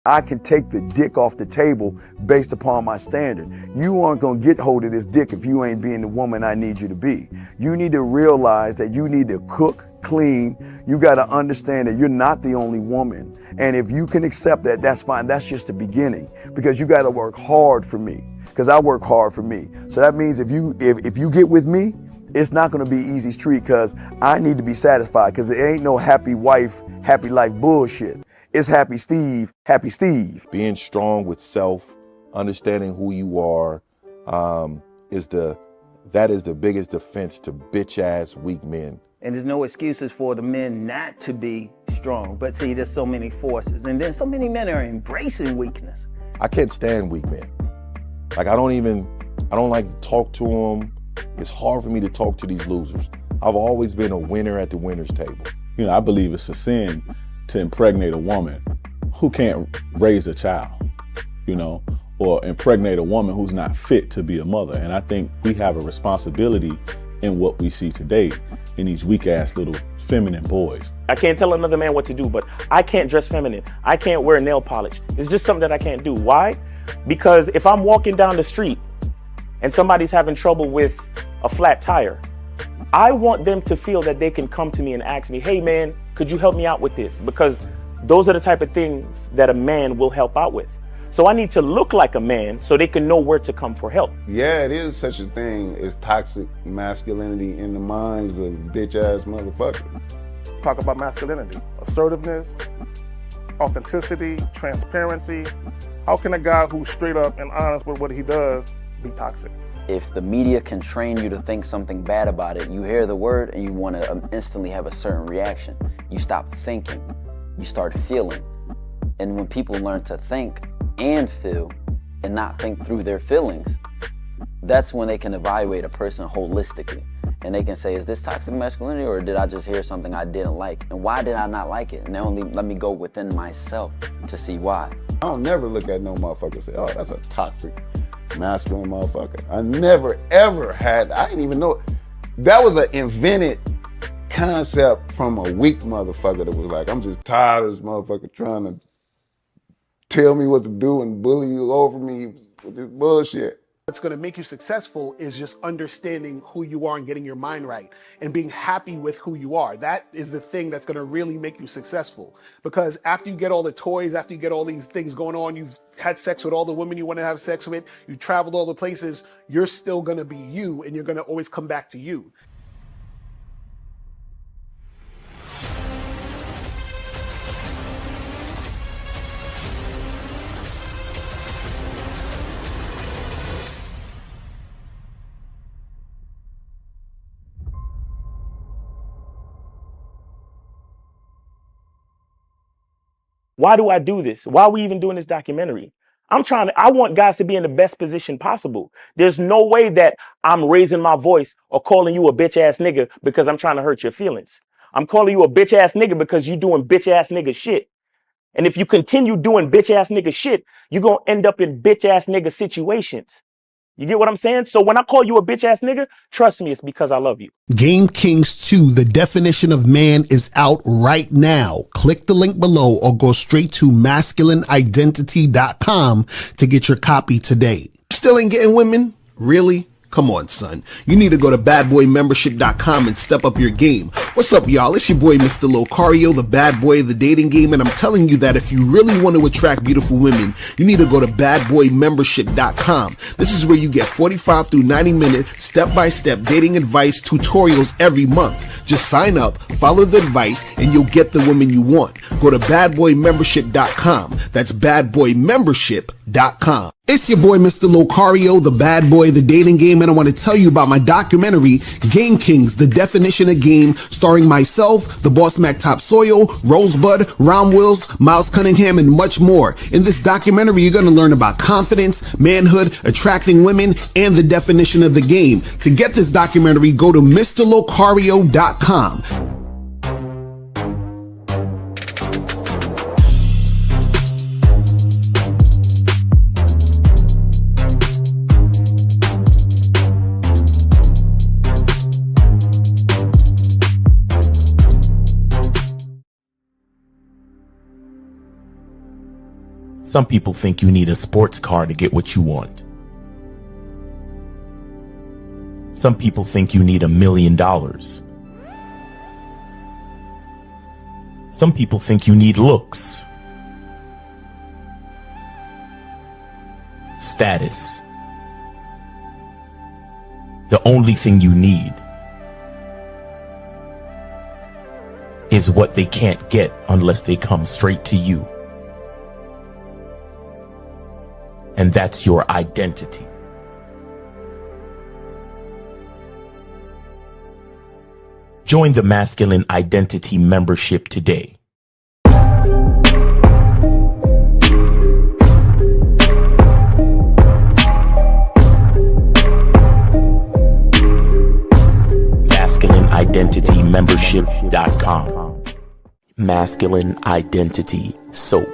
I can take the dick off the table based upon my standard. You aren't gonna get hold of this dick if you ain't being the woman I need you to be. You need to realize that you need to cook, clean. You gotta understand that you're not the only woman. And if you can accept that, that's fine. That's just the beginning, because you gotta work hard for me, because I work hard for me. So that means if you get with me, it's not gonna be easy street, because I need to be satisfied, because it ain't no happy wife, happy life bullshit. It's happy Steve, happy Steve. Being strong with self, understanding who you are, that is the biggest defense to bitch ass weak men. And there's no excuses for the men not to be strong. But see, there's so many forces, and then so many men are embracing weakness. I can't stand weak men. Like I don't like to talk to them. It's hard for me to talk to these losers. I've always been a winner at the winner's table. You know, I believe it's a sin to impregnate a woman who can't raise a child, you know, or impregnate a woman who's not fit to be a mother. And I think we have a responsibility in what we see today in these weak ass little feminine boys. I can't tell another man what to do, but I can't dress feminine. I can't wear nail polish. It's just something that I can't do. Why? Because if I'm walking down the street and somebody's having trouble with a flat tire, I want them to feel that they can come to me and ask me, hey man, could you help me out with this? Because those are the type of things that a man will help out with. So I need to look like a man so they can know where to come for help. Yeah, it is such a thing as toxic masculinity in the minds of bitch ass motherfuckers. Talk about masculinity, assertiveness, authenticity, transparency. How can a guy who's straight up and honest with what he does be toxic? If the media can train you to think something bad about it, you hear the word and you want to instantly have a certain reaction. You stop thinking, you start feeling. And when people learn to think and feel and not think through their feelings, that's when they can evaluate a person holistically. And they can say, is this toxic masculinity, or did I just hear something I didn't like? And why did I not like it? And only let me go within myself to see why. I don't never look at no motherfucker and say, oh, that's a toxic masculine motherfucker. I never ever had, I didn't even know. That was an invented concept from a weak motherfucker that was like, I'm just tired of this motherfucker trying to tell me what to do and bully you over me with this bullshit. What's going to make you successful is just understanding who you are and getting your mind right and being happy with who you are. That is the thing that's going to really make you successful. Because after you get all the toys, after you get all these things going on, you've had sex with all the women you want to have sex with, you traveled all the places, you're still going to be you, and you're going to always come back to you. Why do I do this? Why are we even doing this documentary? I want guys to be in the best position possible. There's no way that I'm raising my voice or calling you a bitch ass nigga because I'm trying to hurt your feelings. I'm calling you a bitch ass nigga because you're doing bitch ass nigga shit. And if you continue doing bitch ass nigga shit, you're going to end up in bitch ass nigga situations. You get what I'm saying? So when I call you a bitch ass nigga, trust me, it's because I love you. Game Kings 2, The Definition of Man, is out right now. Click the link below or go straight to masculineidentity.com to get your copy today. Still ain't getting women? Really? Come on, son. You need to go to badboymembership.com and step up your game. What's up, y'all? It's your boy, Mr. Locario, the bad boy of the dating game, and I'm telling you that if you really want to attract beautiful women, you need to go to badboymembership.com. This is where you get 45 through 90-minute step-by-step dating advice tutorials every month. Just sign up, follow the advice, and you'll get the women you want. Go to badboymembership.com. That's badboymembership.com. It's your boy, Mr. Locario, the bad boy of the dating game, and I want to tell you about my documentary, Game Kings, The Definition of Game, starring myself, the Boss Mac Top Soil, Rosebud, Ron Wills, Miles Cunningham, and much more. In this documentary, you're going to learn about confidence, manhood, attracting women, and the definition of the game. To get this documentary, go to MrLocario.com. Some people think you need a sports car to get what you want. Some people think you need $1 million. Some people think you need looks, status. The only thing you need is what they can't get unless they come straight to you. And that's your identity. Join the Masculine Identity membership today. MasculineIdentityMembership.com. Masculine Identity Soap.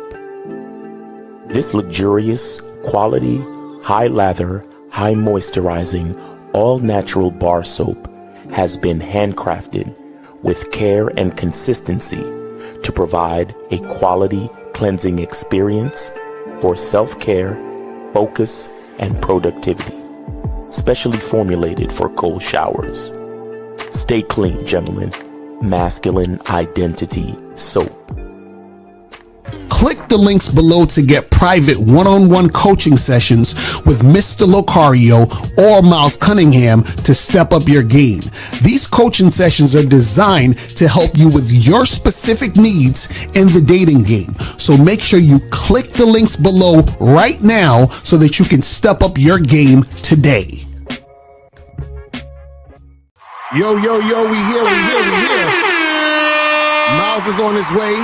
This luxurious, quality, high lather, high moisturizing, all natural bar soap has been handcrafted with care and consistency to provide a quality cleansing experience for self-care, focus, and productivity. Specially formulated for cold showers. Stay clean, gentlemen. Masculine Identity Soap. Click the links below to get private one-on-one coaching sessions with Mr. Locario or Miles Cunningham to step up your game. These coaching sessions are designed to help you with your specific needs in the dating game. So make sure you click the links below right now so that you can step up your game today. Yo, we here. Miles is on his way.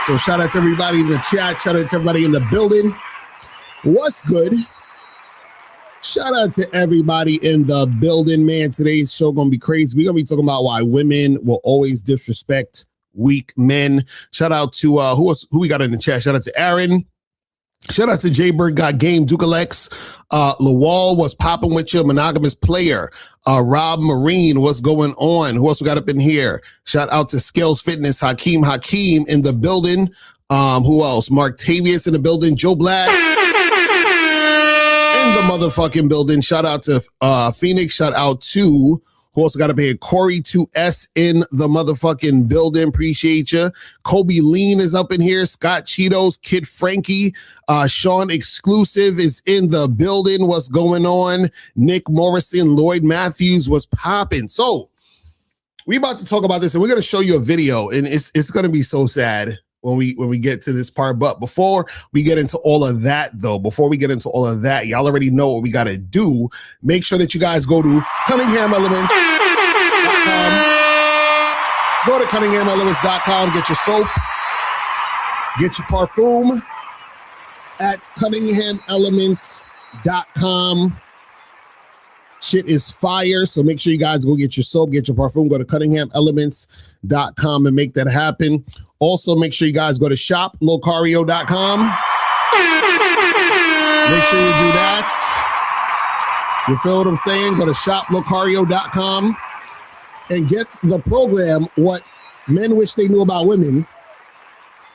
So shout out to everybody in the chat. Shout out to everybody in the building. What's good? Shout out to everybody in the building, man. Today's show gonna be crazy. We're gonna be talking about why women will always disrespect weak men. Shout out to who we got in the chat. Shout out to Aaron. Shout out to Jaybird Got Game, Dukalex. Lawal, what's popping with you? Monogamous Player. Rob Marine, what's going on? Who else we got up in here? Shout out to Scales Fitness, Hakeem in the building. Who else? Mark Tavius in the building. Joe Black in the motherfucking building. Shout out to Phoenix. Shout out to who also got up here? Corey 2S in the motherfucking building. Appreciate you. Kobe Lean is up in here. Scott Cheetos, Kid Frankie, Sean Exclusive is in the building. What's going on? Nick Morrison, Lloyd Matthews was popping. So we about to talk about this, and we're gonna show you a video, and it's gonna be so sad when we get to this part. But before we get into all of that, y'all already know what we got to do. Make sure that you guys go to CunninghamElements.com. Go to CunninghamElements.com. Get your soap. Get your parfum at CunninghamElements.com. Shit is fire. So make sure you guys go get your soap, get your parfum, go to CunninghamElements.com and make that happen. Also, make sure you guys go to shoplocario.com. Make sure you do that. You feel what I'm saying? Go to shoplocario.com and get the program, What Men Wish They Knew About Women.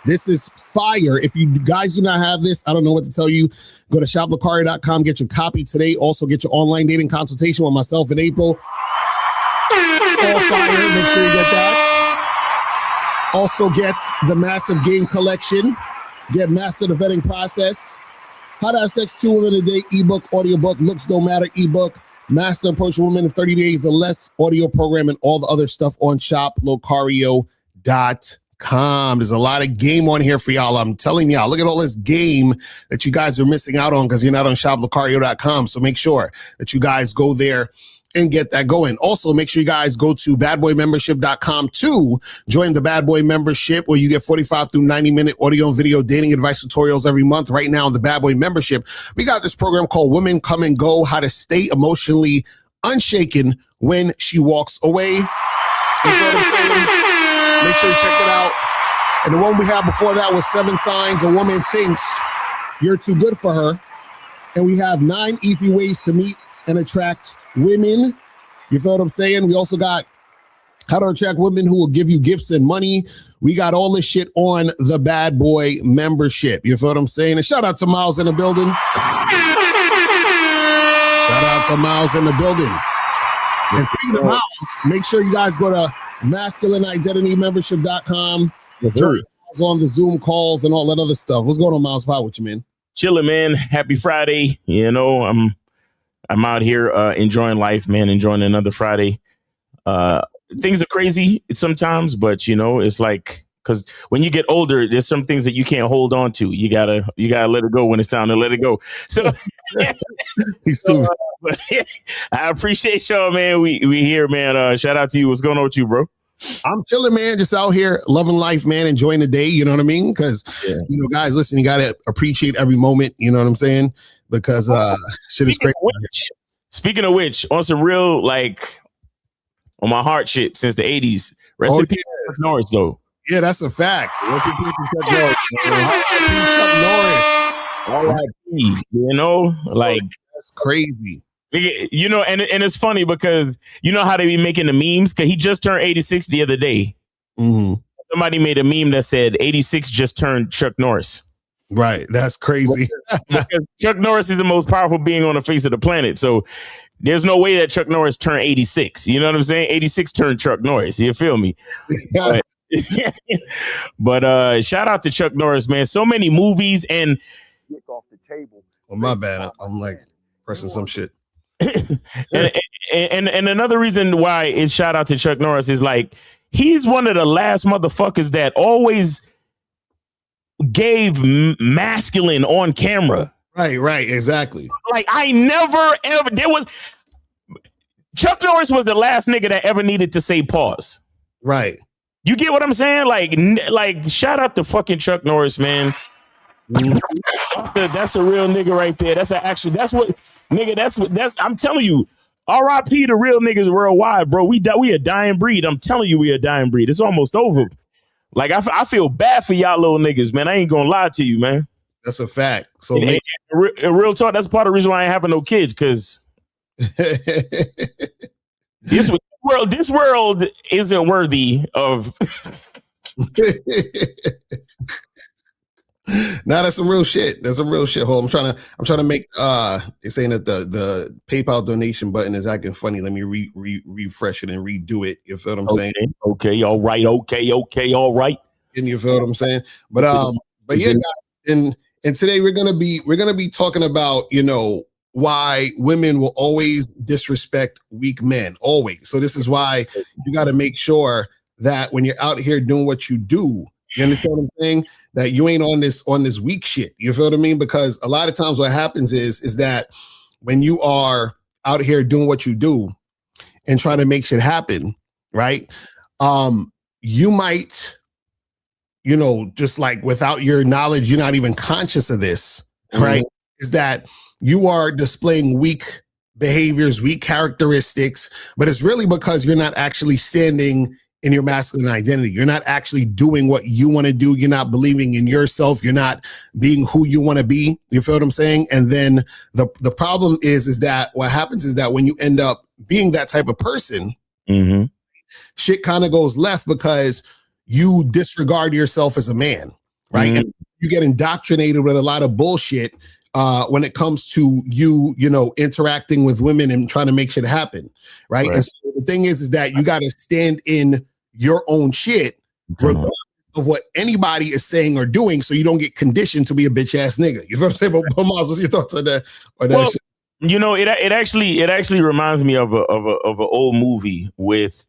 This is fire. If you guys do not have this, I don't know what to tell you. Go to shoplocario.com, get your copy today. Also, get your online dating consultation with myself in April. All fire. Make sure you get that. Also, get the Massive Game Collection. Get Master the Vetting Process. How to Have Sex 2 Women a Day ebook, audiobook, Looks Don't Matter ebook, Master Approach Women in 30 Days or Less audio program, and all the other stuff on shoplocario.com. There's a lot of game on here for y'all. I'm telling y'all, look at all this game that you guys are missing out on because you're not on shoplocario.com. So make sure that you guys go there and get that going. Also, make sure you guys go to badboymembership.com to join the Bad Boy membership, where you get 45 through 90-minute audio and video dating advice tutorials every month. Right now on the Bad Boy membership, we got this program called Women Come and Go, how to stay emotionally unshaken when she walks away. You know what I'm saying? Make sure you check it out. And the one we had before that was 7 signs a woman thinks you're too good for her. And we have 9 easy ways to meet and attract women. You feel what I'm saying? We also got How to attract women who will give you gifts and money. We got all this shit on the Bad Boy membership. You feel what I'm saying? And shout out to Miles in the building. Shout out to Miles in the building. And speaking of Miles, make sure you guys go to masculineidentitymembership.com. Join us on the Zoom calls and all that other stuff. What's going on, Miles? How with you, man? Chilling, man. Happy Friday. You know, I'm out here enjoying life, man. Enjoying another Friday. Things are crazy sometimes, but you know, it's like, because when you get older, there's some things that you can't hold on to. You gotta let it go when it's time to let it go. So, I appreciate y'all, man. We here, man. Shout out to you. What's going on with you, bro? I'm chilling, man. Just out here loving life, man. Enjoying the day. You know what I mean? Because you know, guys, listen, you gotta appreciate every moment. You know what I'm saying? Because shit is crazy. Speaking of which, on some real on my heart shit since the 80s. Rest in peace, Chuck Norris, though. Yeah, that's a fact. Rest in peace, Chuck Norris. Chuck Norris. R.I.P. You know, that's crazy. You know, and it's funny because you know how they be making the memes? Because he just turned 86 the other day. Mm-hmm. Somebody made a meme that said 86 just turned Chuck Norris. Right. That's crazy. Because Chuck Norris is the most powerful being on the face of the planet. So there's no way that Chuck Norris turned 86. You know what I'm saying? 86 turned Chuck Norris. You feel me? But shout out to Chuck Norris, man. So many movies and off the table. Well, my bad. I'm like pressing some shit. and another reason why it's shout out to Chuck Norris is like he's one of the last motherfuckers that always gave masculine on camera. Right, exactly. Like I never ever Chuck Norris was the last nigga that ever needed to say pause. Right. You get what I'm saying? Like shout out to fucking Chuck Norris, man. That's a real nigga right there. That's I'm telling you. R.I.P. to real niggas worldwide, bro. We a dying breed. I'm telling you, we a dying breed. It's almost over. Like I feel bad for y'all little niggas, man. I ain't gonna lie to you, man. That's a fact. So real talk, that's part of the reason why I ain't having no kids, because this world isn't worthy of. Nah, that's some real shit. That's some real shit. Hold, I'm trying to make they're saying that the PayPal donation button is acting funny. Let me refresh it and redo it. You feel what I'm saying? Okay, all right. Okay, all right. And you feel what I'm saying? But yeah, and today we're gonna be talking about, you know, why women will always disrespect weak men. Always. So this is why you got to make sure that when you're out here doing what you do, you understand what I'm saying? That you ain't on this weak shit. You feel what I mean? Because a lot of times what happens is that when you are out here doing what you do and trying to make shit happen, right? You might, you know, just like without your knowledge, you're not even conscious of this, right? Is that you are displaying weak behaviors, weak characteristics, but it's really because you're not actually standing in your masculine identity. You're not actually doing what you want to do. You're not believing in yourself. You're not being who you want to be. You feel what I'm saying? And then the problem is that what happens is that when you end up being that type of person, shit kind of goes left because you disregard yourself as a man, right? And you get indoctrinated with a lot of bullshit when it comes to you know, interacting with women and trying to make shit happen, right? And so the thing is that you got to stand in your own shit regardless of what anybody is saying or doing, so you don't get conditioned to be a bitch ass nigga. You know what I'm saying? But Miles, what's your thoughts on that? Well, shit? You know, it actually reminds me of an old movie with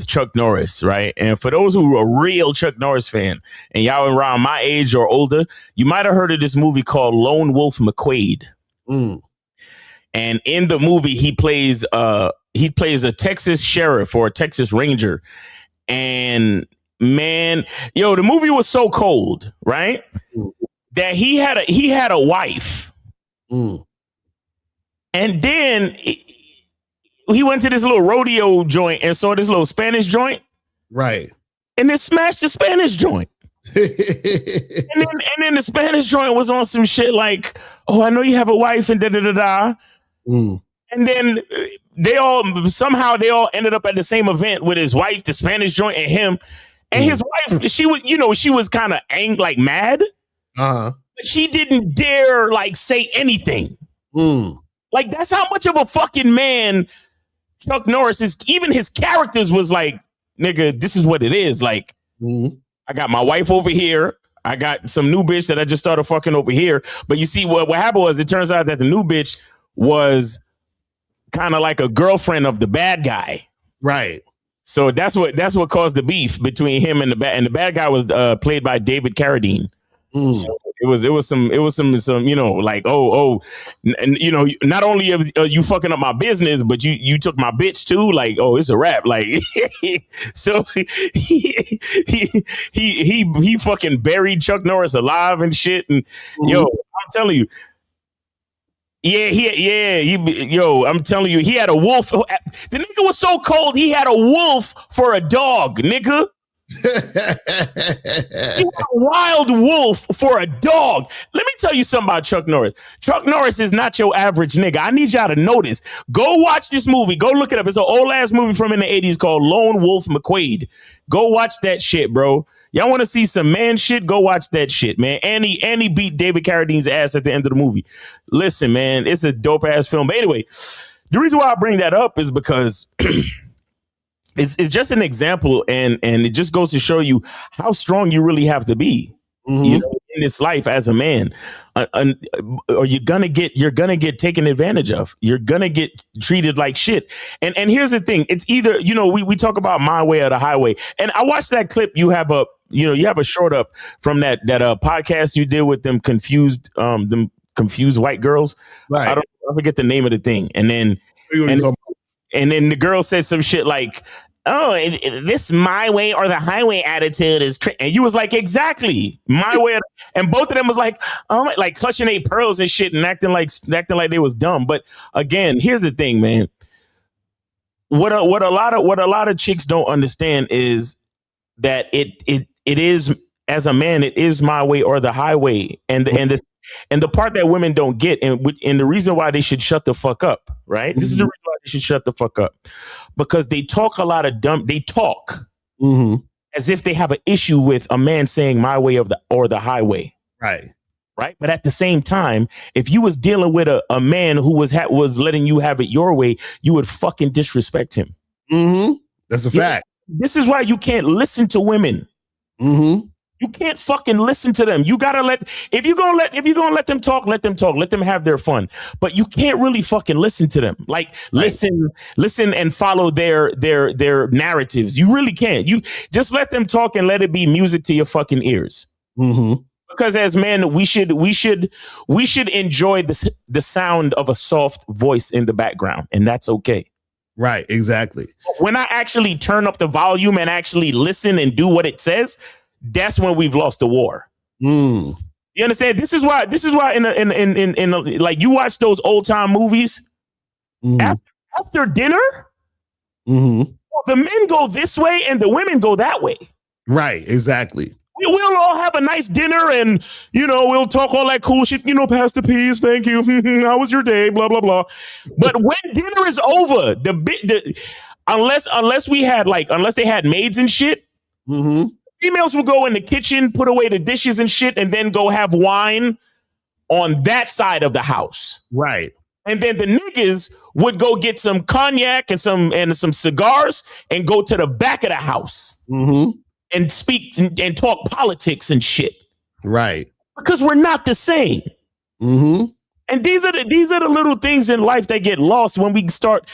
Chuck Norris, right? And for those who are a real Chuck Norris fan and y'all around my age or older, you might have heard of this movie called Lone Wolf McQuade. And in the movie, he plays a Texas sheriff or a Texas ranger. And man, the movie was so cold, right? That he had a wife. And then he went to this little rodeo joint and saw this little Spanish joint. Right. And then smashed the Spanish joint. and then the Spanish joint was on some shit like, oh, I know you have a wife and da-da-da-da. And then they all ended up at the same event with his wife, the Spanish joint, and him. And his wife, she was kind of like mad. But she didn't dare like say anything. Like, that's how much of a fucking man Chuck Norris is. Even his characters was like, nigga, this is what it is. Like, I got my wife over here. I got some new bitch that I just started fucking over here. But you see, what happened was, it turns out that the new bitch was kind of like a girlfriend of the bad guy. Right. So that's what caused the beef between him and the bad guy was played by David Carradine. So it was some like not only are you fucking up my business, but you took my bitch too. Like, oh, it's a wrap. Like, so he fucking buried Chuck Norris alive and shit. And yo, I'm telling you. I'm telling you, he had a wolf. The nigga was so cold, he had a wolf for a dog, nigga. He had a wild wolf for a dog. Let me tell you something about Chuck Norris. Chuck Norris is not your average nigga. I need y'all to know this. Go watch this movie. Go look it up. It's an old ass movie from in the 80s called Lone Wolf McQuade. Go watch that shit, bro. Y'all want to see some man shit? Go watch that shit, man. And he beat David Carradine's ass at the end of the movie. Listen, man, it's a dope ass film. But anyway, the reason why I bring that up is because it's just an example, and it just goes to show you how strong you really have to be, you know, in this life as a man, or you're gonna get taken advantage of. You're gonna get treated like shit. And here's the thing: it's either, you know, we talk about my way or the highway. And I watched that clip. You have a short up from that podcast you did with them confused white girls. Right. I forget the name of the thing. And then the girl said some shit like, oh, this my way or the highway attitude is and you was like, exactly, my way. And both of them was like, oh, like clutching their pearls and shit and acting like they was dumb. But again, here's the thing, man. What a lot of chicks don't understand is that it is, as a man, it is my way or the highway. And the part that women don't get, and the reason why they should shut the fuck up, right? This is the reason why they should shut the fuck up, because they talk a lot of dumb. They talk as if they have an issue with a man saying my way or the highway, right? But at the same time, if you was dealing with a man who was letting you have it your way, you would fucking disrespect him. That's a fact. This is why you can't listen to women. You can't fucking listen to them. You gotta if you're gonna let them talk, let them talk. Let them have their fun. But you can't really fucking listen to them. Like, listen and follow their narratives. You really can't. You just let them talk and let it be music to your fucking ears. Because as men, we should enjoy the sound of a soft voice in the background, and that's okay. Right, exactly. When I actually turn up the volume and actually listen and do what it says, that's when we've lost the war. You understand? This is why in like, you watch those old time movies after dinner, the men go this way and the women go that way. Right, exactly. We'll all have a nice dinner and, you know, we'll talk all that cool shit, you know, pass the peas, thank you, how was your day, blah, blah, blah. But when dinner is over, unless they had maids and shit, females will go in the kitchen, put away the dishes and shit, and then go have wine on that side of the house. Right. And then the niggas would go get some cognac and some cigars and go to the back of the house. And speak and talk politics and shit. Right. Because we're not the same. And these are the little things in life that get lost when we start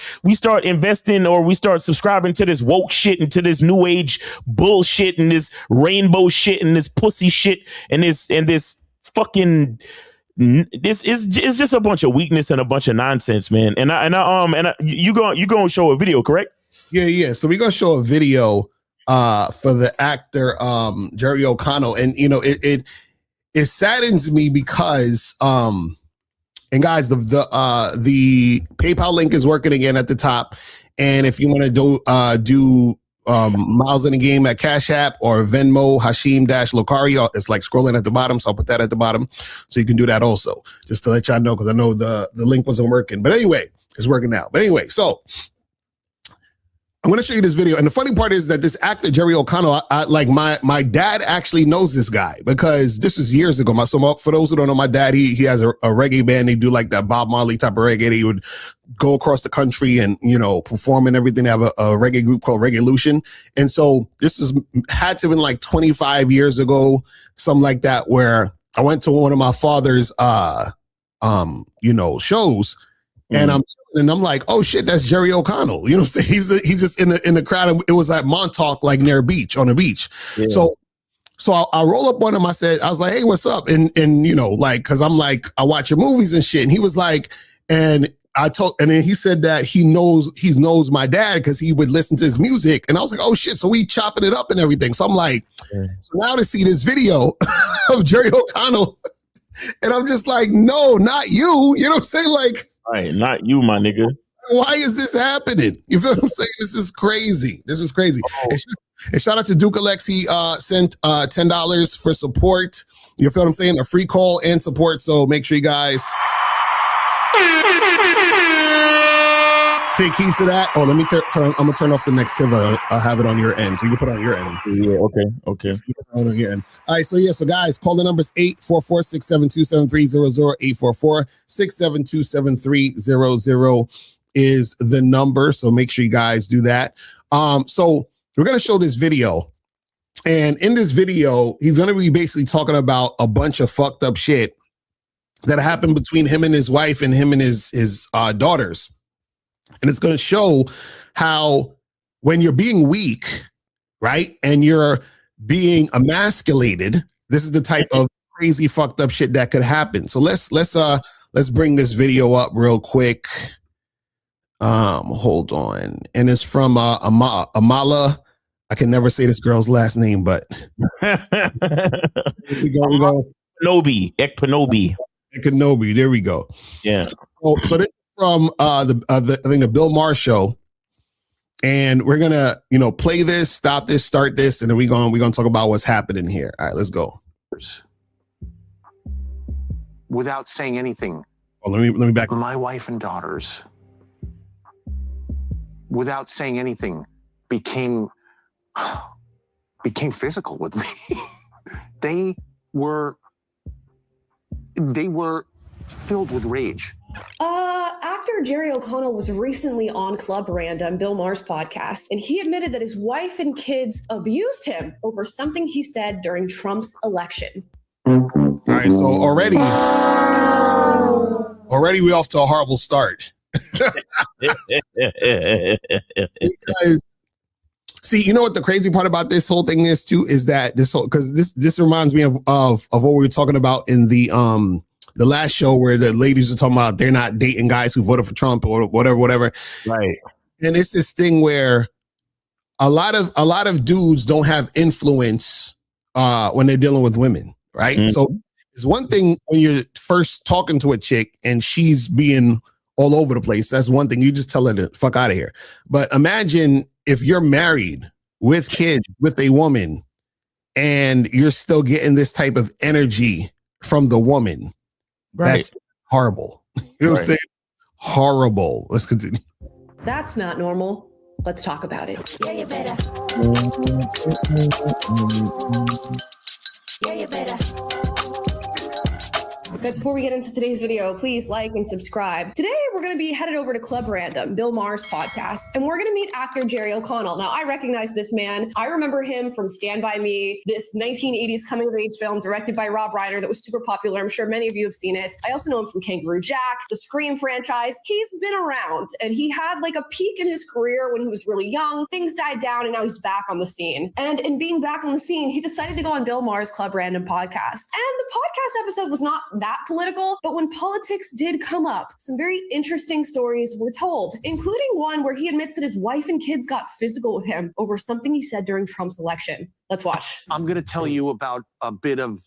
investing, or we start subscribing to this woke shit and to this new age bullshit and this rainbow shit and this pussy shit and this fucking this is just a bunch of weakness and a bunch of nonsense, man. And you gonna show a video, correct? Yeah. So we're gonna show a video for the actor Jerry O'Connell, and you know it saddens me because and guys, the PayPal link is working again at the top, and if you want to do Miles in the Game at Cash App or Venmo Hashim-Locario. It's like scrolling at the bottom, so I'll put that at the bottom so you can do that also, just to let y'all know, because I know the link wasn't working. But anyway, it's working now. But anyway, so I'm going to show you this video. And the funny part is that this actor, Jerry O'Connell, like my dad actually knows this guy, because this was years ago. For those who don't know, my dad, he has a reggae band. They do like that Bob Marley type of reggae. He would go across the country and, perform and everything. They have a reggae group called Reggaelution. And so this had to have been like 25 years ago, something like that, where I went to one of my father's, shows. And I'm like, oh shit, that's Jerry O'Connell. You know what I'm saying? He's just in the crowd. It was at Montauk, like near on the beach. Yeah. So I roll up on him. I was like, hey, what's up? And cause I'm like, I watch your movies and shit. And he was like, and then he said that he knows my dad because he would listen to his music. And I was like, oh shit. So we chopping it up and everything. So I'm like, so now to see this video of Jerry O'Connell, and I'm just like, no, not you. You know what I'm saying? Like, right, not you, my nigga. Why is this happening? You feel what I'm saying? This is crazy. Oh. And shout out to Duke Alexi, sent $10 for support. You feel what I'm saying? A free call and support. So make sure you guys take heed to that. Oh, let me I'm gonna turn off the Nextiva. I'll have it on your end, so you can put it on your end. Yeah, okay. So on your end. All right, so guys, call the numbers 844-672-7300. 844-672-7300 is the number. So make sure you guys do that. So we're gonna show this video, and in this video, he's gonna be basically talking about a bunch of fucked up shit that happened between him and his wife and him and his daughters. And it's going to show how when you're being weak, right, and you're being emasculated, this is the type of crazy fucked up shit that could happen. So let's bring this video up real quick. Hold on. And it's from Amala. I can never say this girl's last name, but we go. Ekpanobi. There we go. Yeah. So this from the Bill Maher show, and we're gonna play this, stop this, start this, and then we're gonna talk about what's happening here. All right, let's go. Without saying anything. Oh, let me back. My wife and daughters, without saying anything, became physical with me. They were filled with rage. Actor Jerry O'Connell was recently on Club Random, Bill Maher's podcast, and he admitted that his wife and kids abused him over something he said during Trump's election. All right, so already we off to a horrible start. Because, see, you know what the crazy part about this whole thing is too, is that because this reminds me of what we were talking about in the last show where the ladies were talking about they're not dating guys who voted for Trump or whatever. Right. And it's this thing where a lot of dudes don't have influence when they're dealing with women, right? Mm-hmm. So it's one thing when you're first talking to a chick and she's being all over the place. That's one thing. You just tell her to fuck out of here. But imagine if you're married with kids with a woman and you're still getting this type of energy from the woman. Right. That's horrible. You know what I'm saying? Horrible. Let's continue. That's not normal. Let's talk about it. Yeah, you better. Yeah, you better. Guys, before we get into today's video, please like and subscribe. Today, we're going to be headed over to Club Random, Bill Maher's podcast, and we're going to meet actor Jerry O'Connell. Now, I recognize this man. I remember him from Stand By Me, this 1980s coming-of-age film directed by Rob Reiner that was super popular. I'm sure many of you have seen it. I also know him from Kangaroo Jack, the Scream franchise. He's been around, and he had like a peak in his career when he was really young. Things died down, and now he's back on the scene. And in being back on the scene, he decided to go on Bill Maher's Club Random podcast. And the podcast episode was not that political, but when politics did come up, some very interesting stories were told, including one where he admits that his wife and kids got physical with him over something he said during Trump's election. Let's watch. I'm going to tell you about a bit of,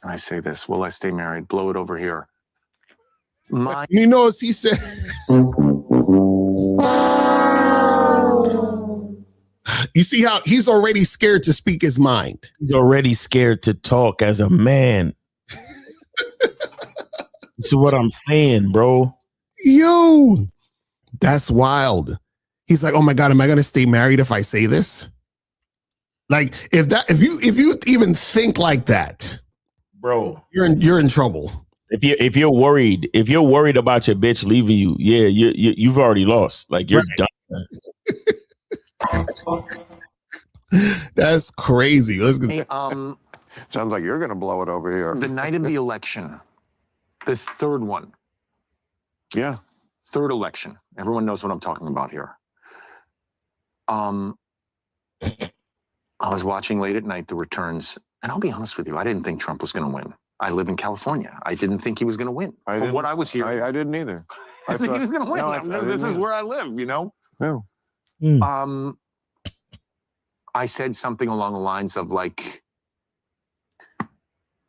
I say this, will I stay married? Blow it over here. You know, as he said. You see how he's already scared to speak his mind. He's already scared to talk as a man. That's what I'm saying, bro. Yo, that's wild. He's like, oh my God, am I going to stay married if I say this? Like, if you even think like that, bro, you're in trouble. If you're worried about your bitch leaving you, yeah, you've already lost. Like, you're done. That's crazy. Let's go. Hey, Sounds like you're going to blow it over here. the night of the election, this third one, Yeah. third election. Everyone knows what I'm talking about here. I was watching late at night the returns, and I'll be honest with you, I didn't think Trump was going to win. I live in California. I didn't think he was going to win. From what I was hearing, I didn't either. I think he was going to win. No, This is where I live, you know. No. I said something along the lines of like,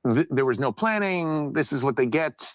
there was no planning. This is what they get.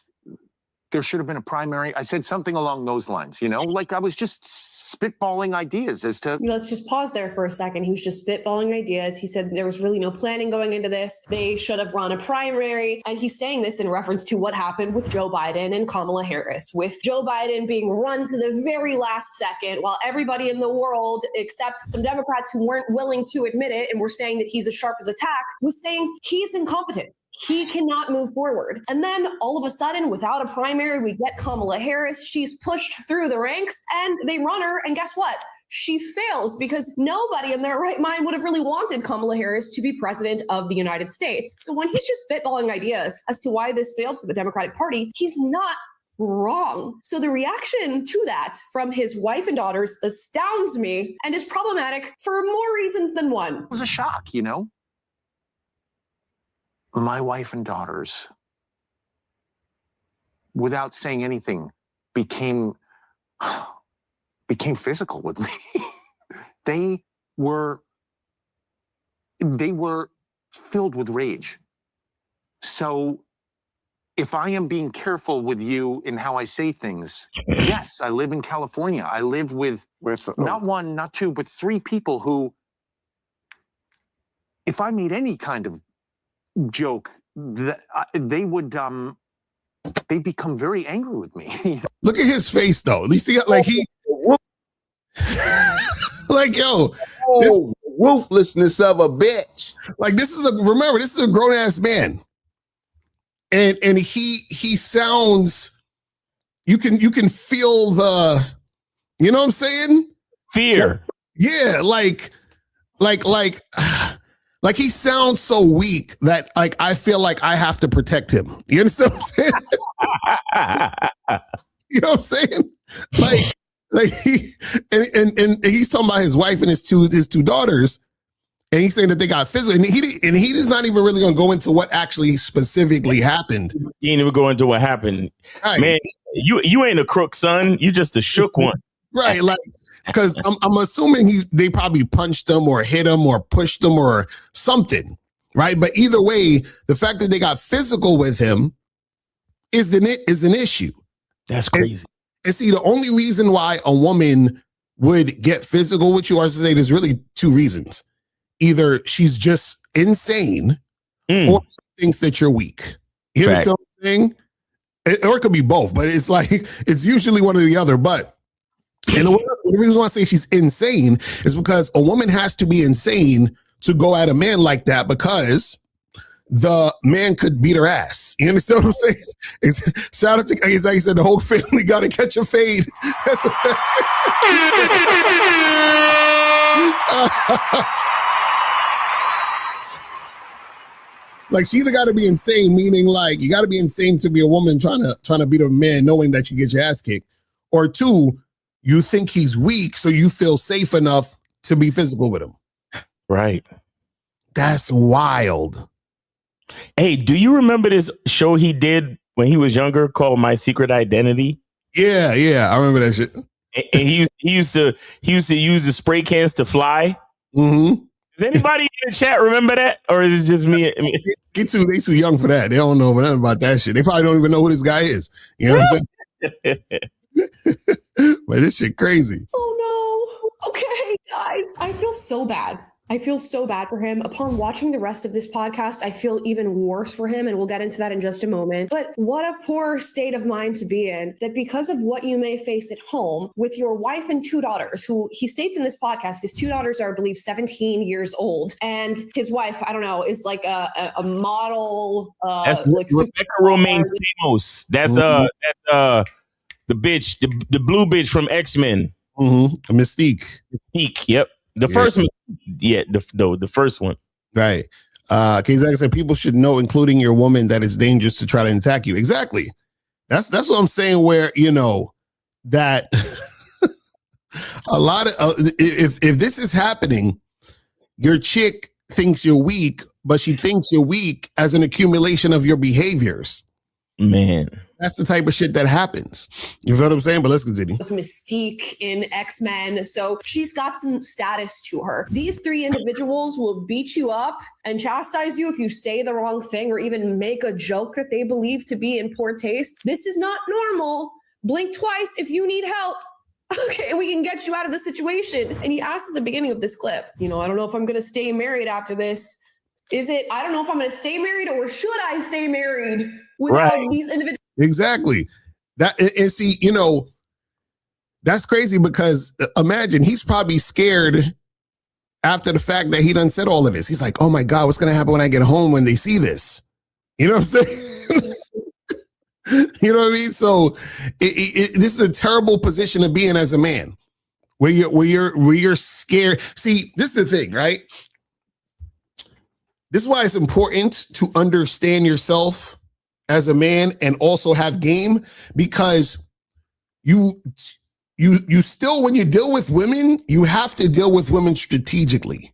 There should have been a primary. I said something along those lines, you know, like I was just spitballing ideas as to. Let's just pause there for a second. He was just spitballing ideas. He said there was really no planning going into this. They should have run a primary. And he's saying this in reference to what happened with Joe Biden and Kamala Harris, with Joe Biden being run to the very last second while everybody in the world, except some Democrats who weren't willing to admit it and were saying that he's as sharp as a tack, was saying he's incompetent. He cannot move forward. And then all of a sudden, without a primary, we get Kamala Harris. She's pushed through the ranks and they run her. And guess what? She fails because nobody in their right mind would have really wanted Kamala Harris to be president of the United States. So when he's just spitballing ideas as to why this failed for the Democratic Party, he's not wrong. So the reaction to that from his wife and daughters astounds me and is problematic for more reasons than one. It was a shock, you know. My wife and daughters, without saying anything, became physical with me. They were filled with rage. So if I am being careful with you in how I say things, yes, I live in California. I live with not one, not two, but three people who, if I made any kind of joke, that they would they become very angry with me. Look at his face though. You see, like he like, yo, this ruthlessness of a bitch. Like this is a grown ass man. And he sounds, you can feel the, you know what I'm saying? Fear. Yeah, like he sounds so weak that like I feel like I have to protect him. You understand what I'm saying? You know what I'm saying? Like he and he's talking about his wife and his two daughters, and he's saying that they got physical, and he's not even really gonna go into what actually specifically happened. He ain't even go into what happened. Right. Man, you ain't a crook, son. You just a shook one. Right, like because I'm assuming they probably punched him or hit him or pushed him or something, right? But either way, the fact that they got physical with him is an issue. That's crazy. And see, the only reason why a woman would get physical with you, or to say, there's really two reasons: either she's just insane, or she thinks that you're weak. You understand what I'm saying? Or it could be both, but it's like it's usually one or the other. But and the reason why I say she's insane is because a woman has to be insane to go at a man like that, because the man could beat her ass. You understand what I'm saying? Shout out to, like he said, the whole family got to catch a fade. Like she either got to be insane, meaning like you got to be insane to be a woman trying to beat a man, knowing that you get your ass kicked, or two, you think he's weak, so you feel safe enough to be physical with him. Right. That's wild. Hey, do you remember this show he did when he was younger called My Secret Identity? Yeah, I remember that shit. And he used to use the spray cans to fly. Mm-hmm. Does anybody in the chat remember that, or is it just me? They too young for that. They don't know nothing about that shit. They probably don't even know who this guy is. You know what I'm saying? But this shit crazy. Oh no. Okay. Guys, I feel so bad. I feel so bad for him. Upon watching the rest of this podcast, I feel even worse for him, and we'll get into that in just a moment. But what a poor state of mind to be in, that because of what you may face at home with your wife and 2 daughters, who he states in this podcast, his 2 daughters are, I believe, 17 years old, and his wife, I don't know, is like a model. That's like Rebecca Romaine Stamos. That's the bitch, the blue bitch from X-Men. Mystique. Mystique, yep. The first Mystique, the first one. Right. Kazak said people should know, including your woman, that it's dangerous to try to attack you. Exactly. That's what I'm saying, where, you know, that a lot of if this is happening, your chick thinks you're weak, but she thinks you're weak as an accumulation of your behaviors. Man, that's the type of shit that happens. You feel what I'm saying? But let's continue. Mystique in X-Men. So she's got some status to her. These 3 individuals will beat you up and chastise you if you say the wrong thing or even make a joke that they believe to be in poor taste. This is not normal. Blink twice if you need help. Okay, we can get you out of the situation. And he asked at the beginning of this clip, you know, I don't know if I'm going to stay married after this. I don't know if I'm going to stay married, or should I stay married without these individuals? Exactly. That, and see, you know, that's crazy, because imagine he's probably scared after the fact that he done said all of this. He's like, oh my God, what's going to happen when I get home when they see this? You know what I'm saying? You know what I mean? So this is a terrible position to be in as a man, where you're scared. See, this is the thing, right? This is why it's important to understand yourself as a man and also have game, because you still, when you deal with women, you have to deal with women strategically.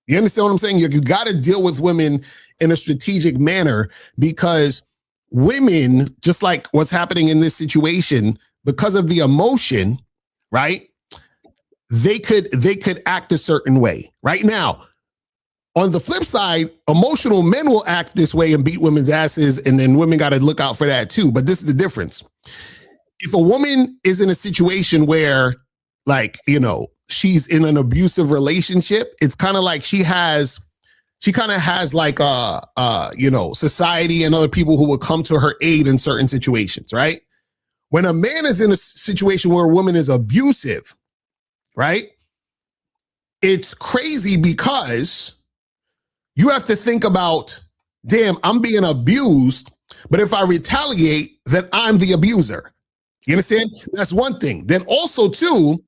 You understand what I'm saying? You got to deal with women in a strategic manner, because women, just like what's happening in this situation, because of the emotion, right? They could act a certain way. Right now, on the flip side, emotional men will act this way and beat women's asses, and then women got to look out for that too. But this is the difference. If a woman is in a situation where, like, you know, she's in an abusive relationship, it's kind of like she kind of has like you know, society and other people who will come to her aid in certain situations, right? When a man is in a situation where a woman is abusive, right? It's crazy, because you have to think about, damn, I'm being abused, but if I retaliate, then I'm the abuser. You understand? That's one thing. Then also, too,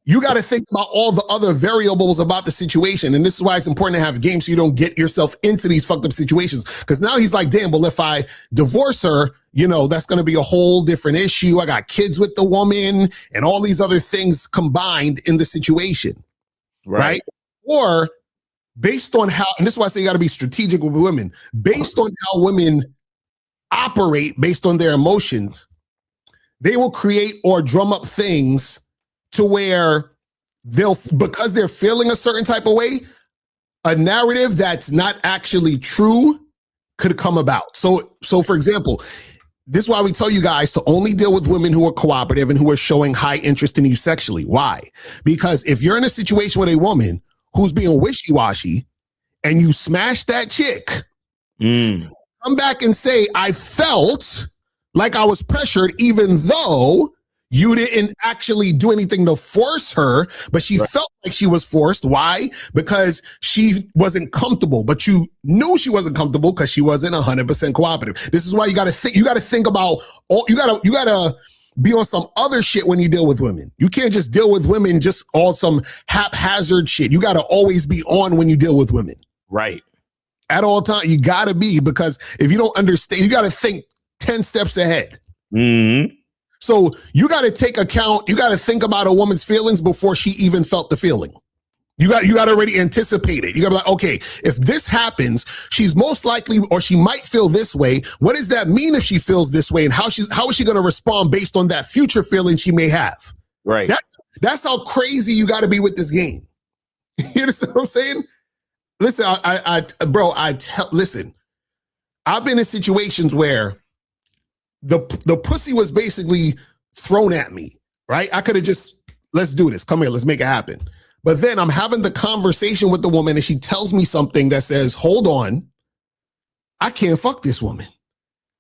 you got to think about all the other variables about the situation. And this is why it's important to have games so you don't get yourself into these fucked up situations. Because now he's like, damn, well, if I divorce her, you know, that's going to be a whole different issue. I got kids with the woman and all these other things combined in the situation. Right? Or based on how, and this is why I say you got to be strategic with women, based on how women operate, based on their emotions, they will create or drum up things to where because they're feeling a certain type of way, a narrative that's not actually true could come about. So for example, this is why we tell you guys to only deal with women who are cooperative and who are showing high interest in you sexually. Why? Because if you're in a situation with a woman who's being wishy-washy and you smash that chick, come back and say, I felt like I was pressured, even though you didn't actually do anything to force her, but she felt like she was forced. Why? Because she wasn't comfortable, but you knew she wasn't comfortable because she wasn't 100% cooperative. This is why you got to think about all, you got to be on some other shit when you deal with women. You can't just deal with women just on some haphazard shit. You got to always be on when you deal with women. Right. At all times, you got to be, because if you don't understand, you got to think 10 steps ahead. Mm-hmm. So you got to take account, you got to think about a woman's feelings before she even felt the feeling. You got to already anticipate it. You got to be like, okay, if this happens, she's most likely, or she might feel this way. What does that mean if she feels this way? And how is she going to respond based on that future feeling she may have? Right. That's how crazy you got to be with this game. You understand what I'm saying? Listen, listen, I've been in situations where the pussy was basically thrown at me, right? I could have just, let's do this. Come here, let's make it happen. But then I'm having the conversation with the woman and she tells me something that says, hold on, I can't fuck this woman.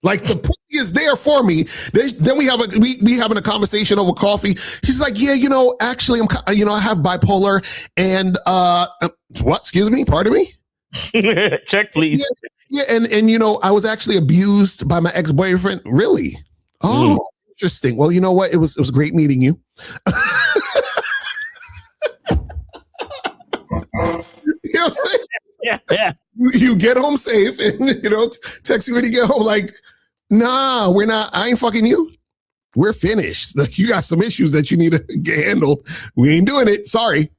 Like the pussy is there for me. Then we having a conversation over coffee. She's like, yeah, actually I have bipolar and, what? Excuse me? Pardon me? Check, please. Yeah. And I was actually abused by my ex-boyfriend. Really? Oh, interesting. Well, you know what? It was great meeting you. You know what I'm saying? Yeah. You get home safe and, text me when you get home like, nah, we're not, I ain't fucking you. We're finished. Like, you got some issues that you need to get handled. We ain't doing it. Sorry.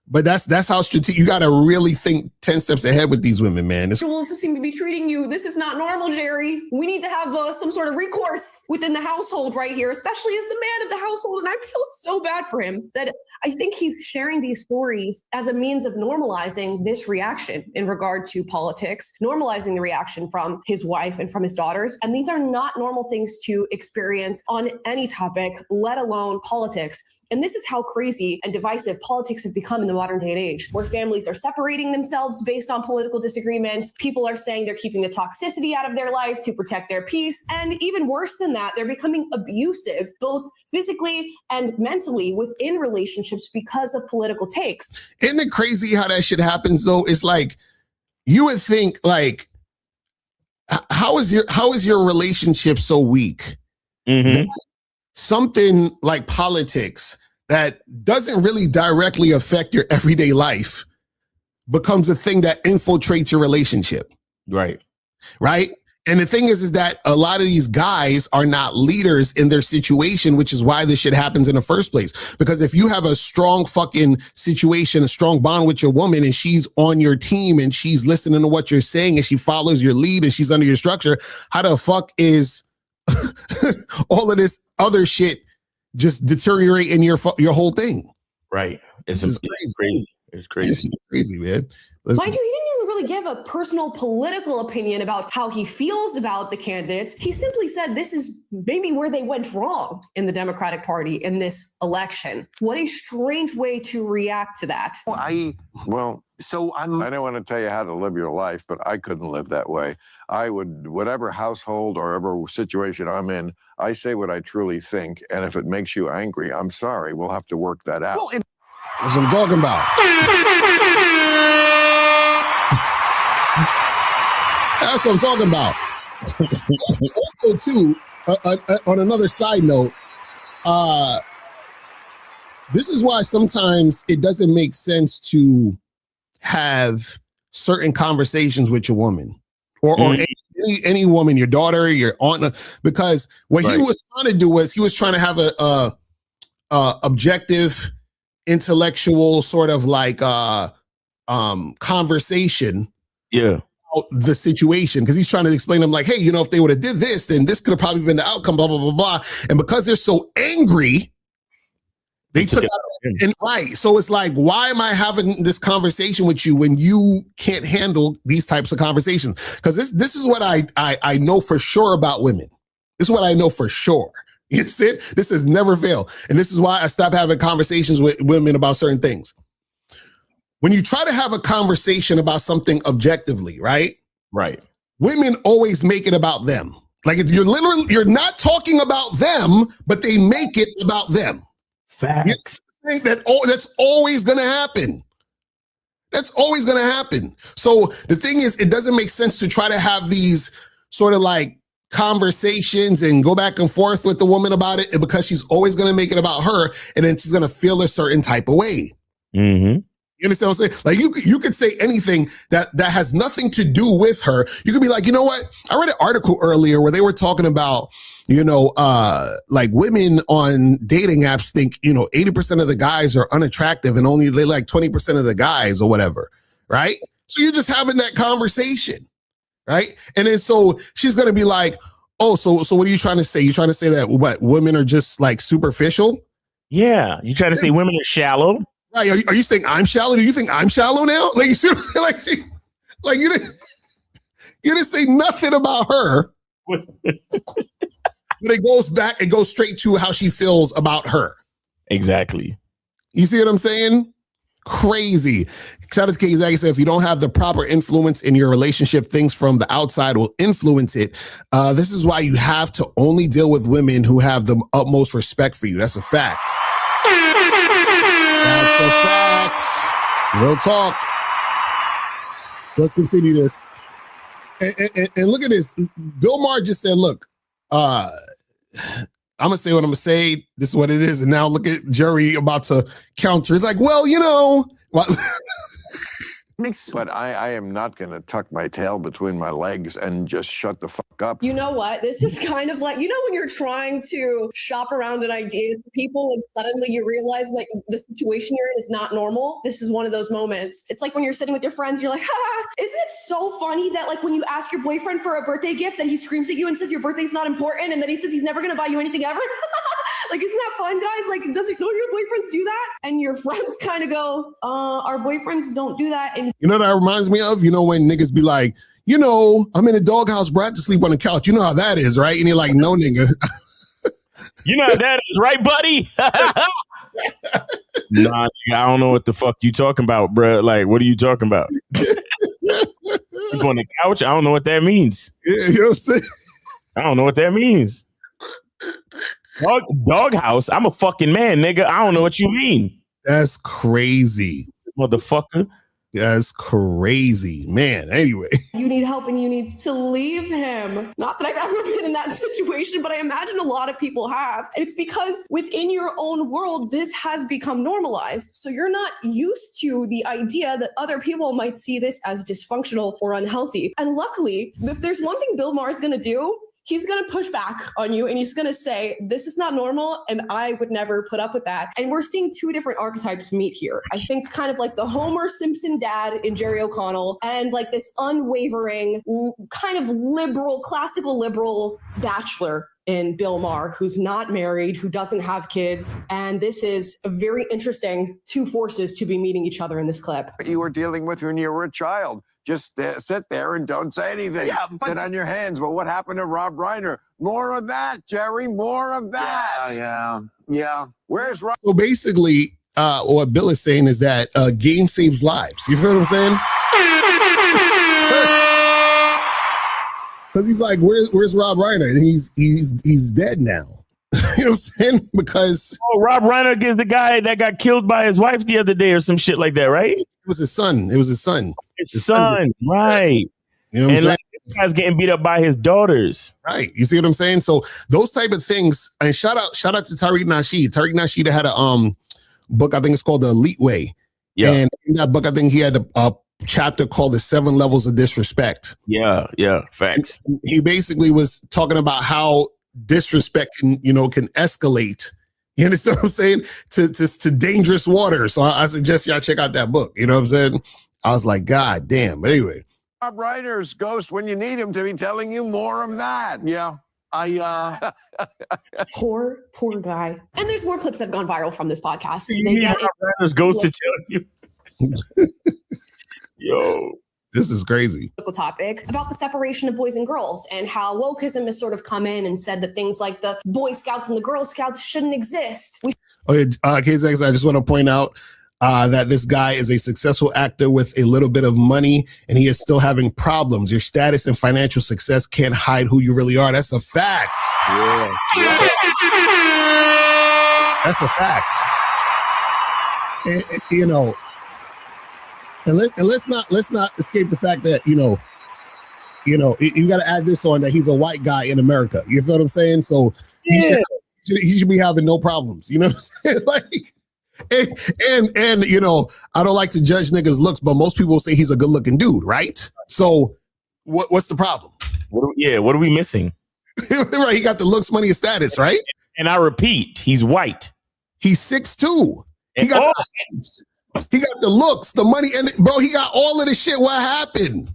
But that's how strategic, you got to really think 10 steps ahead with these women, man. Individuals seem to be treating you. This is not normal, Jerry. We need to have some sort of recourse within the household right here, especially as the man of the household. And I feel so bad for him that I think he's sharing these stories as a means of normalizing this reaction in regard to politics, normalizing the reaction from his wife and from his daughters. And these are not normal things to experience on any topic, let alone politics. And this is how crazy and divisive politics have become in the modern day and age, where families are separating themselves based on political disagreements. People are saying they're keeping the toxicity out of their life to protect their peace. And even worse than that, they're becoming abusive, both physically and mentally within relationships because of political takes. Isn't it crazy how that shit happens though? It's like, you would think like, how is your relationship so weak? Mm-hmm. Something like politics that doesn't really directly affect your everyday life becomes a thing that infiltrates your relationship. Right. And the thing is that a lot of these guys are not leaders in their situation, which is why this shit happens in the first place. Because if you have a strong fucking situation, a strong bond with your woman, and she's on your team and she's listening to what you're saying and she follows your lead and she's under your structure, how the fuck is all of this other shit just deteriorating your whole thing? Right. It's crazy. It's crazy. It's crazy, man. Mind you, he didn't even really give a personal political opinion about how he feels about the candidates. He simply said this is maybe where they went wrong in the Democratic Party in this election. What a strange way to react to that. I don't want to tell you how to live your life, but I couldn't live that way. I would, whatever household or whatever situation I'm in, I say what I truly think. And if it makes you angry, I'm sorry. We'll have to work that out. That's what I'm talking about. That's what I'm talking about. Also, too, on another side note, this is why sometimes it doesn't make sense to have certain conversations with your woman or any woman, your daughter, your aunt, because what he was trying to do was he was trying to have a objective, intellectual sort of like conversation. Yeah. The situation, because he's trying to explain to them like, hey, if they would have did this, then this could have probably been the outcome, blah, blah, blah, blah. And because they're so angry, they took out and right. So it's like, why am I having this conversation with you when you can't handle these types of conversations? Because this is what I know for sure about women. This is what I know for sure. You see, this has never failed. And this is why I stopped having conversations with women about certain things. When you try to have a conversation about something objectively, right? Right. Women always make it about them. Like you're not talking about them, but they make it about them. Facts. That's always going to happen. That's always going to happen. So the thing is, it doesn't make sense to try to have these sort of like conversations and go back and forth with the woman about it, because she's always going to make it about her, and then she's going to feel a certain type of way. Mm-hmm. You understand what I'm saying? Like you could say anything that has nothing to do with her. You could be like, you know what? I read an article earlier where they were talking about, like women on dating apps think, 80% of the guys are unattractive and only they like 20% of the guys or whatever. Right. So you're just having that conversation. Right. And then so she's going to be like, oh, so what are you trying to say? You're trying to say that what women are just like superficial? Yeah. You trying to say women are shallow? Right. Are you saying I'm shallow? Do you think I'm shallow now? Like, you see, like you didn't say nothing about her. But it goes straight to how she feels about her. Exactly. You see what I'm saying? crazy. Shout out to KZ said, if you don't have the proper influence in your relationship, things from the outside will influence it. This is why you have to only deal with women who have the utmost respect for you. That's a fact. That's a fact. Real talk. So let's continue this. And look at this. Bill Maher just said, look, I'm going to say what I'm going to say. This is what it is. And now look at Jerry about to counter. It's like, well, you know. But I am not going to tuck my tail between my legs and just shut the fuck up. You know what? This is kind of like, you know, when you're trying to shop around an idea to people and suddenly you realize like the situation you're in is not normal. This is one of those moments. It's like when you're sitting with your friends, you're like, ha, isn't it so funny that like when you ask your boyfriend for a birthday gift, that he screams at you and says your birthday's not important, and then he says he's never going to buy you anything ever? Like, isn't that fun, guys? Like, don't your boyfriends do that? And your friends kind of go, our boyfriends don't do that. And you know what that reminds me of? You know, when niggas be like, you know, I'm in a doghouse, bro. I have to sleep on the couch. You know how that is, right? And you're like, no, nigga. You know how that is, right, buddy? Nah, nigga, I don't know what the fuck you talking about, bro. Like, what are you talking about? Sleep on the couch? I don't know what that means. Yeah, you know what I'm saying? I don't know what that means. Doghouse? I'm a fucking man, nigga. I don't know what you mean. That's crazy. Motherfucker. That's crazy. Man, anyway. you need help and you need to leave him. Not that I've ever been in that situation, but I imagine a lot of people have. And it's because within your own world, this has become normalized. So you're not used to the idea that other people might see this as dysfunctional or unhealthy. And luckily, if there's one thing Bill Maher is going to do, he's going to push back on you and he's going to say, this is not normal and I would never put up with that. And we're seeing two different archetypes meet here. I think kind of like the Homer Simpson dad in Jerry O'Connell and like this unwavering kind of liberal, classical liberal bachelor in Bill Maher, who's not married, who doesn't have kids. And this is a very interesting two forces to be meeting each other in this clip. You were dealing with when you were a child. Just sit there and don't say anything. Yeah, sit on your hands. But what happened to Rob Reiner? More of that, Jerry. More of that. Yeah. Where's Rob? So basically, what Bill is saying is that game saves lives. You feel what I'm saying? Because he's like, where's Rob Reiner? And he's dead now. You know what I'm saying? Because Rob Reiner is the guy that got killed by his wife the other day or some shit like that, right? It was his son. His son, right? You know what I'm saying? Like, this guy's getting beat up by his daughters, right? You see what I'm saying? So those type of things. And shout out to Tariq Nasheed. Tariq Nasheed had a book. I think it's called The Elite Way. Yeah. And in that book, I think he had a chapter called The 7 Levels of Disrespect. Yeah. Facts. And he basically was talking about how disrespect can escalate. You understand what I'm saying? To dangerous water. So I suggest y'all check out that book. You know what I'm saying? I was like, God damn. But anyway. Rob Reiner's ghost when you need him to be telling you more of that. Yeah. Poor guy. And there's more clips that have gone viral from this podcast. Rob Reiner's ghost to tell you. Yo. This is crazy. Topic about the separation of boys and girls and how wokeism has sort of come in and said that things like the Boy Scouts and the Girl Scouts shouldn't exist. KZX, I just want to point out that this guy is a successful actor with a little bit of money and he is still having problems. Your status and financial success can't hide who you really are. That's a fact. Yeah. That's a fact. And, And let's not escape the fact that you got to add this on that he's a white guy in America. You feel what I'm saying? So he should be having no problems. You know what I'm saying? Like, and I don't like to judge niggas' looks, but most people say he's a good looking dude, right? So what's the problem? What are we missing? Right, he got the looks, money, and status, right? And I repeat, he's white. He's 6'2". He got the looks, the money, and bro, he got all of this shit. What happened?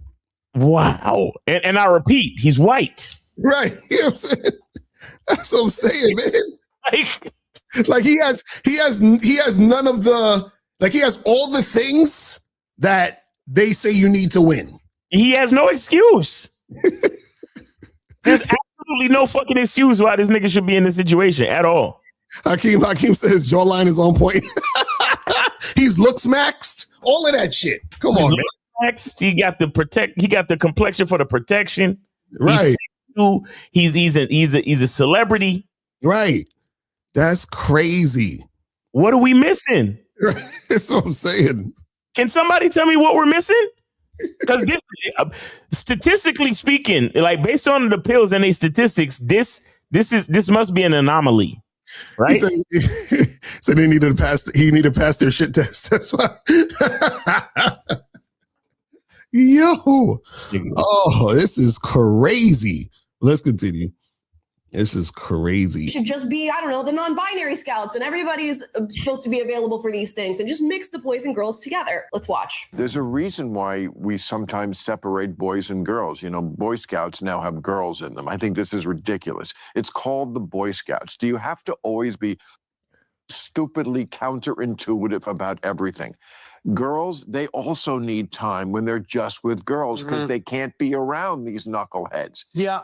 Wow. And I repeat, he's white. Right. You know what I'm saying? That's what I'm saying, man. Like he has none of the, like he has all the things that they say you need to win. He has no excuse. There's absolutely no fucking excuse why this nigga should be in this situation at all. Hakeem says jawline is on point. He's looks maxed. All of that shit. Come on, man. Maxed. He got the complexion for the protection. Right. He's a celebrity. Right. That's crazy. What are we missing? That's what I'm saying. Can somebody tell me what we're missing? Because this, statistically speaking, like based on the pills and the statistics, this must be an anomaly, right? So they needed to pass. He needed to pass their shit test. That's why. Yo, oh, this is crazy. Let's continue. This is crazy. Should just be, I don't know, the non-binary scouts, and everybody's supposed to be available for these things, and just mix the boys and girls together. Let's watch. There's a reason why we sometimes separate boys and girls. You know, Boy Scouts now have girls in them. I think this is ridiculous. It's called the Boy Scouts. Do you have to always be stupidly counterintuitive about everything? Girls, they also need time when they're just with girls because they can't be around these knuckleheads. Yeah.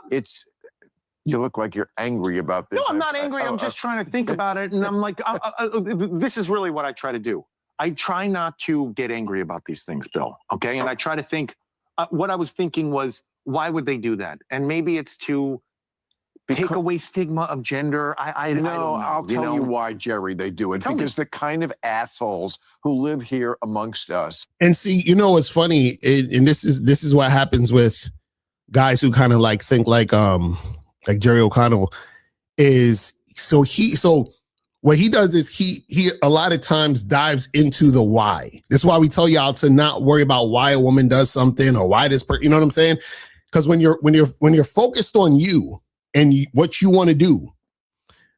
You look like you're angry about this. No, I'm not angry. I'm just trying to think about it. And I'm like, this is really what I try to do. I try not to get angry about these things, Bill. Okay. And I try to think, what I was thinking was, why would they do that? And maybe it's to take away stigma of gender. I don't know. I'll tell you why, Jerry, they do it. Because the kind of assholes who live here amongst us. And see, you know what's funny? And this is what happens with guys who kind of like think like Jerry O'Connell is. So what he does is he a lot of times dives into the why. That's why we tell y'all to not worry about why a woman does something or why this you know what I'm saying? Because when you're focused on you and what you want to do,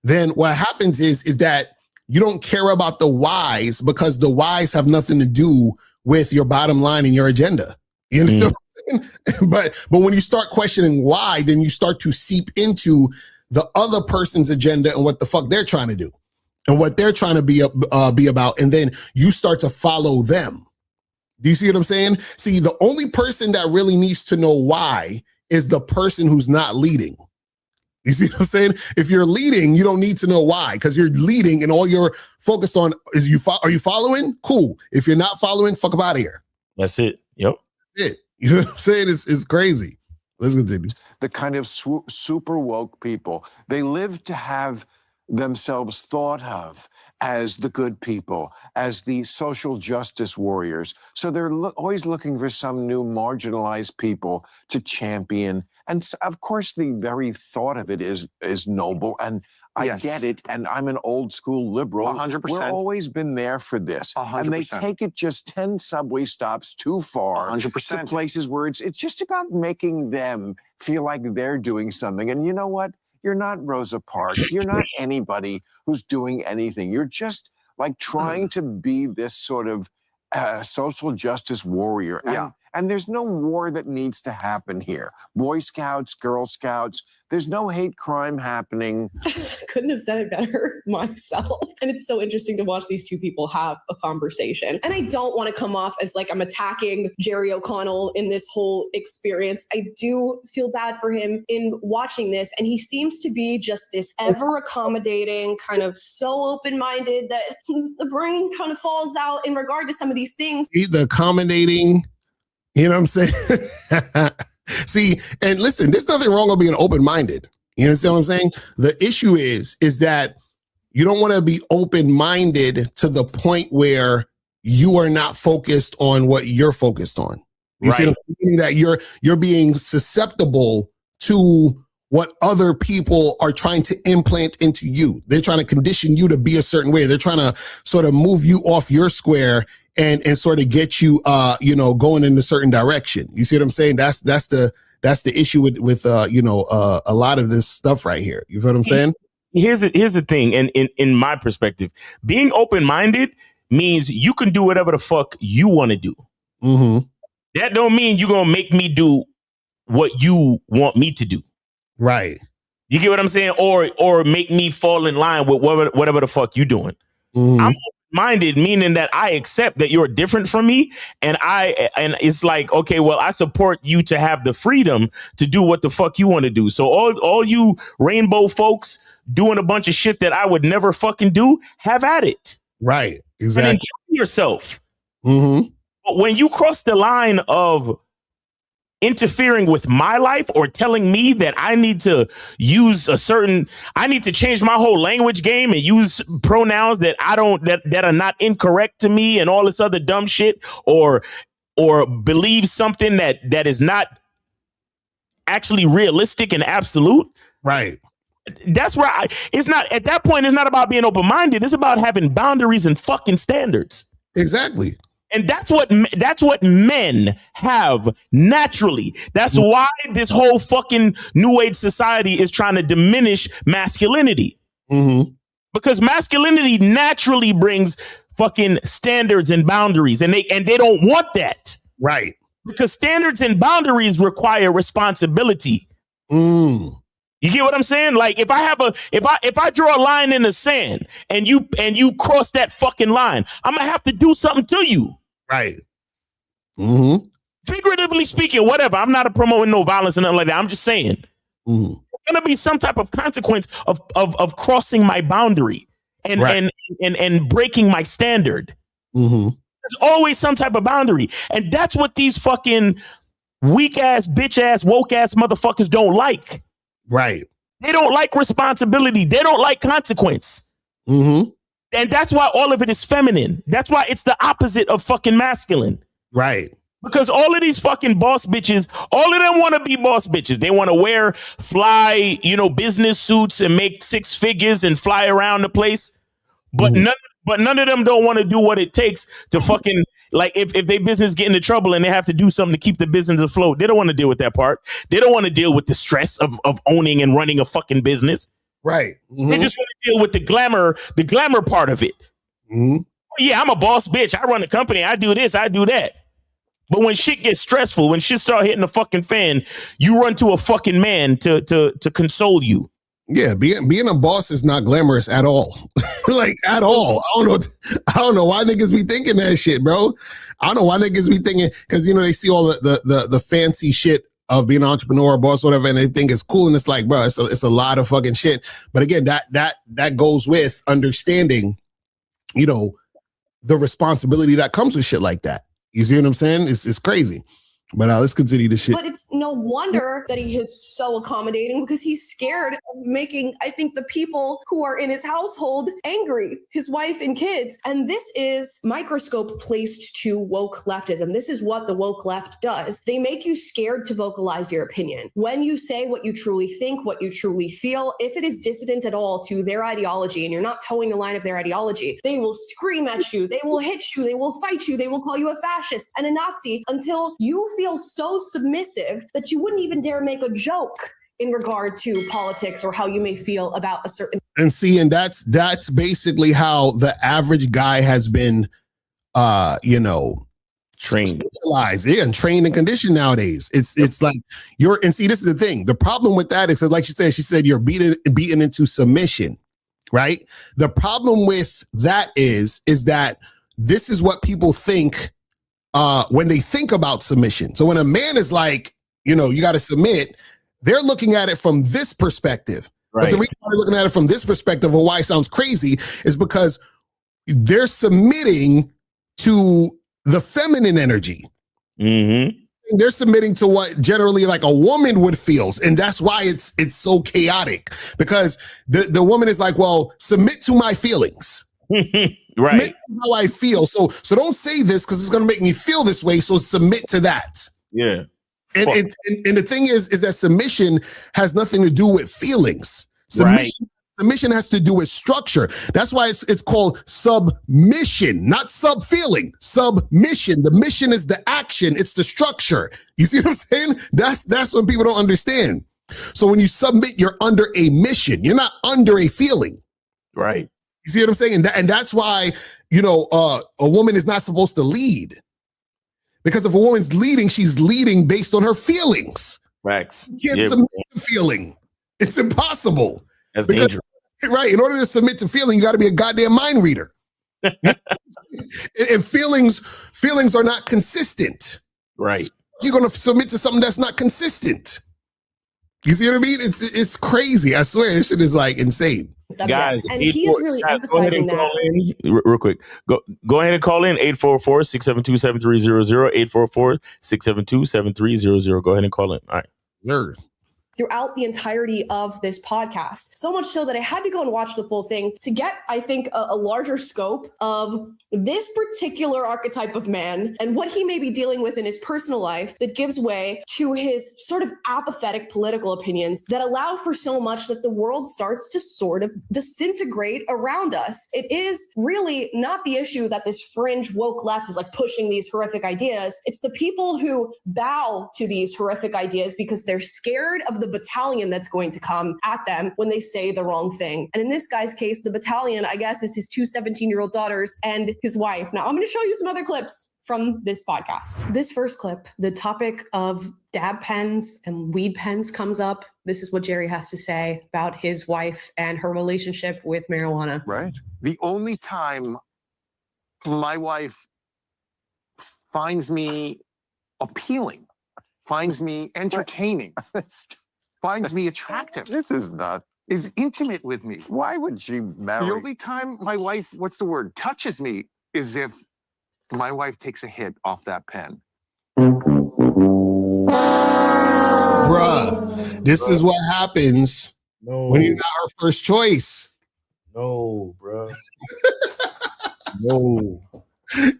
then what happens is that you don't care about the whys because the whys have nothing to do with your bottom line and your agenda. You understand what I'm saying? But when you start questioning why, then you start to seep into the other person's agenda and what the fuck they're trying to do and what they're trying to be about. And then you start to follow them. Do you see what I'm saying? See, the only person that really needs to know why is the person who's not leading. You see what I'm saying? If you're leading, you don't need to know why because you're leading and all you're focused on is are you following? Cool. If you're not following, fuck up out of here. That's it. Yep. It. You know what I'm saying? It's crazy. Let's continue. The kind of super woke people, they live to have themselves thought of as the good people, as the social justice warriors. So they're always looking for some new marginalized people to champion. And of course, the very thought of it is noble. And I get it. And I'm an old school liberal. 100%. We've always been there for this. 100%. And they take it just 10 subway stops too far 100%. to places where it's just about making them feel like they're doing something. And you know what? You're not Rosa Parks. You're not anybody who's doing anything. You're just like trying to be this sort of social justice warrior. And there's no war that needs to happen here. Boy Scouts, Girl Scouts, there's no hate crime happening. Couldn't have said it better myself. And it's so interesting to watch these two people have a conversation. And I don't want to come off as like I'm attacking Jerry O'Connell in this whole experience. I do feel bad for him in watching this. And he seems to be just this ever accommodating, kind of so open-minded that the brain kind of falls out in regard to some of these things. The accommodating, you know what I'm saying? See, and listen, there's nothing wrong with being open-minded. You understand what I'm saying? The issue is that you don't want to be open-minded to the point where you are not focused on what you're focused on. You see what I'm saying? That you're being susceptible to what other people are trying to implant into you. They're trying to condition you to be a certain way. They're trying to sort of move you off your square and sort of get you, going in a certain direction. You see what I'm saying? That's the issue with a lot of this stuff right here. You feel what I'm saying? Here's the thing. And in my perspective, being open-minded means you can do whatever the fuck you want to do. Mm-hmm. That don't mean you're going to make me do what you want me to do. Right. You get what I'm saying? Or make me fall in line with whatever the fuck you doing. Mm-hmm. I'm minded, meaning that I accept that you're different from me, and it's like, okay, well, I support you to have the freedom to do what the fuck you want to do. So all you rainbow folks doing a bunch of shit that I would never fucking do, have at it. Right. Exactly. And then yourself. Mm-hmm. But when you cross the line of interfering with my life or telling me that I need to I need to change my whole language game and use pronouns that that are not incorrect to me and all this other dumb shit, or believe something that is not actually realistic and absolute. Right. That's where it's not, at that point, it's not about being open-minded. It's about having boundaries and fucking standards. Exactly. And that's what men have naturally. That's why this whole fucking new age society is trying to diminish masculinity. Mm-hmm. Because masculinity naturally brings fucking standards and boundaries, and they don't want that. Right. Because standards and boundaries require responsibility. You get what I'm saying? Like if I draw a line in the sand and you cross that fucking line, I'm gonna have to do something to you. Right. Mm-hmm. Figuratively speaking, whatever. I'm not promoting no violence and nothing like that. I'm just saying mm-hmm. there's gonna be some type of consequence of crossing my boundary and breaking my standard. Mm-hmm. There's always some type of boundary, and that's what these fucking weak ass, bitch ass, woke ass motherfuckers don't like. Right. They don't like responsibility. They don't like consequence. Mm-hmm. And that's why all of it is feminine. That's why it's the opposite of fucking masculine. Right. Because all of these fucking boss bitches, all of them want to be boss bitches. They want to wear fly, business suits and make 6 figures and fly around the place. But none of them don't want to do what it takes to fucking, like, if their business get into trouble and they have to do something to keep the business afloat, they don't want to deal with that part. They don't want to deal with the stress of owning and running a fucking business. Right. Mm-hmm. They just want to deal with the glamour part of it. Mm-hmm. Yeah, I'm a boss bitch. I run a company. I do this. I do that. But when shit gets stressful, when shit start hitting the fucking fan, you run to a fucking man to console you. Yeah, being a boss is not glamorous at all. Like at all. I don't know why niggas be thinking that shit, bro. I don't know why niggas be thinking, because they see all the fancy shit of being an entrepreneur or boss, whatever, and they think it's cool. And it's like, bro, it's a lot of fucking shit. But again, that goes with understanding, the responsibility that comes with shit like that. You see what I'm saying? It's crazy. But let's continue this shit. But it's no wonder that he is so accommodating, because he's scared of making, I think, the people who are in his household angry, his wife and kids. And this is microscope placed to woke leftism. This is what the woke left does. They make you scared to vocalize your opinion. When you say what you truly think, what you truly feel, if it is dissident at all to their ideology and you're not towing the line of their ideology, they will scream at you, they will hit you, they will fight you, they will call you a fascist and a Nazi until you feel so submissive that you wouldn't even dare make a joke in regard to politics or how you may feel about a certain. And see, and that's basically how the average guy has been, trained, and trained and conditioned nowadays. It's like and see, this is the thing. The problem with that is, like she said, you're beaten into submission, right? The problem with that is that this is what people think when they think about submission. So when a man is like, you got to submit, they're looking at it from this perspective. Right. But the reason why they're looking at it from this perspective, or why it sounds crazy, is because they're submitting to the feminine energy. Mm-hmm. They're submitting to what generally like a woman would feel. And that's why it's so chaotic, because the woman is like, well, submit to my feelings. Right. How I feel. So don't say this because it's going to make me feel this way. So submit to that. Yeah. And the thing is that submission has nothing to do with feelings. Submission has to do with structure. That's why it's called submission, not sub-feeling. Submission. The mission is the action. It's the structure. You see what I'm saying? That's what people don't understand. So when you submit, you're under a mission. You're not under a feeling. Right. You see what I'm saying? And that's why, a woman is not supposed to lead. Because if a woman's leading, she's leading based on her feelings. Facts. You can't submit to feeling. It's impossible. That's dangerous. Right. In order to submit to feeling, you got to be a goddamn mind reader. And feelings are not consistent. Right. You're going to submit to something that's not consistent. You see what I mean? It's crazy. I swear, this shit is like insane. subject. Guys, And he is really emphasizing that. Real quick. Go ahead and call in 844-672-7300, 844-672-7300. Go ahead and call in. All right. Nerd. Throughout the entirety of this podcast. So much so that I had to go and watch the full thing to get, I think, a larger scope of this particular archetype of man and what he may be dealing with in his personal life that gives way to his sort of apathetic political opinions that allow for so much that the world starts to sort of disintegrate around us. It is really not the issue that this fringe woke left is like pushing these horrific ideas. It's the people who bow to these horrific ideas because they're scared of the battalion that's going to come at them when they say the wrong thing. And in this guy's case, the battalion, I guess, is his two 17-year-old daughters and his wife. Now, I'm going to show you some other clips from this podcast. This first clip, the topic of dab pens and weed pens comes up. This is what Jerry has to say about his wife and her relationship with marijuana. Right. The only time my wife finds me appealing, finds me entertaining, finds me attractive, This is not. is intimate with me. Why would she marry? The only time my wife, touches me is if my wife takes a hit off that pen. Bruh, this is what happens when you're not her first choice. No, bro. No.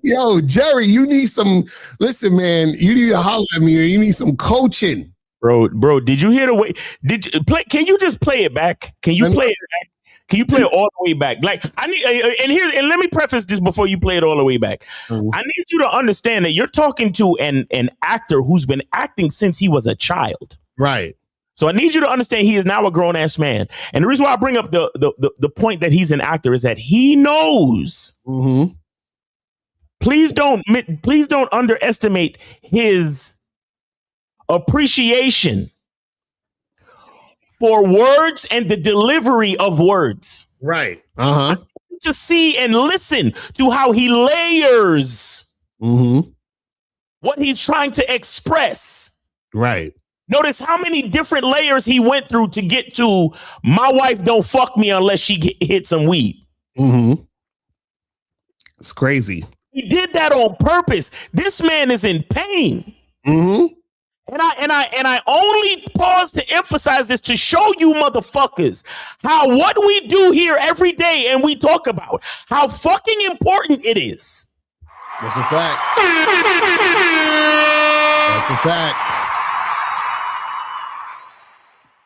Yo, Jerry, you need some. Listen, man, you need to holler at me, or you need some coaching. Bro, did you hear the way? Did you play? Can you just play it back? Can you play it back? Can you play it all the way back? Like I need, and let me preface this before you play it all the way back. Mm-hmm. I need you to understand that you're talking to an actor who's been acting since he was a child. Right. So I need you to understand he is now a grown ass man. And the reason why I bring up the point that he's an actor is that he knows. Mm-hmm. Please don't underestimate his appreciation for words and the delivery of words. Right. Uh-huh. To see and listen to how he layers what he's trying to express. Right. Notice how many different layers he went through to get to my wife don't fuck me unless she hit some weed. Mm-hmm. It's crazy. He did that on purpose. This man is in pain. Mm-hmm. And I only pause to emphasize this to show you motherfuckers how what we do here every day and we talk about how fucking important it is. That's a fact. That's a fact.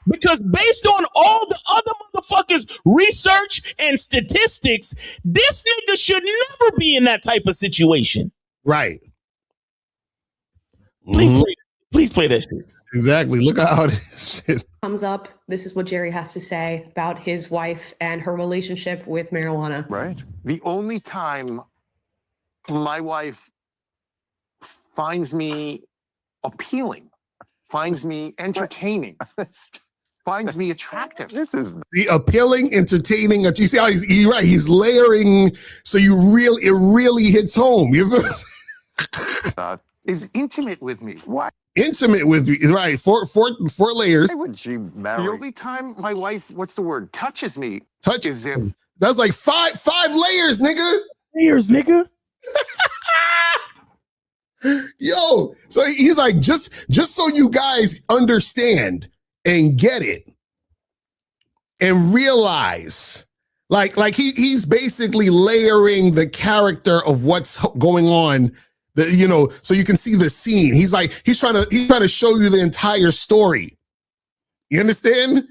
Because based on all the other motherfuckers' research and statistics, this nigga should never be in that type of situation. Right. Please play that shit. Exactly. Look at how this shit comes up. This is what Jerry has to say about his wife and her relationship with marijuana. Right. The only time my wife finds me appealing, finds me entertaining, finds me attractive. This is the appealing, entertaining. You see how he's right. He's layering, so it really hits home. You is intimate with me. Why? Intimate with you, right? Four layers. Why would she marry? The only time my wife, touches me is if that's like five layers, nigga. Layers, nigga. Yo, so he's like, just so you guys understand and get it and realize, like he's basically layering the character of what's going on. So you can see the scene. He's trying to show you the entire story. You understand?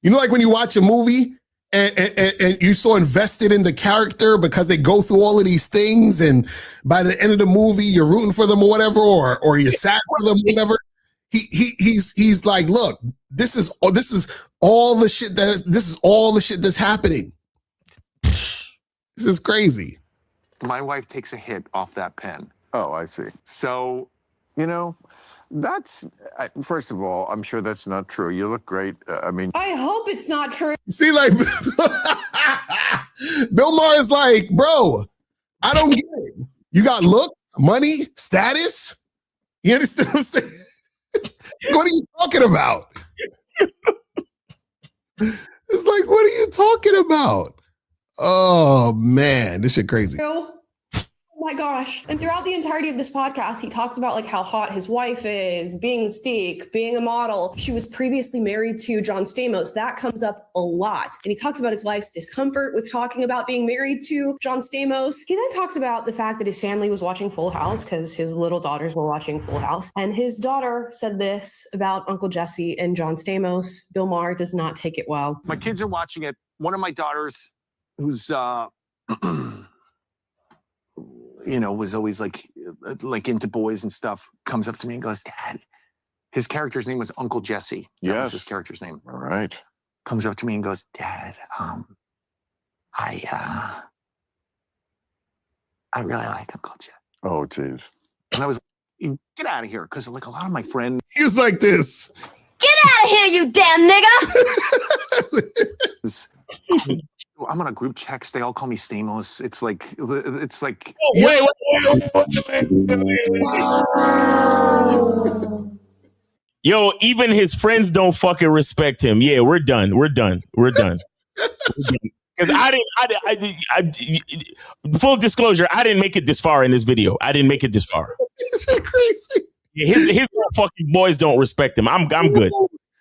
You know, like when you watch a movie and you're so invested in the character because they go through all of these things, and by the end of the movie, you're rooting for them or whatever, or you're sad for them, whatever. He's like, look, this is all the shit that's happening. This is crazy. My wife takes a hit off that pen. Oh, I see. So, that's, first of all, I'm sure that's not true. You look great. I hope it's not true. See, like, Bill Maher is like, bro, I don't get it. You got looks, money, status. You understand what I'm saying? What are you talking about? It's like, what are you talking about? Oh man, this shit crazy. Oh my gosh. And throughout the entirety of this podcast, he talks about like how hot his wife is, being Mystique, being a model. She was previously married to John Stamos. That comes up a lot. And he talks about his wife's discomfort with talking about being married to John Stamos. He then talks about the fact that his family was watching Full House because his little daughters were watching Full House. And his daughter said this about Uncle Jesse and John Stamos. Bill Maher does not take it well. My kids are watching it. One of my daughters, who's was always like into boys and stuff, comes up to me and goes, Dad, his character's name was Uncle Jesse. That was his character's name. All right. Comes up to me and goes, Dad, I really like Uncle Jesse. Oh, geez. And I was like, get out of here. Because like a lot of my friends. He was like this. Get out of here, you damn nigga. I'm on a group text. They all call me Stamos. It's like. Oh, wait. Yo, even his friends don't fucking respect him. Yeah, we're done. Because full disclosure, I didn't make it this far in this video. I didn't make it this far. Crazy. Yeah, his fucking boys don't respect him. I'm good.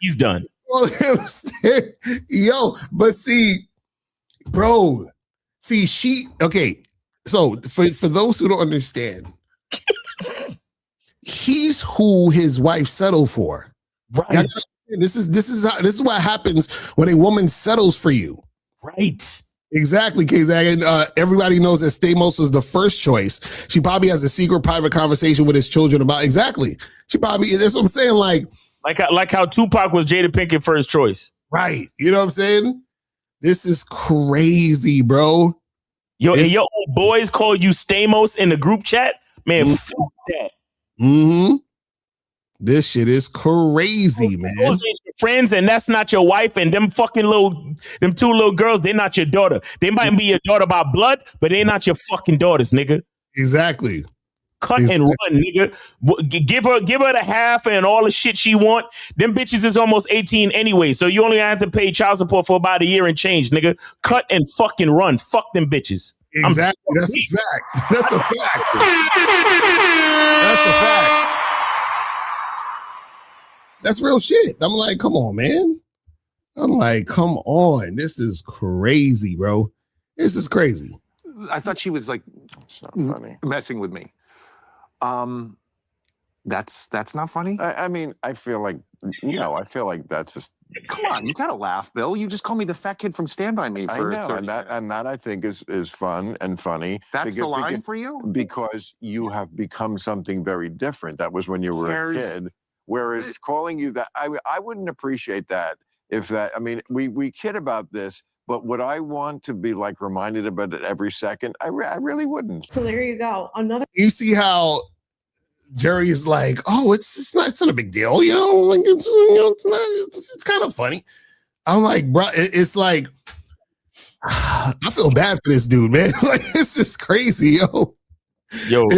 He's done. Yo, but see. Bro, see, okay, so for those who don't understand, he's who his wife settled for. Right. This is what happens when a woman settles for you. Right. Exactly, K-Zag. And everybody knows that Stamos was the first choice. She probably has a secret private conversation with his children about exactly. She probably, that's what I'm saying, like how Tupac was Jada Pinkett first choice. Right. You know what I'm saying? This is crazy, bro. Yo, and your old boys call you Stamos in the group chat? Man, fuck that. Mm-hmm. This shit is crazy, man. Those ain't your friends, and that's not your wife, and them two little girls, they're not your daughter. They might be your daughter by blood, but they're not your fucking daughters, nigga. Exactly. Cut and run, nigga. Give her the half and all the shit she want. Them bitches is almost 18 anyway, so you only have to pay child support for about a year and change, nigga. Cut and fucking run. Fuck them bitches. Exactly. That's a fact. That's a fact. That's a fact. That's real shit. I'm like, come on, man. I'm like, come on. This is crazy, bro. This is crazy. I thought she was like messing with me. That's not funny. I mean, I feel like that's just. Come on, you gotta laugh, Bill. You just called me the fat kid from Stand By Me for. I know, and that I think is fun and funny. That's the line for you? Because you have become something very different. That was when you were a kid. Whereas calling you that, I wouldn't appreciate that if that. I mean, we kid about this. But would I want to be like reminded about it every second? I really wouldn't. So there you go. You see how Jerry is like, oh, it's not a big deal, you know, like it's kind of funny. I'm like, bro, it's like I feel bad for this dude, man. Like this is crazy, yo,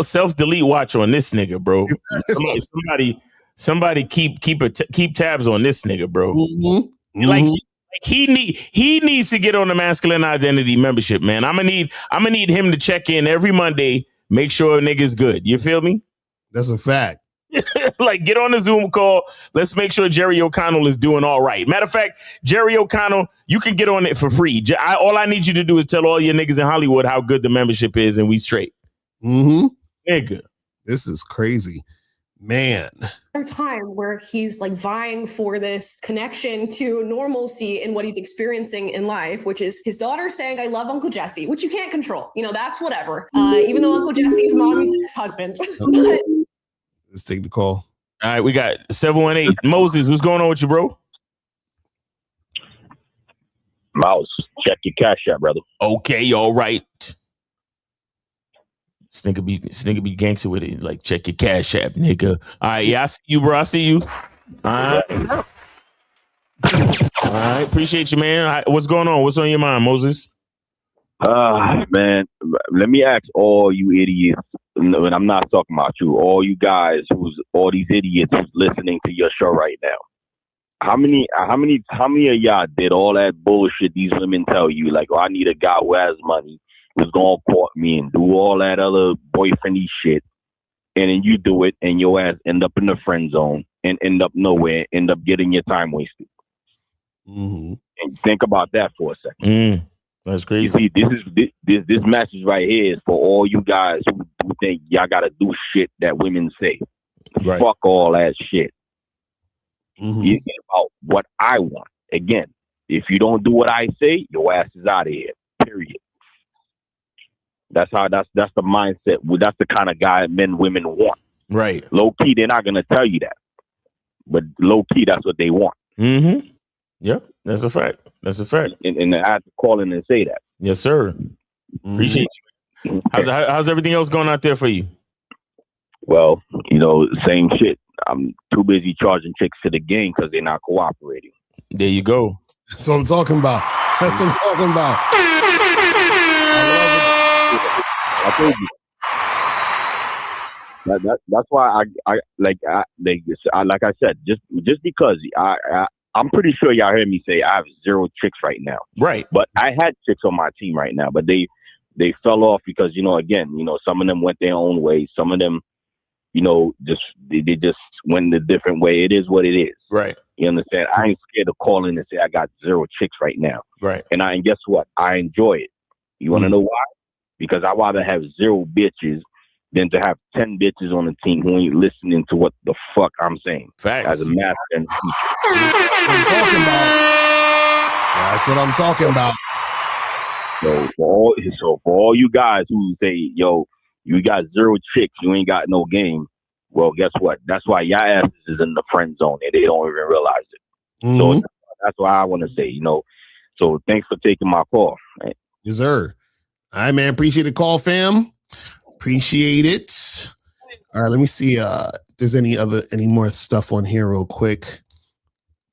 self delete watch on this nigga, bro. Somebody keep tabs on this nigga, bro. Mm-hmm. Like he needs to get on the masculine identity membership, man. I'm gonna need him to check in every Monday, make sure a nigga's good. You feel me? That's a fact. Like get on the Zoom call. Let's make sure Jerry O'Connell is doing all right. Matter of fact, Jerry O'Connell, you can get on it for free. All I need you to do is tell all your niggas in Hollywood how good the membership is, and we straight. Mm-hmm. Nigga, this is crazy, man. Time where he's like vying for this connection to normalcy in what he's experiencing in life, which is his daughter saying, I love Uncle Jesse, which you can't control. You know, that's whatever. Even though Uncle Jesse's mommy's ex-husband. But let's take the call. All right, we got 718. Moses, what's going on with you, bro? Mouse, check your cash app, brother. Okay, all right. This nigga be gangster with it. Like, check your cash app, nigga. All right, yeah, I see you, bro. I see you. All right. Appreciate you, man. All right, what's going on? What's on your mind, Moses? Man, let me ask all you idiots, and I'm not talking about you, all you guys all these idiots who's listening to your show right now. How many of y'all did all that bullshit these women tell you? Like, oh, I need a guy who has money, who's gonna court me and do all that other boyfriendy shit, and then you do it, and your ass end up in the friend zone and end up nowhere, end up getting your time wasted. Mm-hmm. And think about that for a second. That's crazy. You see, this message right here is for all you guys who think y'all gotta do shit that women say. Right. Fuck all that shit. Mm-hmm. It's about what I want. Again, if you don't do what I say, your ass is out of here. Period. That's the mindset. That's the kind of guy women want. Right. Low key, they're not gonna tell you that, but low key, that's what they want. Mm-hmm. Yep, that's a fact. That's a fact. And I have to call in and say that. Yes, sir. Appreciate you. How's everything else going out there for you? Well, same shit. I'm too busy charging chicks to the game because they're not cooperating. There you go. That's what I'm talking about. That's what I'm talking about. I told you. That's why like I said, just because I'm pretty sure y'all heard me say I have 0 chicks right now. Right. But I had chicks on my team right now, but they fell off because again, some of them went their own way. Some of them, they just went a different way. It is what it is. Right. You understand? I ain't scared to call in and say I got 0 chicks right now. Right. And guess what? I enjoy it. You want to know why? Because I rather have 0 bitches than to have 10 bitches on the team who ain't listening to what the fuck I'm saying. Facts. As a master and That's what I'm talking about. So for all you guys who say, yo, you got 0 chicks, you ain't got no game. Well, guess what? That's why y'all asses is in the friend zone and they don't even realize it. Mm-hmm. So that's why I want to say, so thanks for taking my call. Right? Yes, sir. All right, man. Appreciate the call, fam. Appreciate it. All right, let me see if there's any more stuff on here real quick.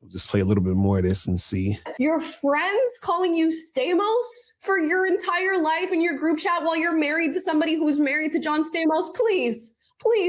We'll just play a little bit more of this and see. Your friends calling you Stamos for your entire life in your group chat while you're married to somebody who's married to John Stamos? Please.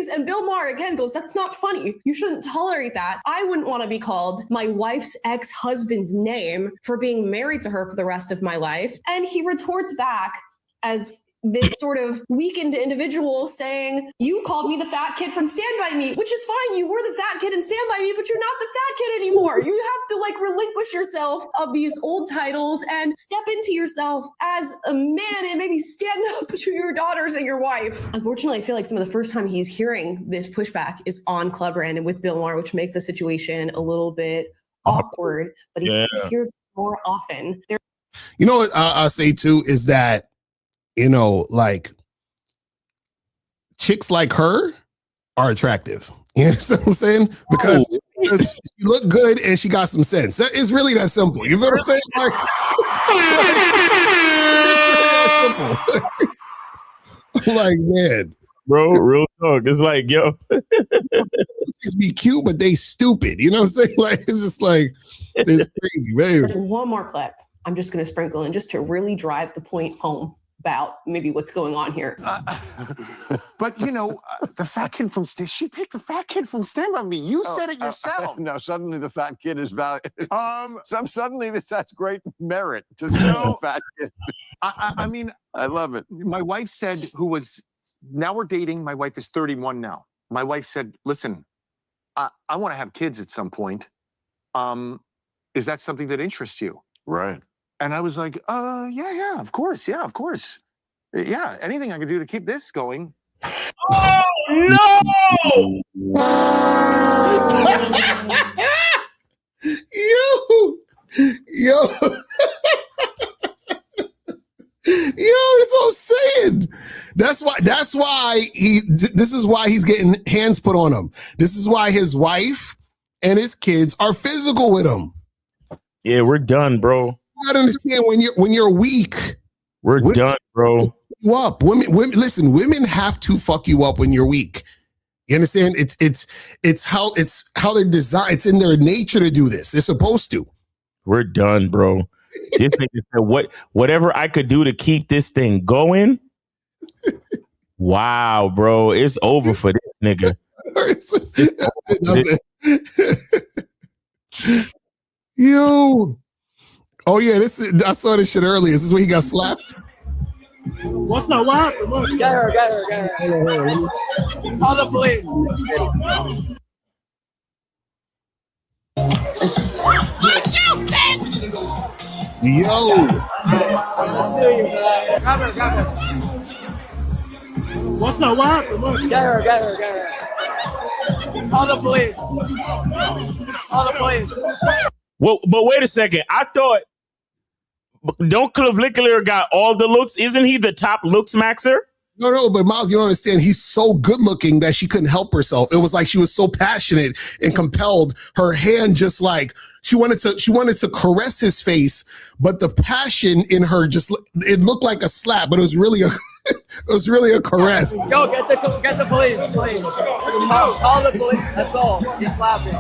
And Bill Maher again goes, that's not funny. You shouldn't tolerate that. I wouldn't want to be called my wife's ex-husband's name for being married to her for the rest of my life. And he retorts back as this sort of weakened individual saying, you called me the fat kid from Stand By Me, which is fine. You were the fat kid in Stand By Me, but you're not the fat kid anymore. You have to relinquish yourself of these old titles and step into yourself as a man and maybe stand up to your daughters and your wife. Unfortunately, I feel like some of the first time he's hearing this pushback is on Club Brandon with Bill Maher, which makes the situation a little bit awkward, but he hears more often. You know what I'll say too is that, chicks like her are attractive. You understand what I'm saying? Because she look good and she got some sense. That is really that simple. You feel what I'm saying? It's really that simple. Like, man. Bro, real talk. It's like, yo. Just be cute, but they stupid. You know what I'm saying? Like, it's just like, it's crazy, man. There's one more clip I'm just going to sprinkle in just to really drive the point home about maybe what's going on here. But the fat kid from she picked the fat kid from Stand By Me. You said it yourself. No, suddenly the fat kid is valued. Suddenly that's great merit to say the fat kid. I mean, I love it. My wife said, now we're dating. My wife is 31 now. My wife said, listen, I want to have kids at some point. Is that something that interests you? Right. And I was like, yeah, of course. Yeah, of course. Yeah, anything I can do to keep this going. Oh, no! Yo, that's what I'm saying. This is why he's getting hands put on him. This is why his wife and his kids are physical with him. Yeah, we're done, bro. You gotta understand when you're weak. We're done, bro. You up. Women have to fuck you up when you're weak. You understand? It's how they're designed. It's in their nature to do this. They're supposed to. We're done, bro. This nigga said, whatever I could do to keep this thing going. Wow, bro. It's over for this nigga. Yo. Oh yeah, I saw this shit earlier. Is this where he got slapped? What's up? What happened? Look. Get her. Call the police. Yo. Grab her. What's up? What happened? Look. Get her. Call the police. Well, but wait a second. I thought, don't Claviculator got all the looks? Isn't he the top looks maxer? No, but Miles, you don't understand. He's so good looking that she couldn't help herself. It was like she was so passionate and compelled. Her hand just like she wanted to caress his face, but the passion in her it looked like a slap, but it was really a caress. Yo, get the police, please. Call the police. That's all. He's slapping.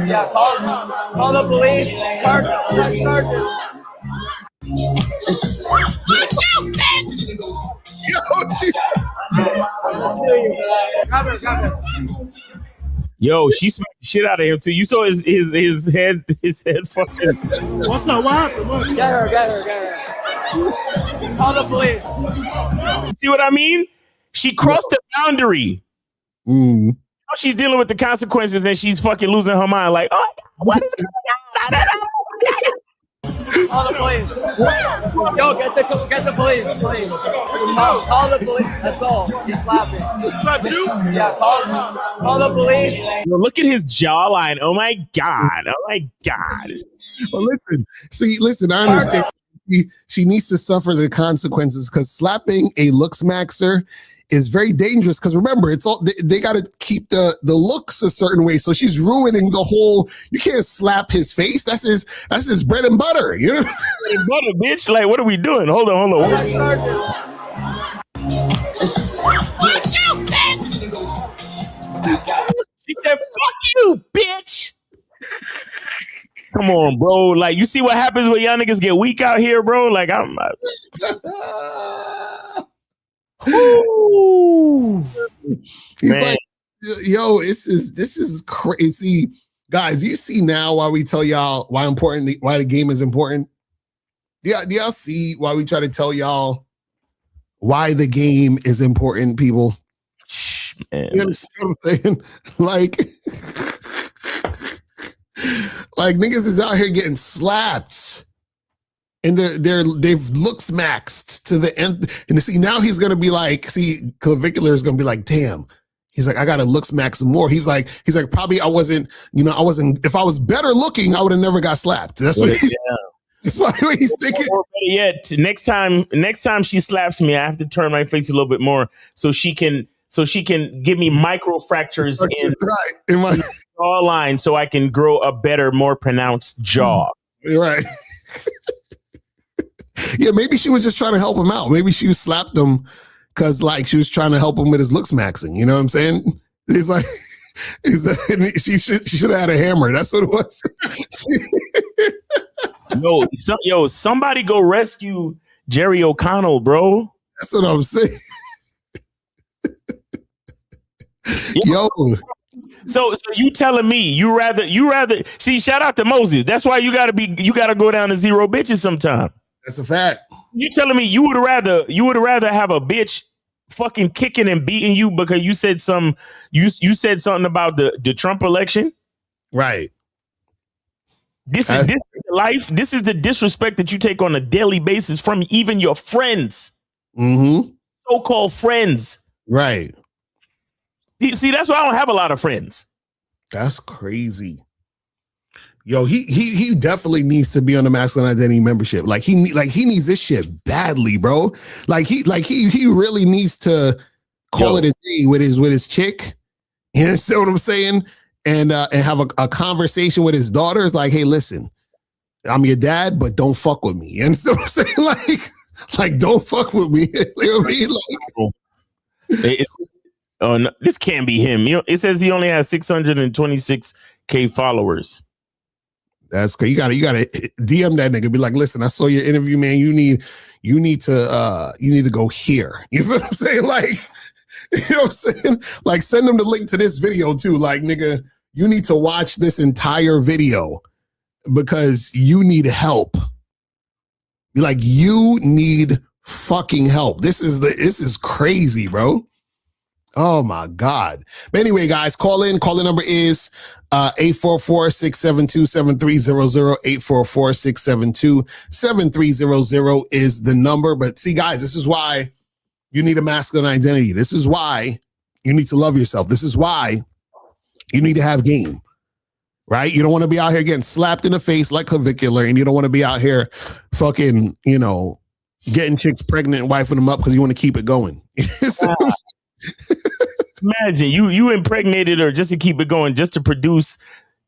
Yeah, call the police. Charge him. Grab her. Yo, she smacked the shit out of him too. You saw his head fucking. What's up? What happened? Look. Get her. Call the police. See what I mean? She crossed the boundary. Mm. Now she's dealing with the consequences and she's fucking losing her mind. Like, oh, what is going on? Call the police. Yo, get the police, please. Call the police. That's all. He's slapping. Yeah, call the police. Yo, look at his jawline. Oh my god. Well, listen. I understand. She needs to suffer the consequences because slapping a looks maxer is very dangerous. Because remember, it's all they got to keep the looks a certain way. So she's ruining the whole. You can't slap his face. That's his bread and butter. You know, bread and butter, bitch. Like, what are we doing? Hold on. She said, "Fuck you, bitch." Come on, bro. Like, you see what happens when y'all niggas get weak out here, bro? Like, I'm. He's like, yo, this is crazy, guys. You see now why we tell y'all why the game is important. Do y'all see why we try to tell y'all why the game is important, people? Man, you understand what I'm saying? Like niggas is out here getting slapped. And they've looks maxed to the end. And see, now he's gonna be like, Clavicular is gonna be like, damn. He's like, I gotta looks max some more. He's like, probably I wasn't, if I was better looking, I would have never got slapped. That's what that's why he's thinking. Yet next time she slaps me, I have to turn my face a little bit more so she can give me micro fractures in my jawline so I can grow a better, more pronounced jaw. Right. Yeah, maybe she was just trying to help him out. Maybe she slapped him because like she was trying to help him with his looks maxing. You know what I'm saying? He's like, she should have had a hammer. That's what it was. Somebody go rescue Jerry O'Connell, bro. That's what I'm saying. Yo. So you telling me you rather see? Shout out to Moses. That's why you gotta go down to zero bitches sometime. That's a fact. You telling me you would rather have a bitch fucking kicking and beating you because you said something about the Trump election? Right. This is life. This is the disrespect that you take on a daily basis from even your friends. Mm-hmm. So-called friends. Right. See, that's why I don't have a lot of friends. That's crazy. Yo, he definitely needs to be on the masculine identity membership. Like he needs this shit badly, bro. Like he really needs to call it a day with his chick. You understand what I'm saying? And have a conversation with his daughters. Like, hey, listen, I'm your dad, but don't fuck with me. You understand what I'm saying? Like don't fuck with me. You know what I mean? Oh no, this can't be him. It says he only has 626K followers. That's great. You gotta DM that nigga. Be like, listen, I saw your interview, man. You need to go here. You feel what I'm saying? Like, you know what I'm saying? Like, send them the link to this video too. Like, nigga, you need to watch this entire video because you need help. Like, you need fucking help. This is crazy, bro. Oh my God. But anyway, guys, call in. Call in number is 844-672-7300. 844-672-7300 is the number. But see, guys, this is why you need a masculine identity. This is why you need to love yourself. This is why you need to have game, right? You don't want to be out here getting slapped in the face like clavicular, and you don't want to be out here fucking, getting chicks pregnant and wifing them up because you want to keep it going. Imagine you impregnated her just to keep it going, just to produce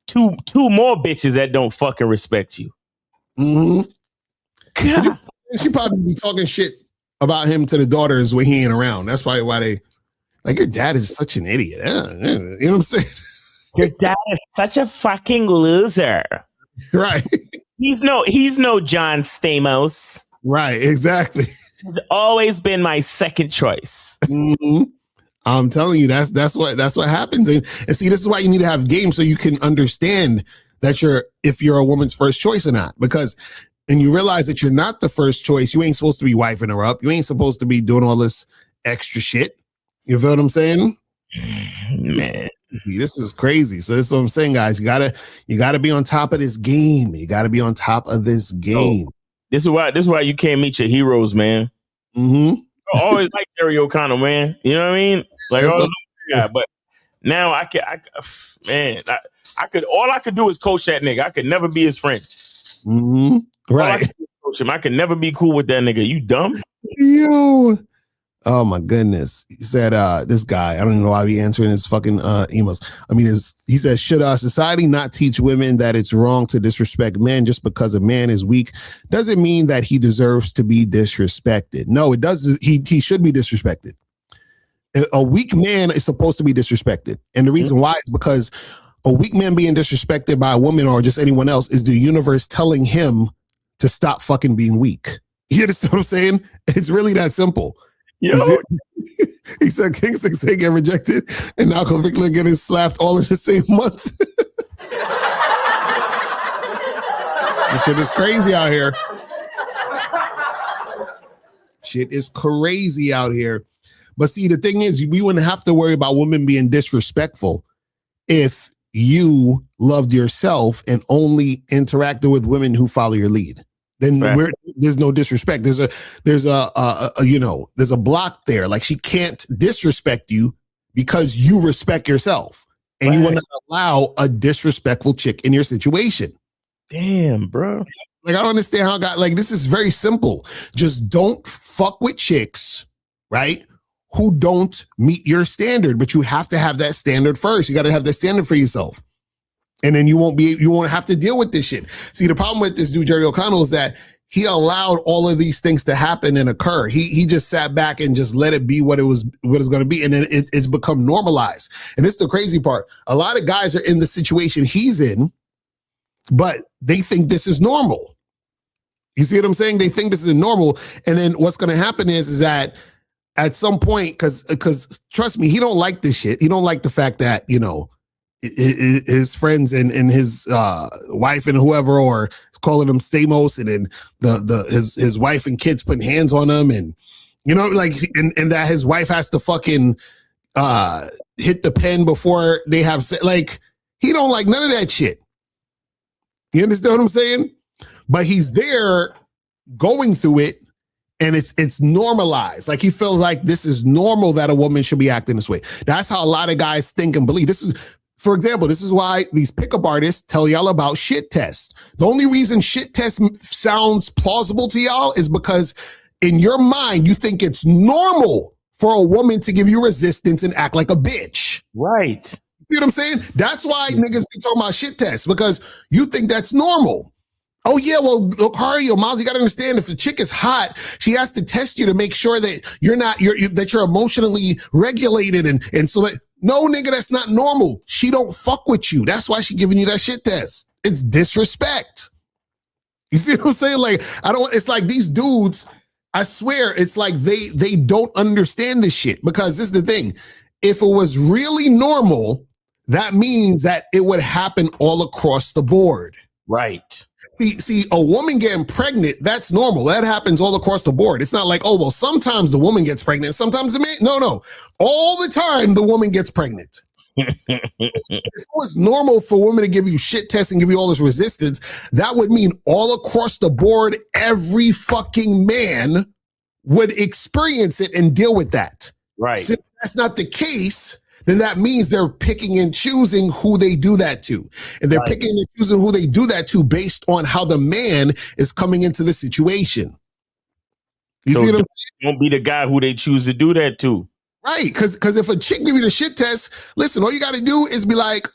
two more bitches that don't fucking respect you. Mm-hmm. God. She probably be talking shit about him to the daughters when he ain't around. That's probably why they like, your dad is such an idiot. You know what I'm saying? Your dad is such a fucking loser. Right. He's no John Stamos. Right, exactly. He's always been my second choice. Mm-hmm. I'm telling you, that's what happens. And see, this is why you need to have game so you can understand that if you're a woman's first choice or not. Because and you realize that you're not the first choice, you ain't supposed to be wifing her up. You ain't supposed to be doing all this extra shit. You feel what I'm saying? Man. This is crazy. So this is what I'm saying, guys. You gotta be on top of this game. You gotta be on top of this game. Oh, this is why you can't meet your heroes, man. Mm-hmm. I always like Jerry O'Connell, man. You know what I mean? Like, but now I could all I could do is coach that nigga. I could never be his friend. Mm-hmm. Right. Coach him. I could never be cool with that nigga. You dumb? Yo. Oh my goodness. He said, this guy, I don't even know why he answering his fucking emails. I mean, he says, should society not teach women that it's wrong to disrespect men just because a man is weak? Doesn't mean that he deserves to be disrespected. No, it does. He should be disrespected. A weak man is supposed to be disrespected. And the reason why is because a weak man being disrespected by a woman or just anyone else is the universe telling him to stop fucking being weak. You understand what I'm saying? It's really that simple. Yo. He said King 6 get rejected and now Clavicular getting slapped all in the same month. This shit is crazy out here. Shit is crazy out here. But see, the thing is, we wouldn't have to worry about women being disrespectful if you loved yourself and only interacted with women who follow your lead. Then there's no disrespect. There's a block there. Like, she can't disrespect you because you respect yourself, and you want to allow a disrespectful chick in your situation. Damn, bro. Like, I don't understand how this is very simple. Just don't fuck with chicks, right? Who don't meet your standard, but you have to have that standard first. You got to have that standard for yourself. And then you won't have to deal with this shit. See, the problem with this dude, Jerry O'Connell, is that he allowed all of these things to happen and occur. He just sat back and just let it be what it's going to be. And then it's become normalized. And it's the crazy part. A lot of guys are in the situation he's in, but they think this is normal. You see what I'm saying? They think this is normal. And then what's going to happen is that at some point, because trust me, he don't like this shit. He don't like the fact that, his friends and his wife and whoever or calling him Stamos, and then his wife and kids putting hands on him, and and that his wife has to fucking hit the pen before they have he don't like none of that shit. You understand what I'm saying? But he's there going through it, and it's normalized. Like, he feels like this is normal that a woman should be acting this way. That's how a lot of guys think and believe. For example, this is why these pickup artists tell y'all about shit tests. The only reason shit test sounds plausible to y'all is because in your mind, you think it's normal for a woman to give you resistance and act like a bitch. Right. You see what I'm saying? That's why niggas be talking about shit tests, because you think that's normal. Oh yeah, well, Locario, Miles, you gotta understand, if the chick is hot, she has to test you to make sure that you're emotionally regulated, and so that. No, nigga, that's not normal. She don't fuck with you. That's why she giving you that shit test. It's disrespect. You see what I'm saying? Like, it's like these dudes, I swear, it's like they don't understand this shit, because this is the thing. If it was really normal that means that it would happen all across the board. Right. See, a woman getting pregnant, that's normal. That happens all across the board. It's not like, oh, well, sometimes the woman gets pregnant, sometimes the man. No. All the time the woman gets pregnant. If it was normal for women to give you shit tests and give you all this resistance, that would mean all across the board, every fucking man would experience it and deal with that. Right. Since that's not the case, then that means they're picking and choosing who they do that to. And they're picking and choosing who they do that to based on how the man is coming into the situation. You see what I'm saying? Won't be the guy who they choose to do that to. Right, because if a chick give you the shit test, listen, all you got to do is be like,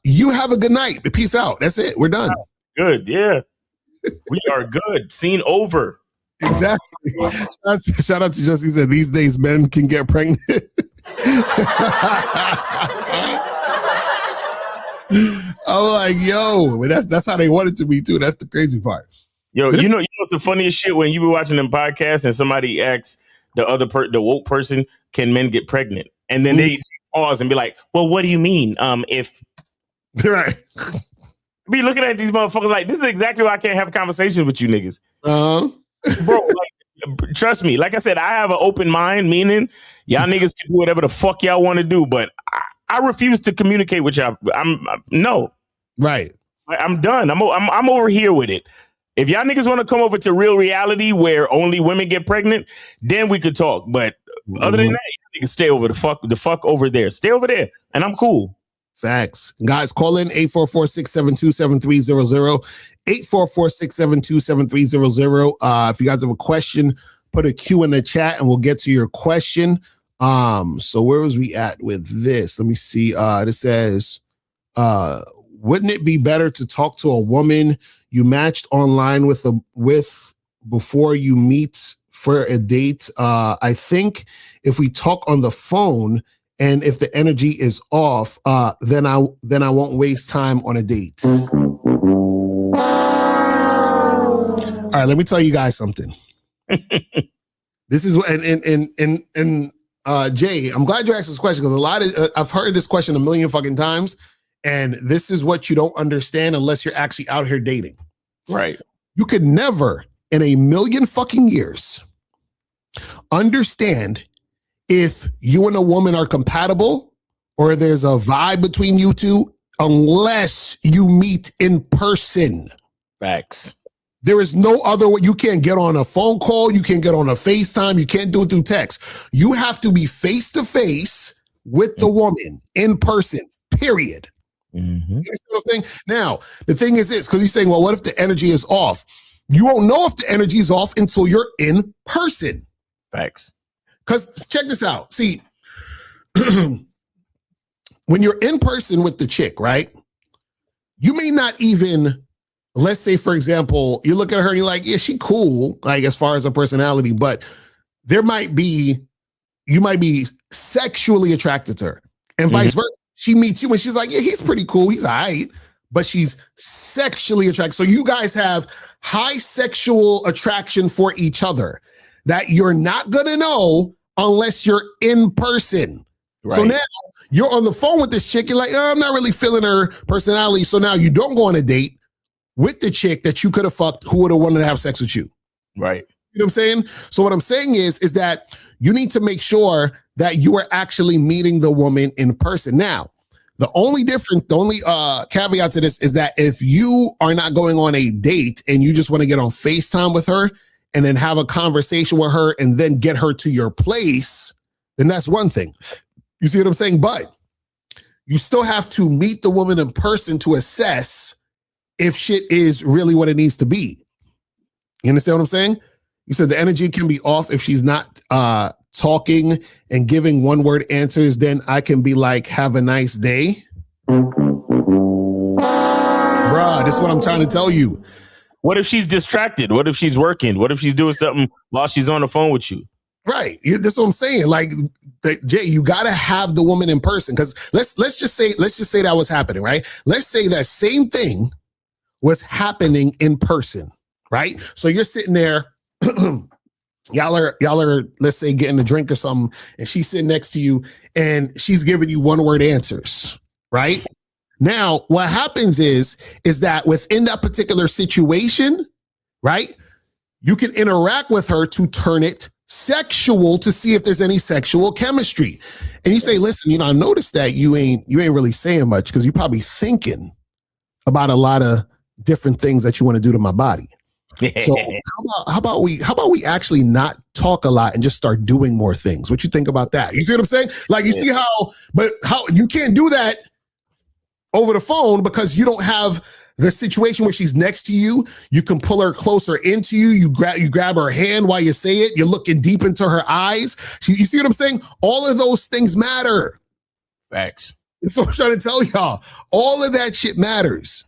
you have a good night. Peace out. That's it. We're done. Good, yeah. We are good. Scene over. Exactly. Shout out to Justin. He said, these days men can get pregnant. I'm like, yo, that's how they want it to be too. That's the crazy part. Yo, you know what's the funniest shit when you be watching them podcasts and somebody asks the woke person, can men get pregnant? And then they pause and be like, well, what do you mean? If right. Be looking at these motherfuckers like, this is exactly why I can't have a conversation with you niggas. Bro, like, trust me. Like I said, I have an open mind, meaning y'all niggas can do whatever the fuck y'all want to do, but I refuse to communicate with y'all. No. Right. I'm done. I'm over here with it. If y'all niggas want to come over to real reality where only women get pregnant, then we could talk. But other than that, you niggas stay over the fuck over there. Stay over there, and I'm cool. Facts. Guys, call in 844-672-7300. 844-672-7300. If you guys have a question, put a Q in the chat and we'll get to your question. So where was we at with this? Let me see. This says, wouldn't it be better to talk to a woman you matched online with before you meet for a date? I think if we talk on the phone and if the energy is off, then I won't waste time on a date. All right, let me tell you guys something. This is and Jay, I'm glad you asked this question because I've heard this question a million fucking times. And this is what you don't understand unless you're actually out here dating. Right. You could never in a million fucking years understand if you and a woman are compatible or there's a vibe between you two unless you meet in person. Facts. There is no other way. You can't get on a phone call. You can't get on a FaceTime. You can't do it through text. You have to be face to face with the woman in person, period. Mm-hmm. You know what I'm saying? Now, the thing is this, because you're saying, well, what if the energy is off? You won't know if the energy is off until you're in person. Facts. Because check this out. See, when you're in person with the chick, right? You may not even, let's say, for example, you look at her and you're like, yeah, she cool, like as far as her personality, but you might be sexually attracted to her and vice versa. She meets you and she's like, yeah, he's pretty cool. He's all right. But she's sexually attracted. So you guys have high sexual attraction for each other that you're not going to know unless you're in person. Right. So now you're on the phone with this chick. You're like, oh, I'm not really feeling her personality. So now you don't go on a date with the chick that you could have fucked who would have wanted to have sex with you. Right. You know what I'm saying? So what I'm saying is that you need to make sure that you are actually meeting the woman in person. Now, the only caveat to this is that if you are not going on a date and you just want to get on FaceTime with her and then have a conversation with her and then get her to your place, then that's one thing. You see what I'm saying? But you still have to meet the woman in person to assess if shit is really what it needs to be. You understand what I'm saying? You said the energy can be off if she's not talking and giving one-word answers. Then I can be like, have a nice day. Bruh, this is what I'm trying to tell you. What if she's distracted? What if she's working? What if she's doing something while she's on the phone with you? Right. That's what I'm saying. Like, Jay, you got to have the woman in person. Because let's just say that was happening, right? Let's say that same thing was happening in person, right? So you're sitting there, y'all are, let's say, getting a drink or something, and she's sitting next to you and she's giving you one-word answers, right? Now, what happens is that within that particular situation, right, you can interact with her to turn it sexual to see if there's any sexual chemistry. And you say, listen, I noticed that you ain't really saying much because you're probably thinking about a lot of different things that you want to do to my body. So how about we actually not talk a lot and just start doing more things? What you think about that? You see what I'm saying? Like, you see how you can't do that over the phone because you don't have the situation where she's next to you. You can pull her closer into you. You grab her hand while you say it. You're looking deep into her eyes. You see what I'm saying? All of those things matter. Facts. That's what I'm trying to tell y'all. All of that shit matters.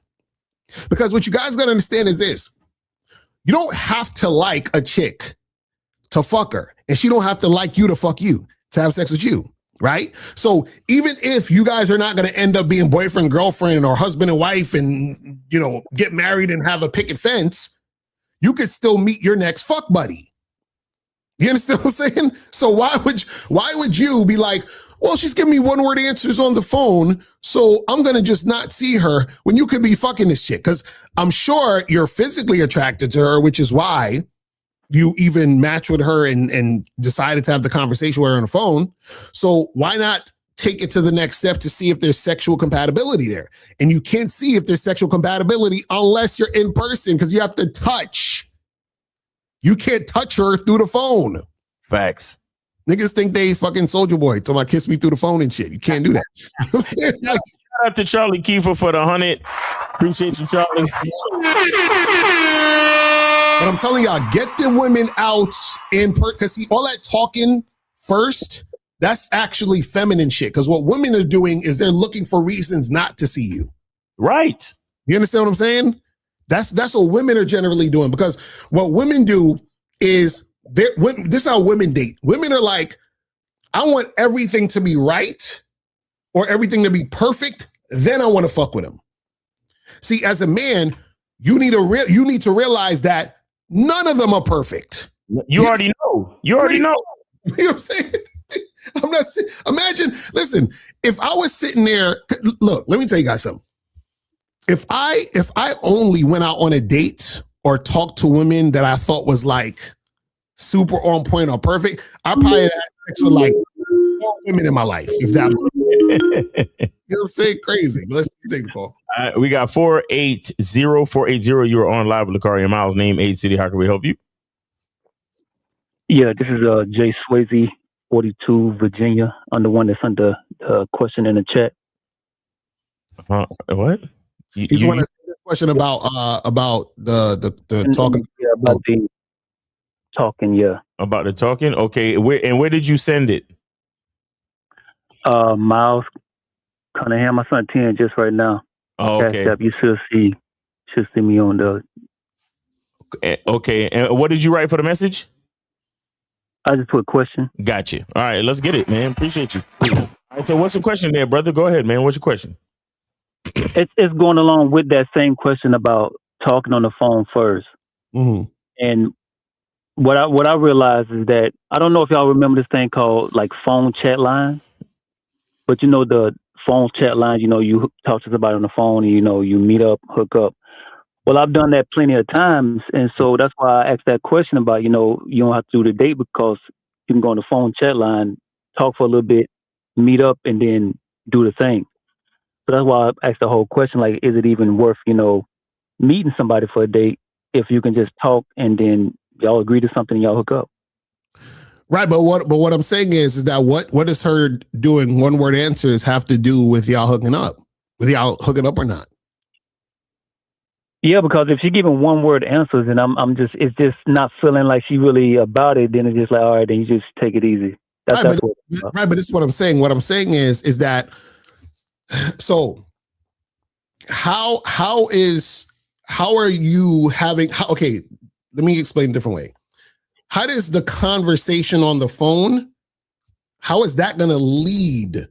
Because what you guys got to understand is this. You don't have to like a chick to fuck her. And she don't have to like you to fuck you, to have sex with you. Right? So even if you guys are not going to end up being boyfriend, girlfriend, or husband and wife and, get married and have a picket fence, you could still meet your next fuck buddy. You understand what I'm saying? So why would you be like, well, she's giving me one word answers on the phone, so I'm going to just not see her when you could be fucking this chick? Because I'm sure you're physically attracted to her, which is why you even matched with her and decided to have the conversation with her on the phone. So why not take it to the next step to see if there's sexual compatibility there? And you can't see if there's sexual compatibility unless you're in person because you have to touch. You can't touch her through the phone. Facts. Niggas think they fucking Soulja Boy. Talking about kiss me through the phone and shit. You can't do that. You know what I'm saying? Shout out to Charlie Kiefer for the 100. Appreciate you, Charlie. But I'm telling y'all, get the women out in person. Because see, all that talking first, that's actually feminine shit. Because what women are doing is they're looking for reasons not to see you. Right. You understand what I'm saying? That's what women are generally doing. Because what women do is, this is how women date. Women are like, I want everything to be right or everything to be perfect. Then I want to fuck with them. See, as a man, you need to realize that none of them are perfect. You already know. You already know. You know what I'm saying? Imagine, listen, if I was sitting there, look, let me tell you guys something. If I only went out on a date or talked to women that I thought was like super on point or perfect, I probably had sex with like 4 women in my life. If that, you know what I'm saying? Crazy. But let's take the call. We got 480-480. You're on live with Locario Miles. Name, age, city. How can we help you? Yeah, this is Jay Swayze, 42, Virginia. I'm the one that's under question in the chat. What? He's want to ask a question about the talking. Yeah, about the talking. Yeah, about the talking. Okay, where did you send it? Miles Cunningham. I sent 10 just right now. Oh, okay. You should see me on the. Okay, and what did you write for the message? I just put a question. Gotcha. All right, let's get it, man. Appreciate you. All right, so what's the question there, brother? Go ahead, man. What's your question? It's going along with that same question about talking on the phone first. Mm-hmm. And what I realized is that I don't know if y'all remember this thing called like phone chat lines, but the phone chat lines. You talk to somebody on the phone, and you meet up, hook up. Well, I've done that plenty of times, and so that's why I asked that question about you don't have to do the date because you can go on the phone chat line, talk for a little bit, meet up, and then do the thing. So that's why I asked the whole question, like, is it even worth, meeting somebody for a date if you can just talk and then y'all agree to something and y'all hook up? Right, but what I'm saying is that what is her doing one word answers have to do with y'all hooking up or not? Yeah, because if she's giving one word answers and it's just not feeling like she really about it, then it's just like, all right, then you just take it easy. But this is what I'm saying. What I'm saying is that, so how are you having, okay, let me explain a different way. How does the conversation on the phone, how is that going to lead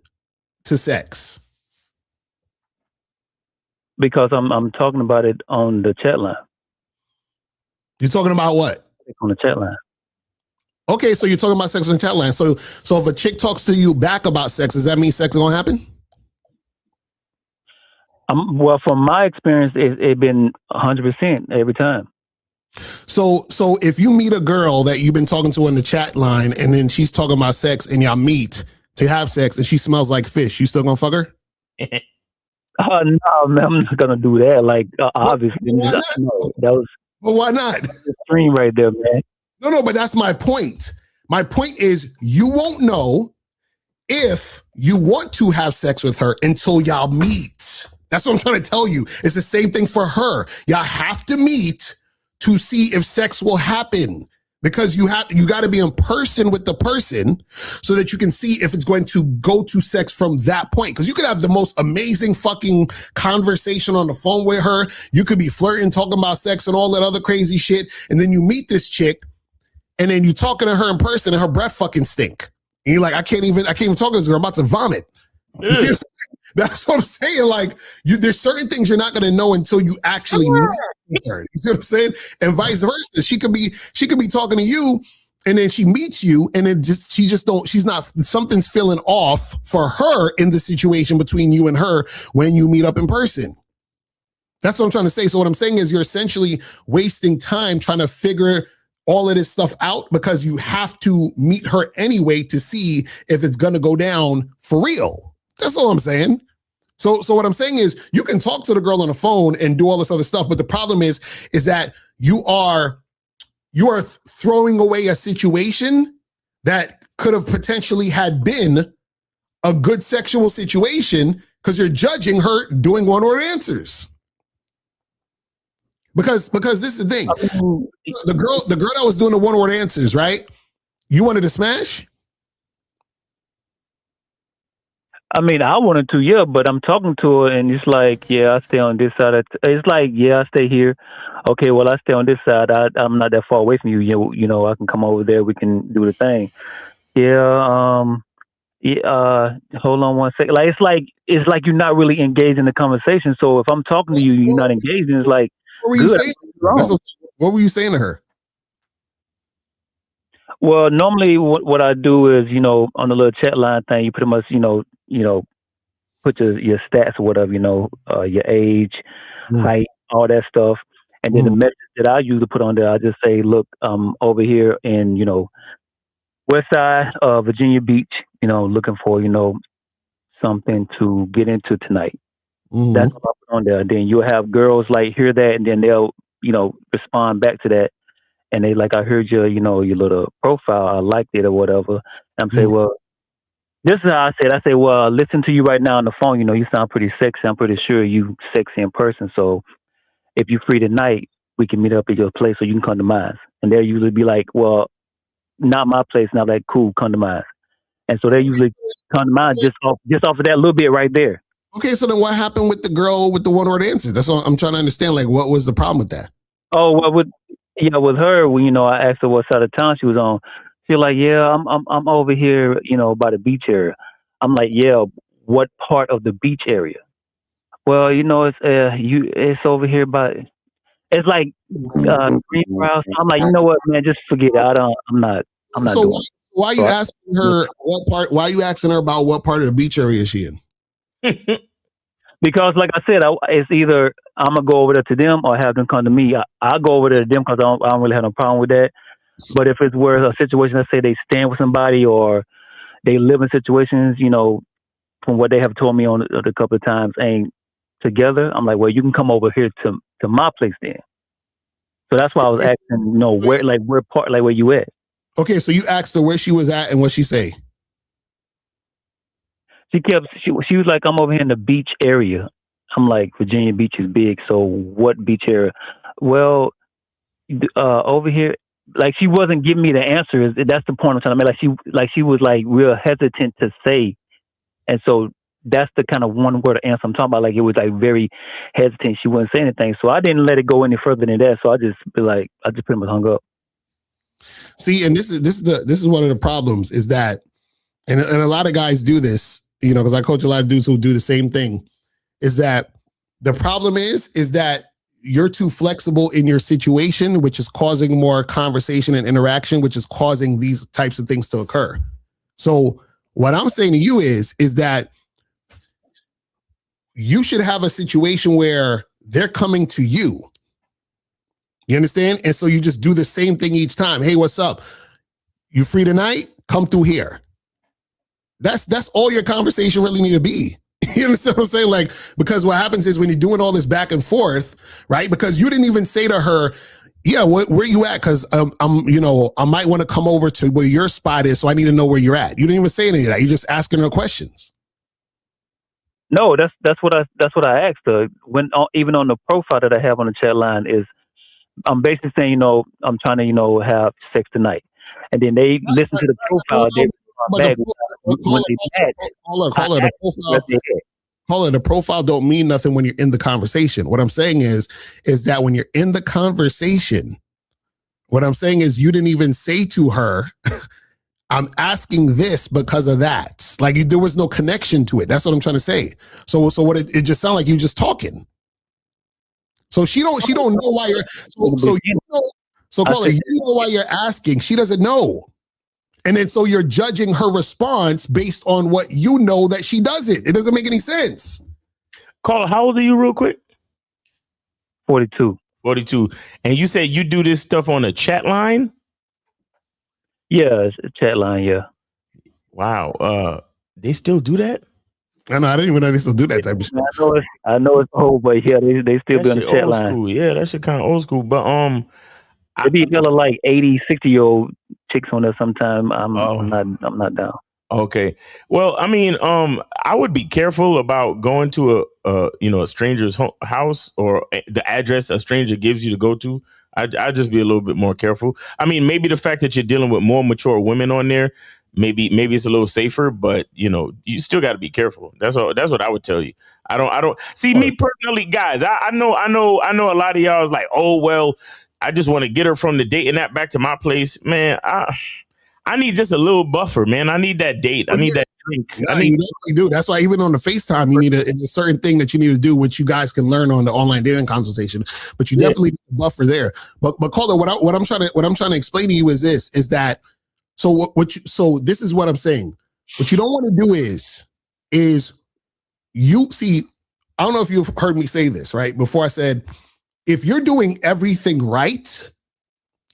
to sex? Because I'm talking about it on the chat line. You're talking about what? On the chat line. Okay, so you're talking about sex on the chat line. So if a chick talks to you back about sex, does that mean sex is gonna happen? Well, from my experience, it been 100% every time. So if you meet a girl that you've been talking to in the chat line, and then she's talking about sex, and y'all meet to have sex, and she smells like fish, you still gonna fuck her? No, man, I'm not gonna do that. Like, obviously, why not? No, that was. Well, why not? Extreme right there, man. No, but that's my point. My point is, you won't know if you want to have sex with her until y'all meet. That's what I'm trying to tell you. It's the same thing for her. Y'all have to meet to see if sex will happen, because you got to be in person with the person so that you can see if it's going to go to sex from that point. Because you could have the most amazing fucking conversation on the phone with her. You could be flirting, talking about sex and all that other crazy shit. And then you meet this chick, and then you talking to her in person, and her breath fucking stink. And you're like, I can't even talk to this girl. I'm about to vomit. That's what I'm saying. Like, there's certain things you're not going to know until you actually meet her. You see what I'm saying? And vice versa. She could be talking to you, and then she meets you, and then something's feeling off for her in the situation between you and her when you meet up in person. That's what I'm trying to say. So what I'm saying is, you're essentially wasting time trying to figure all of this stuff out, because you have to meet her anyway to see if it's going to go down for real. That's all I'm saying. So what I'm saying is, you can talk to the girl on the phone and do all this other stuff, but the problem is that you are throwing away a situation that could have potentially had been a good sexual situation, because you're judging her doing one-word answers. Because this is the thing. The girl that was doing the one-word answers, right? You wanted to smash? I mean, I wanted to, yeah, but I'm talking to her, and it's like, yeah, I stay on this side. It's like, yeah, I stay here. Okay, well, I stay on this side. I'm not that far away from you. You know, I can come over there. We can do the thing. Yeah. Hold on one second. Like, it's like you're not really engaged in the conversation. So if I'm talking to you, you're not engaged, and it's like, what were you saying? What were you saying to her? Well, normally what I do is, on the little chat line thing, you pretty much, put your stats or whatever, your age, height, all that stuff. And then the message that I usually put on there, I just say, look, I'm over here in, west side of Virginia Beach, looking for, something to get into tonight. That's what I put on there. Then you'll have girls like hear that, and then they'll, respond back to that. And they like, I heard your little profile. I liked it or whatever. And I'm saying, well, this is how I said. I say, well, listen to you right now on the phone. You sound pretty sexy. I'm pretty sure you sexy in person. So if you're free tonight, we can meet up at your place, so you can come to mine. And they'll usually be like, well, not my place. And I'm like, cool, come to mine. And so they usually come to mine just off of that little bit right there. Okay, so then what happened with the girl with the one-word answers? That's what I'm trying to understand. Like, what was the problem with that? Oh, well, with her, when, I asked her what side of town she was on. She's like, yeah, I'm over here, by the beach area. I'm like, yeah, what part of the beach area? Well, it's over here by. It's like Greenbrier. I'm like, you know what, man, just forget it. I'm not So doing it. why are you asking her what part? Why are you asking her about what part of the beach area is she in? Because, like I said, it's either I'm gonna go over there to them or have them come to me. I'll go over there to them because I don't really have no problem with that. But if it's where a situation, let's say they stand with somebody or they live in situations, from what they have told me on a couple of times, ain't together, I'm like, well, you can come over here to my place then. So that's why I was asking, where you at? Okay, so you asked her where she was at, and what she say? She was like, I'm over here in the beach area. I'm like, Virginia Beach is big, so what beach area? Well, over here, like, she wasn't giving me the answer. That's the point I'm trying to make. She was like real hesitant to say, and so that's the kind of one word answer I'm talking about. Like, it was like very hesitant. She wouldn't say anything, so I didn't let it go any further than that. So I just pretty much hung up. See, and this is one of the problems is that, and a lot of guys do this, because I coach a lot of dudes who do the same thing, is that the problem is that you're too flexible in your situation, which is causing more conversation and interaction, which is causing these types of things to occur. So what I'm saying to you is that you should have a situation where they're coming to you. You understand? And so you just do the same thing each time. Hey, what's up? You free tonight? Come through here. That's all your conversation really need to be. You understand what I'm saying? Like, because what happens is when you're doing all this back and forth, right? Because you didn't even say to her, yeah, where you at? Because I might want to come over to where your spot is, so I need to know where you're at. You didn't even say any of that. You're just asking her questions. No, that's what I asked her. When even on the profile that I have on the chat line is, I'm basically saying, I'm trying to, have sex tonight, and then they listen to the profile. They back when they match. The profile don't mean nothing when you're in the conversation. What I'm saying is that when you're in the conversation, what I'm saying is you didn't even say to her, I'm asking this because of that. Like there was no connection to it. That's what I'm trying to say. So what it just sounded like you just talking. So she don't know why you're Caller, you know why you're asking. She doesn't know. And then so you're judging her response based on what you know that she doesn't. It doesn't make any sense. Caller, how old are you real quick? 42. 42. And you said you do this stuff on a chat line? Yeah, it's a chat line, yeah. Wow. They still do that? I know. I didn't even know they still do that type of shit. I know it's old, but yeah, they still be on the chat line. School. Yeah, that shit kind of old school. But they be feeling like 80, 60-year-old chicks on there sometime. I'm not down. Okay. Well, I mean, I would be careful about going to a stranger's house or the address a stranger gives you to go to. I'd just be a little bit more careful. I mean, maybe the fact that you're dealing with more mature women on there, maybe it's a little safer, but you still got to be careful. That's what I would tell you. I don't see me personally, guys. I know a lot of y'all is like, oh, well, I just want to get her from the dating app back to my place, man. I need just a little buffer, man. I need that date. I need that drink. No, you definitely do. That's why even on the FaceTime, it's a certain thing that you need to do, which you guys can learn on the online dating consultation. But you definitely need a buffer there. But Caller, what I'm trying to explain to you is that so this is what I'm saying. What you don't want to do is you see. I don't know if you've heard me say this right before. I said if you're doing everything right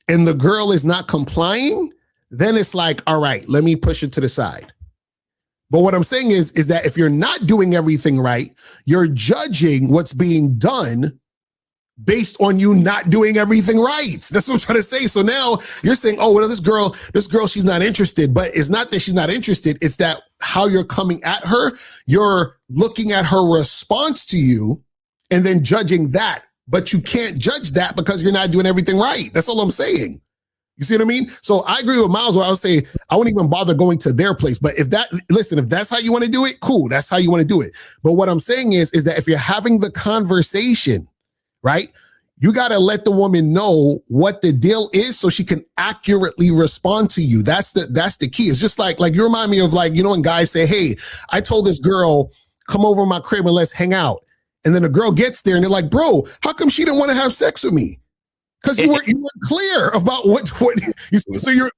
and the girl is not complying, then it's like, all right, let me push it to the side. But what I'm saying is that if you're not doing everything right, you're judging what's being done based on you not doing everything right. That's what I'm trying to say. So now you're saying, oh, well, this girl, she's not interested. But it's not that she's not interested. It's that how you're coming at her, you're looking at her response to you and then judging that. But you can't judge that because you're not doing everything right. That's all I'm saying. You see what I mean? So I agree with Miles where I would say I wouldn't even bother going to their place. But if that's how you want to do it, cool. That's how you want to do it. But what I'm saying is that if you're having the conversation, right, you got to let the woman know what the deal is so she can accurately respond to you. That's the key. It's just like you remind me of when guys say, hey, I told this girl, come over to my crib and let's hang out. And then the girl gets there and they're like, bro, how come she didn't want to have sex with me? Because you weren't clear about what you see. So you're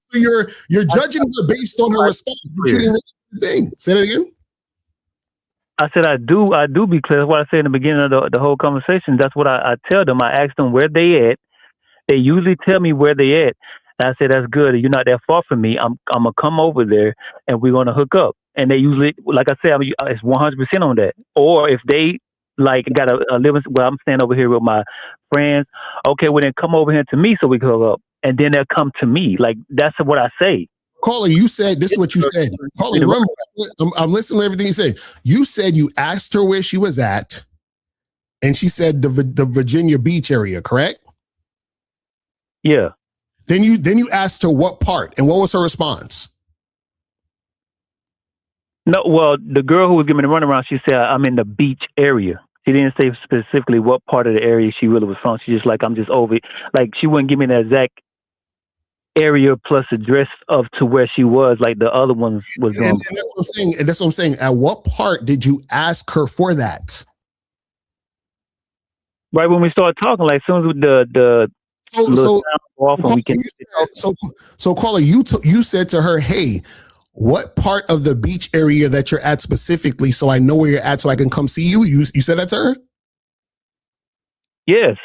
judging her based on her response. But you didn't really thing. Say that again. I said I do be clear. That's what I said in the beginning of the whole conversation. That's what I tell them. I ask them where they at. They usually tell me where they at. And I say that's good. You're not that far from me. I'm gonna come over there and we're gonna hook up. And they usually, like I said, it's 100% on that. Or if they got a living, well, I'm staying over here with my friends. Okay, well then come over here to me so we can hook up, and then they'll come to me. Like that's what I say. Caller, you said this is what you said. Caller, remember, I'm listening to everything you say. You said you asked her where she was at, and she said the Virginia Beach area, correct? Yeah. Then you asked her what part, and what was her response? No, well, the girl who was giving me the runaround, she said I'm in the beach area. She didn't say specifically what part of the area she really was from. She just I'm just over it. Like she wouldn't give me the exact area plus address to where she was like the other ones was going. And that's what I'm saying. At what part did you ask her for that? Right when we started talking, like as soon as So caller, you said to her, hey, what part of the beach area that you're at specifically so I know where you're at so I can come see you? You said that to her? Yes.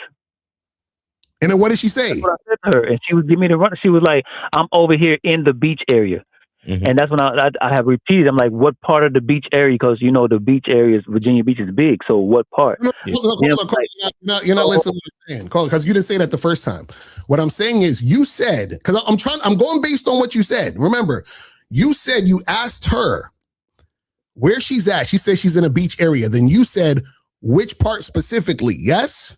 And then what did she say? That's what I said to her. And she was giving me the run. She was like, I'm over here in the beach area. Mm-hmm. And that's when I have repeated. I'm like, what part of the beach area? Because, you know, the beach area, Virginia Beach is big. So what part? You're not listening to what I'm saying, because you didn't say that the first time. What I'm saying is you said, because I'm going based on what you said. Remember, you said you asked her where she's at. She said she's in a beach area. Then you said which part specifically. Yes?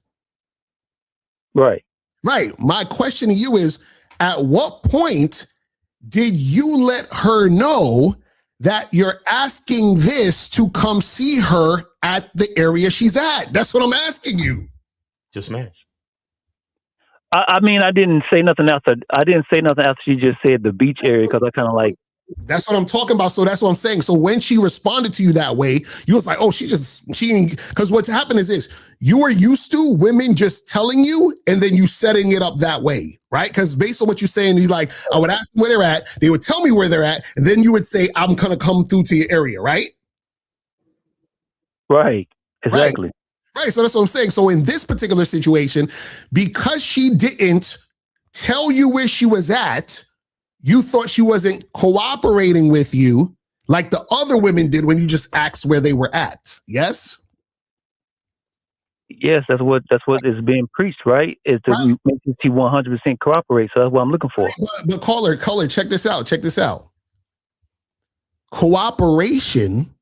Right. Right. My question to you is, at what point did you let her know that you're asking this to come see her at the area she's at? That's what I'm asking you. Just smash. I mean, I didn't say nothing after. I didn't say nothing after she just said the beach area because I kind of like. That's what I'm talking about. So that's what I'm saying. So when she responded to you that way, you was like, oh, because what's happened is this: you were used to women just telling you and then you setting it up that way, right? Because based on what you're saying, you like, I would ask them where they're at, they would tell me where they're at, and then you would say, I'm gonna come through to your area, right? Right. Exactly. Right. So that's what I'm saying. So in this particular situation, because she didn't tell you where she was at, you thought she wasn't cooperating with you like the other women did when you just asked where they were at. Yes? Yes, that's what is being preached, right? Is to make she 100% cooperate. So that's what I'm looking for. But caller, check this out. Check this out. Cooperation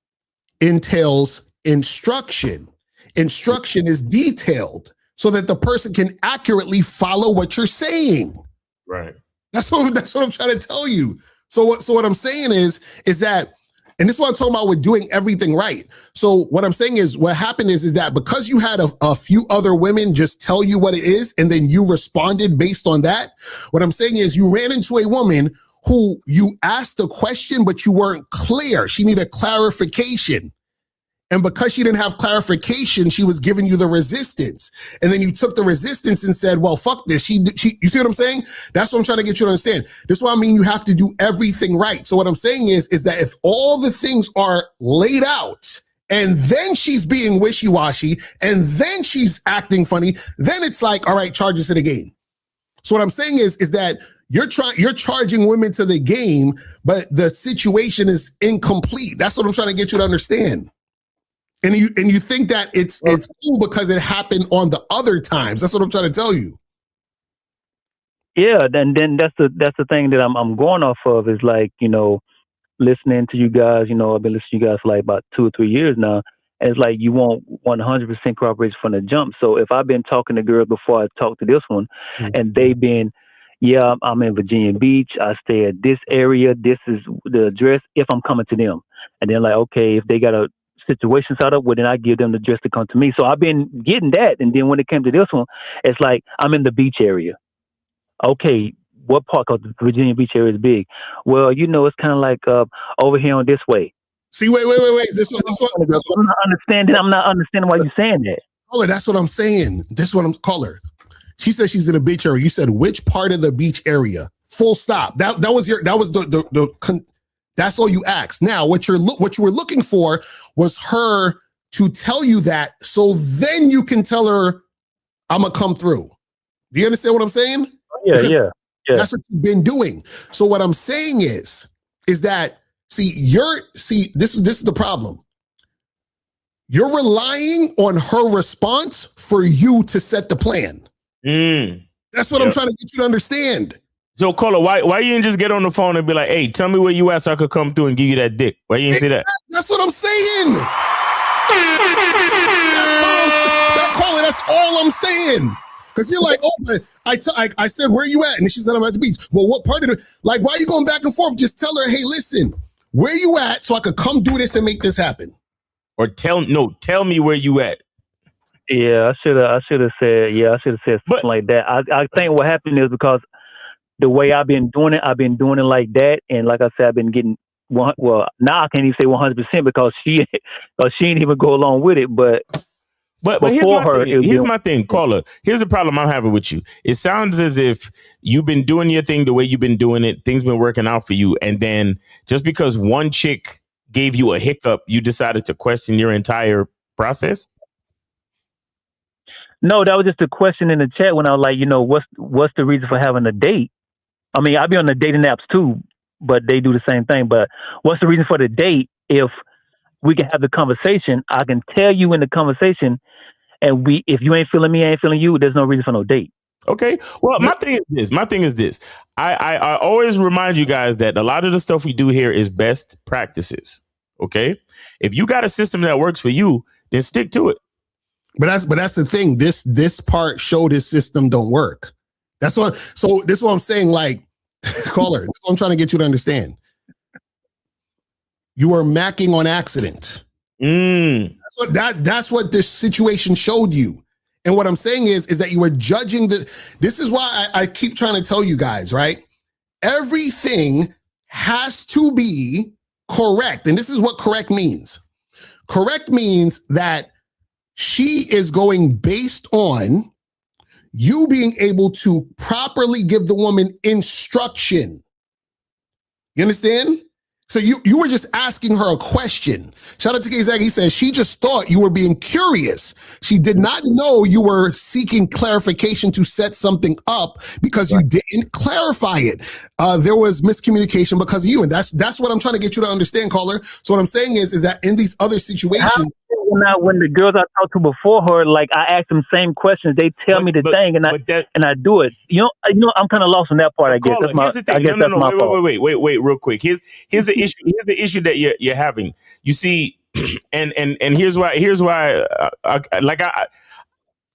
entails instruction. Instruction is detailed so that the person can accurately follow what you're saying. Right. That's what I'm trying to tell you. So what I'm saying is that, and this is what I'm talking about with doing everything right. So what I'm saying is what happened is that because you had a few other women just tell you what it is, and then you responded based on that, what I'm saying is you ran into a woman who you asked a question, but you weren't clear. She needed clarification. And because she didn't have clarification, she was giving you the resistance. And then you took the resistance and said, well, fuck this. You see what I'm saying? That's what I'm trying to get you to understand. This is what I mean. You have to do everything right. So what I'm saying is that if all the things are laid out and then she's being wishy-washy and then she's acting funny, then it's like, all right, charge us to the game. So what I'm saying is that you're charging women to the game, but the situation is incomplete. That's what I'm trying to get you to understand. And you think that it's cool because it happened on the other times. That's what I'm trying to tell you. Yeah, then that's the thing that I'm going off of is like, you know, listening to you guys. You know, I've been listening to you guys for like about 2 or 3 years now. And it's like you want 100% cooperation from the jump. So if I've been talking to girls before I talk to this one, and they've been, yeah, I'm in Virginia Beach. I stay at this area. This is the address. If I'm coming to them, and then like, okay, if they got a situation set up, well, then I give them the address to come to me. So I've been getting that. And then when it came to this one, it's like, I'm in the beach area. Okay, what part of the Virginia Beach area is big? Well, you know, it's kind of like over here on this way. See, wait. This one. I'm not understanding why you're saying that. Caller, that's what I'm saying. This is what I'm caller. She said she's in a beach area. You said which part of the beach area? Full stop. That was that's all you asked. Now, what you were looking for was her to tell you that, so then you can tell her, I'm gonna come through. Do you understand what I'm saying? Yeah. That's what you've been doing. So what I'm saying is that this is the problem. You're relying on her response for you to set the plan. That's what I'm trying to get you to understand. So, caller, why you didn't just get on the phone and be like, hey, tell me where you at so I could come through and give you that dick? Why you didn't say that? That's what I'm saying. Caller, that's all I'm saying. Because you're like, oh, but I said, where you at? And she said, I'm at the beach. Well, what part of it? Like, why are you going back and forth? Just tell her, hey, listen, where you at so I could come do this and make this happen. Or tell me where you at. Yeah, I should have said something like that. I think what happened is because the way I've been doing it like that. And like I said, I've been getting now I can't even say 100% because she didn't even go along with it. But But here's my thing, caller. Here's the problem I'm having with you. It sounds as if you've been doing your thing the way you've been doing it. Things been working out for you, and then just because one chick gave you a hiccup, you decided to question your entire process. No, that was just a question in the chat when I was like, what's the reason for having a date? I mean, I be on the dating apps too, but they do the same thing. But what's the reason for the date? If we can have the conversation, I can tell you in the conversation, and if you ain't feeling me, I ain't feeling you, there's no reason for no date. Okay. Well, my thing is this. I always remind you guys that a lot of the stuff we do here is best practices. Okay. If you got a system that works for you, then stick to it. But that's the thing. This part showed his system don't work. That's what. So this is what I'm saying. Like, caller, this is what I'm trying to get you to understand. You are macking on accident. That's what this situation showed you. And what I'm saying is that you were judging this is why I keep trying to tell you guys, right? Everything has to be correct. And this is what correct means. Correct means that she is going based on you being able to properly give the woman instruction. You understand? So you were just asking her a question. Shout out to K-Zag. He says she just thought you were being curious. She did not know you were seeking clarification to set something up because you didn't clarify it. There was miscommunication because of you. And that's what I'm trying to get you to understand, caller. So what I'm saying is that in these other situations, when the girls I talked to before her, like I ask them same questions, they tell me the thing, and I do it. I'm kind of lost on that part. I guess. Here's the thing. Wait, real quick. Here's the issue. Here's the issue that you're having. You see, and here's why.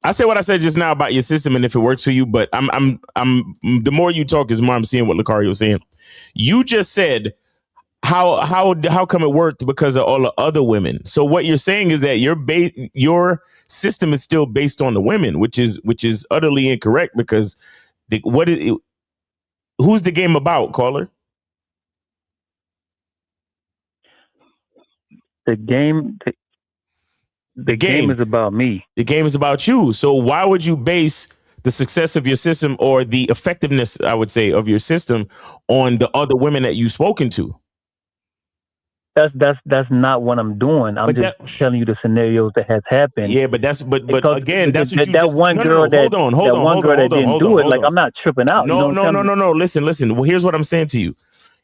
I said what I said just now about your system and if it works for you. But I'm the more you talk, is more I'm seeing what Locario was saying. You just said. How come it worked because of all the other women? So what you're saying is that your system is still based on the women, which is utterly incorrect because who's the game about, caller? The game is about me. The game is about you. So why would you base the success of your system or the effectiveness, I would say, of your system on the other women that you've spoken to? That's not what I'm doing. I'm just telling you the scenarios that has happened. Yeah, but again, that's what you that just, one girl that didn't do it. Like I'm not tripping out. No. Listen. Well, here's what I'm saying to you.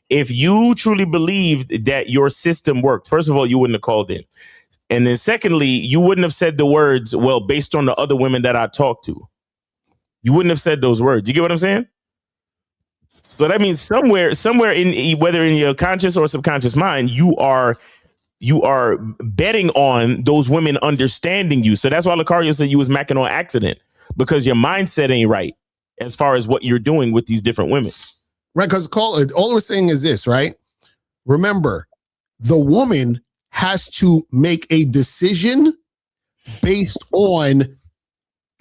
If you truly believed that your system worked, first of all, you wouldn't have called in, and then secondly, you wouldn't have said the words, "Well, based on the other women that I talked to," you wouldn't have said those words. You get what I'm saying? So that means somewhere in whether in your conscious or subconscious mind, you are betting on those women understanding you. So that's why Locario said you was macking on accident because your mindset ain't right as far as what you're doing with these different women. Right, because all we're saying is this, right? Remember, the woman has to make a decision based on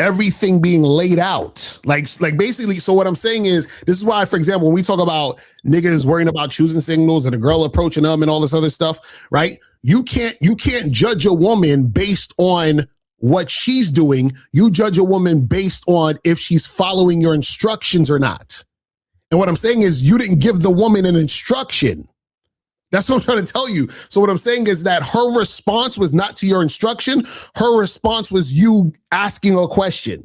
everything being laid out. Like basically, so what I'm saying is, this is why, for example, when we talk about niggas worrying about choosing signals and a girl approaching them and all this other stuff, right? You can't judge a woman based on what she's doing. You judge a woman based on if she's following your instructions or not. And what I'm saying is you didn't give the woman an instruction. That's what I'm trying to tell you. So what I'm saying is that her response was not to your instruction. Her response was you asking a question.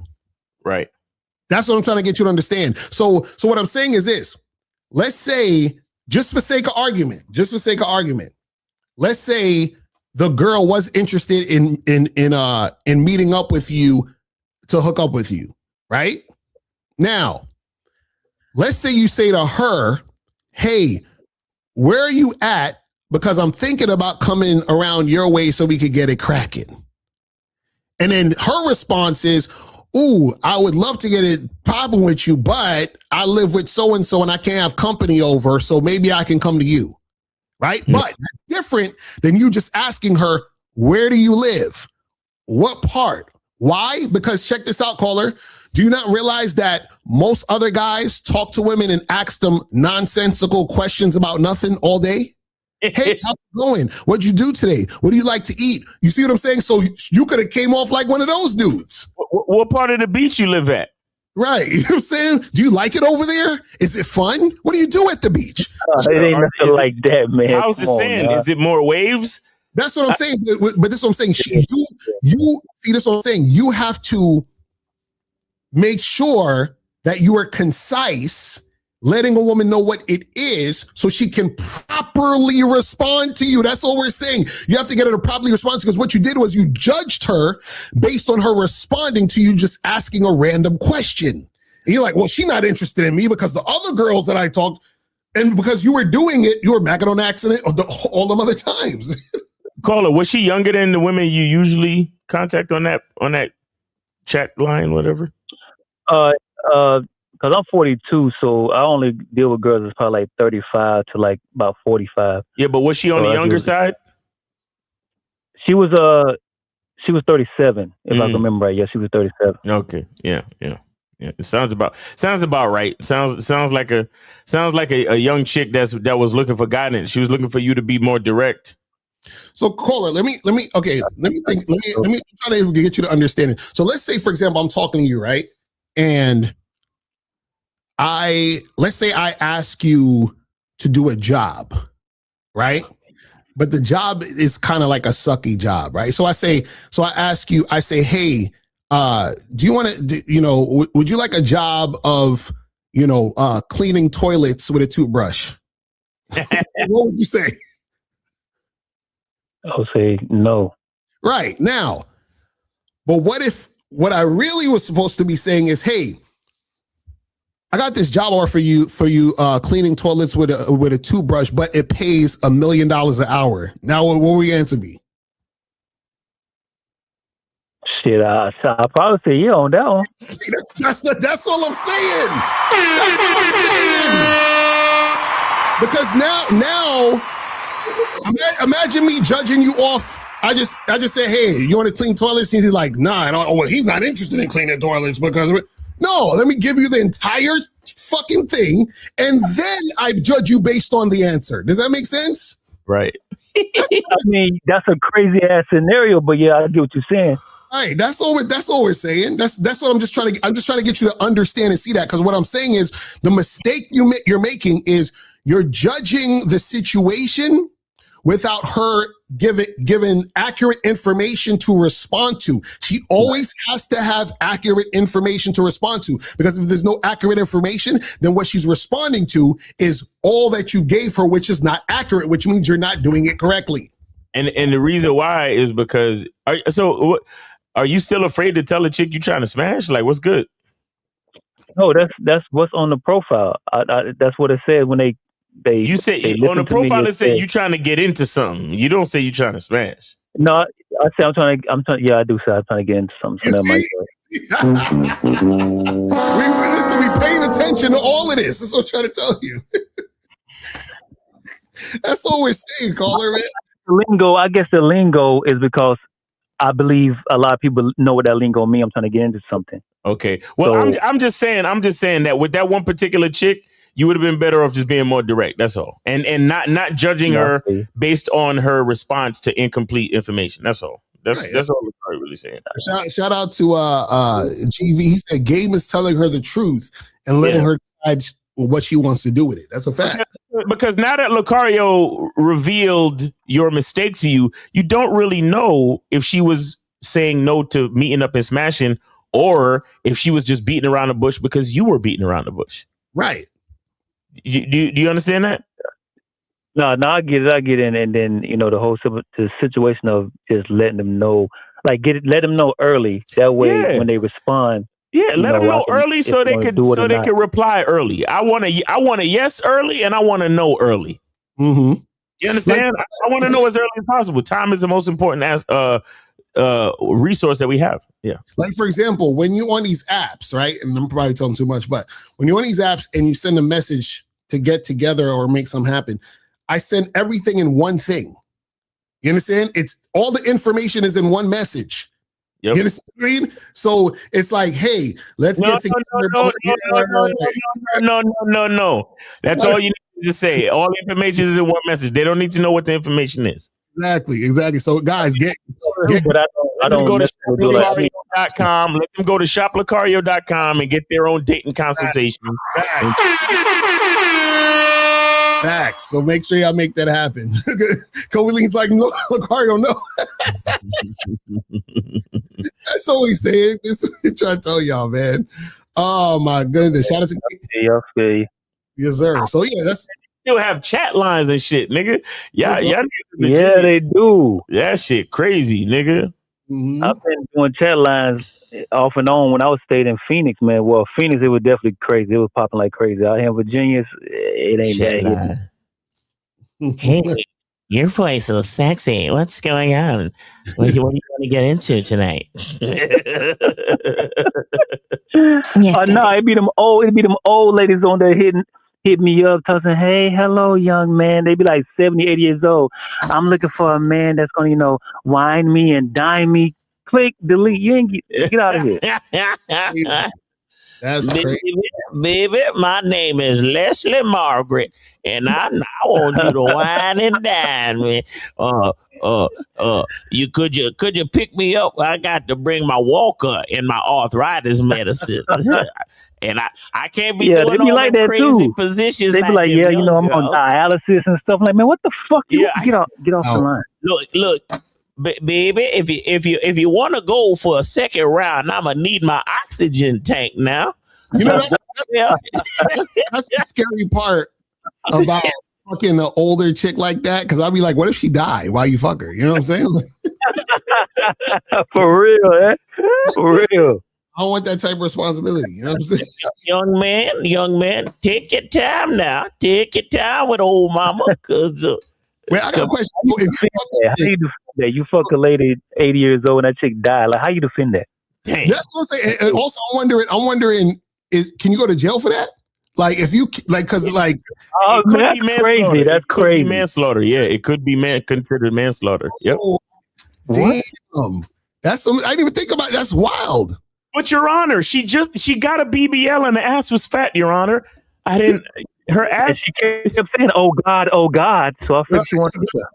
Right. That's what I'm trying to get you to understand. So what I'm saying is this. Let's say, just for sake of argument, let's say the girl was interested in meeting up with you to hook up with you, right? Now, let's say you say to her, hey, where are you at? Because I'm thinking about coming around your way so we could get it cracking. And then her response is, ooh, I would love to get it popping with you, but I live with so-and-so and I can't have company over, so maybe I can come to you, right? Mm-hmm. But that's different than you just asking her, where do you live? What part? Why? Because check this out, caller. Do you not realize that most other guys talk to women and ask them nonsensical questions about nothing all day? Hey, how's it going? What'd you do today? What do you like to eat? You see what I'm saying? So you could have came off like one of those dudes. What part of the beach you live at? Right. You know what I'm saying? Do you like it over there? Is it fun? What do you do at the beach? It ain't nothing like that, man. How's the Come on, sand? nah. Is it more waves? That's what I'm saying. But this is what I'm saying. You see, this is what I'm saying. You have to make sure that you are concise, letting a woman know what it is so she can properly respond to you. That's all we're saying. You have to get her to properly respond, because what you did was you judged her based on her responding to you just asking a random question. And you're like, well, she's not interested in me because the other girls that I talked, and because you were doing it, you were macking on accident all them other times. Caller, was she younger than the women you usually contact on that chat line, whatever? Because I'm 42, so I only deal with girls that's probably like 35 to like about 45. Yeah, but was she on the younger side? She was 37, if I can remember right. Yeah, she was 37. Okay. Yeah. It sounds about right. Sounds like a young chick that was looking for guidance. She was looking for you to be more direct. So caller, let me try to get you to understand it. So let's say, for example, I'm talking to you, right? And let's say I ask you to do a job, right? But the job is kind of like a sucky job, right? So I ask you, hey, do you want to, would you like a job of, cleaning toilets with a toothbrush? What would you say? I'll say no. Right now. But what if what I really was supposed to be saying is, hey, I got this job offer for you cleaning toilets with a toothbrush, but it pays $1 million an hour. Now, what will your answer be? Shit, I'll probably say yeah on that one. That's all I'm saying. That's all I'm saying. Because now, imagine me judging you off. I just said, hey, you want to clean toilets? And he's like, nah. Well, he's not interested in cleaning toilets because. No, let me give you the entire fucking thing, and then I judge you based on the answer. Does that make sense? Right. I mean, that's a crazy ass scenario, but yeah, I get what you're saying. All right, that's all we're saying. That's what I'm just trying to get you to understand and see that, because what I'm saying is the mistake you're making is you're judging the situation without her given accurate information to respond to. She always has to have accurate information to respond to, because if there's no accurate information, then what she's responding to is all that you gave her, which is not accurate, which means you're not doing it correctly. And the reason why is because are you still afraid to tell a chick you trying to smash? Like, what's good? No, that's what's on the profile. That's what it said when they you say on the profile it said you trying to get into something. You don't say you trying to smash. No, I say I'm trying. Yeah, I do say I'm trying to get into something. So we paying attention to all of this. That's what I'm trying to tell you. That's all we're saying, caller, man. Lingo. I guess the lingo is because I believe a lot of people know what that lingo means. I'm trying to get into something. Okay. Well, so, I'm just saying that with that one particular chick, you would have been better off just being more direct. That's all. And not judging her based on her response to incomplete information. That's all. That's all I'm really saying. Shout out to GV. He said Game is telling her the truth and letting her decide what she wants to do with it. That's a fact. Because now that Locario revealed your mistake to you, you don't really know if she was saying no to meeting up and smashing, or if she was just beating around the bush because you were beating around the bush. Right. Do you understand that? No, I get it. And then, the whole the situation of just letting them know, like let them know early. That way, when they respond. Yeah, let them know early so they could reply early. I want a yes early, and I want to know early. Mm-hmm. You understand? I want to know as early as possible. Time is the most important resource that we have. Yeah. Like, for example, when you're on these apps, right? And I'm probably telling too much, but when you're on these apps and you send a message to get together or make something happen, I send everything in one thing. You understand? It's all the information is in one message. Yep. You understand what I mean? So it's like, hey, let's get together. No. That's all you need just say all the information is in one message. They don't need to know what the information is. Exactly. So guys, get But I Let them don't go to necessarily do like me. shoplocario.com. Let them go to shoplocario.com and get their own dating consultation. Facts. So make sure y'all make that happen. Kobe Lean's like, no, Locario, no. That's all he's saying. This is what I'm trying to tell y'all, man. Oh my goodness. Shout out to yes, sir. So yeah, that's still have chat lines and shit, nigga. Y'all yeah, they do. That shit crazy, nigga. Mm-hmm. I've been doing chat lines off and on when I was staying in Phoenix, man. Well, Phoenix, it was definitely crazy. It was popping like crazy. Out here in Virginia, it ain't Chat that hit. Hey, your voice is sexy. What's going on? What do you want to get into tonight? No, it'd be them old ladies on there hit me up, talking, hey, hello, young man. They be like 70, 80 years old. I'm looking for a man that's gonna, wine me and dine me. Click, delete. You ain't get out of here. That's crazy. Baby, my name is Leslie Margaret, and I want you to wine and dine me. Could you pick me up? I got to bring my walker and my arthritis medicine. And I can't be doing they be all like them that crazy too. positions. They be like, them I'm young on girls. dialysis and stuff. Like, man, what the fuck? Get off the line. Look, baby, if you want to go for a second round, I'm gonna need my oxygen tank now. You know, that's the scary part about fucking an older chick like that. Because I'll be like, what if she die while you fuck her? You know what I'm saying? For real, for real. I don't want that type of responsibility. You know what I'm saying? Young man, take your time now. Take your time with old mama. Cause, wait, I got a question. How you defend that? You fuck a lady 80 years old and that chick died. Like, how you defend that? Damn. That's what I'm saying. And also, I'm wondering, can you go to jail for that? Like, if you because it man, could that's be manslaughter. crazy. That's it could crazy. be manslaughter. Yeah, it could be considered manslaughter. Yep. Damn. That's I didn't even think about it. That's wild. But Your Honor, she got a BBL and the ass was fat, Your Honor. Her ass. And she kept saying, "Oh God, oh God." So I figured she wanted to.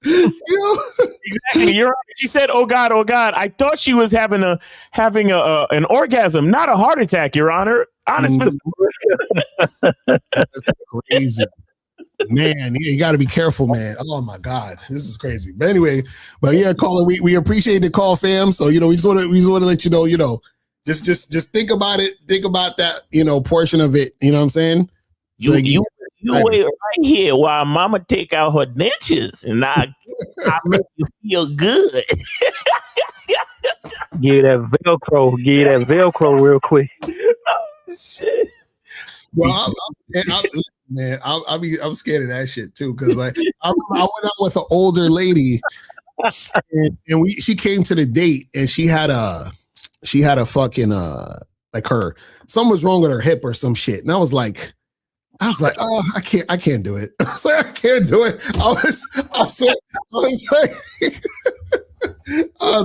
Exactly, Your Honor. She said, "Oh God, oh God." I thought she was having an orgasm, not a heart attack, Your Honor. Honest mistake. That's crazy. Man, you got to be careful, man. Oh my God, this is crazy. But anyway, yeah, caller, we appreciate the call, fam. So we just want to let you know, just think about it. Think about that, portion of it. You know what I'm saying? You wait right here while Mama take out her dentures, and I make you feel good. Give that Velcro real quick. Oh, shit. Well, I'm scared of that shit too, because like I went out with an older lady, and she came to the date, and she had a fucking like something was wrong with her hip or some shit, and I was like, oh, I can't do it. I was like, I can't do it. I was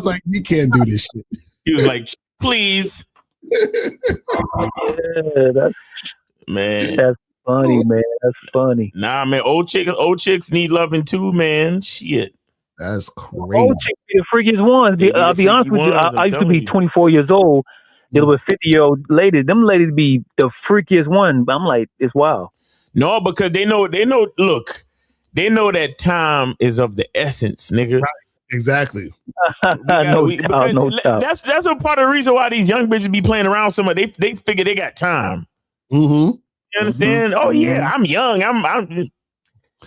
like, you can't do this shit. He was like, please. Yeah, man. That's funny, man. That's funny. Nah, man. Old chicks need loving too, man. Shit. That's crazy. Old chicks be the freakiest ones. I'll be honest with you. I used to be 24 years old. There was 50-year-old ladies. Them ladies be the freakiest one. I'm like, it's wild. No, because they know. Look, they know that time is of the essence, nigga. Right. Exactly. No doubt. That's a part of the reason why these young bitches be playing around so much. They figure they got time. Mm-hmm. You understand? Mm-hmm. Oh yeah, I'm young. I'm.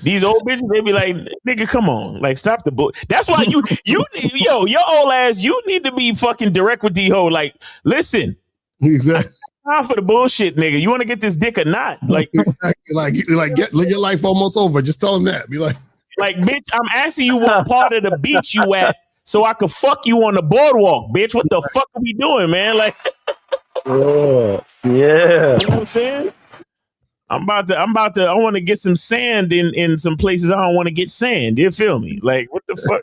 These old bitches, they be like, nigga, come on, like stop the bull. That's why your old ass, you need to be fucking direct with the hoe. Like, listen, exactly. Time for the bullshit, nigga. You want to get this dick or not? Like, like your life almost over. Just tell him that. Be like, bitch, I'm asking you what part of the beach you at, so I could fuck you on the boardwalk, bitch. What the fuck are we doing, man? Like, yeah. You know what I'm saying? I want to get some sand in some places I don't want to get sand. You feel me? Like, what the fuck?